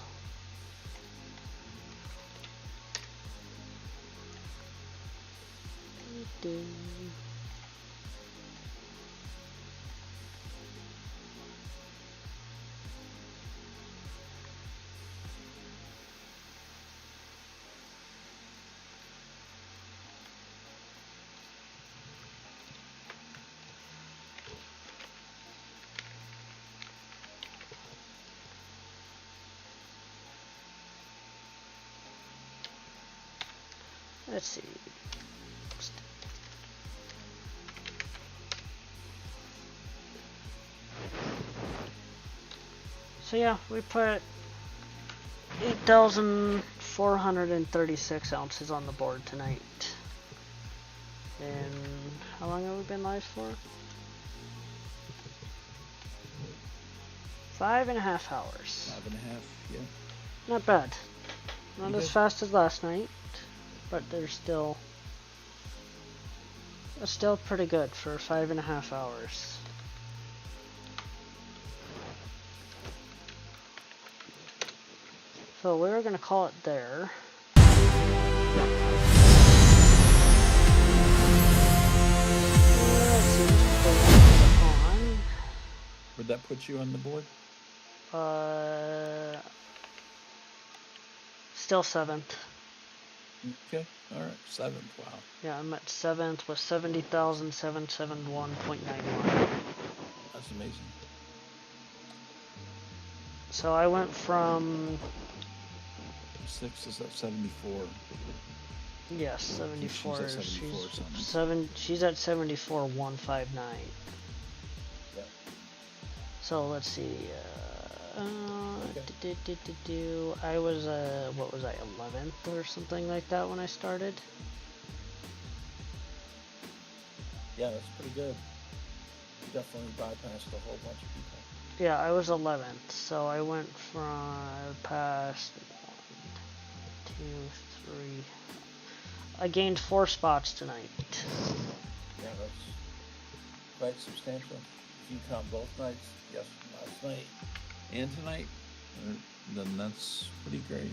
Let's see. So yeah, we put 8,436 ounces on the board tonight. And how long have we been live for? 5.5 hours. 5.5, yeah. Not bad. Not as fast as last night, but they're still pretty good for 5.5 hours. So we're gonna call it there. Would that put you on the board? Still 7th. Okay, alright, 7th, wow. Yeah, I'm at 7th with 70,771.91. That's amazing. So I went from 6 is at 74. Yes, 74. She's at 74 or something. She's at 74,159. Yeah. So let's see. I was what was I, 11th or something like that when I started. Yeah, that's pretty good. Definitely bypassed a whole bunch of people. Yeah, I was 11th, so I went past 1, 2, 3. I gained 4 spots tonight. Yeah, that's quite substantial. If you count both nights, yes, last night and tonight, then that's pretty great.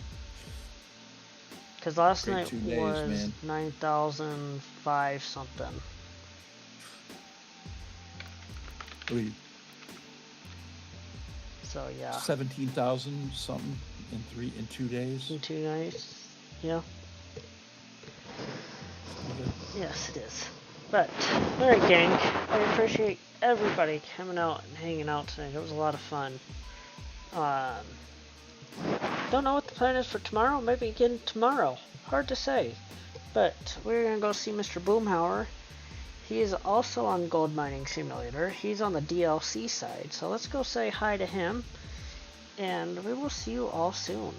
Because last Great night 2 days, was man. 9,005 something. So yeah. 17,000 something in 2 days. In 2 nights. Yeah. Okay. Yes, it is. But, alright gang, I appreciate everybody coming out and hanging out tonight. It was a lot of fun. Don't know what the plan is for tomorrow. Maybe again tomorrow. Hard to say. But we're going to go see Mr. Boomhauer. He is also on Gold Mining Simulator. He's on the DLC side. So let's go say hi to him. and we will see you all soon.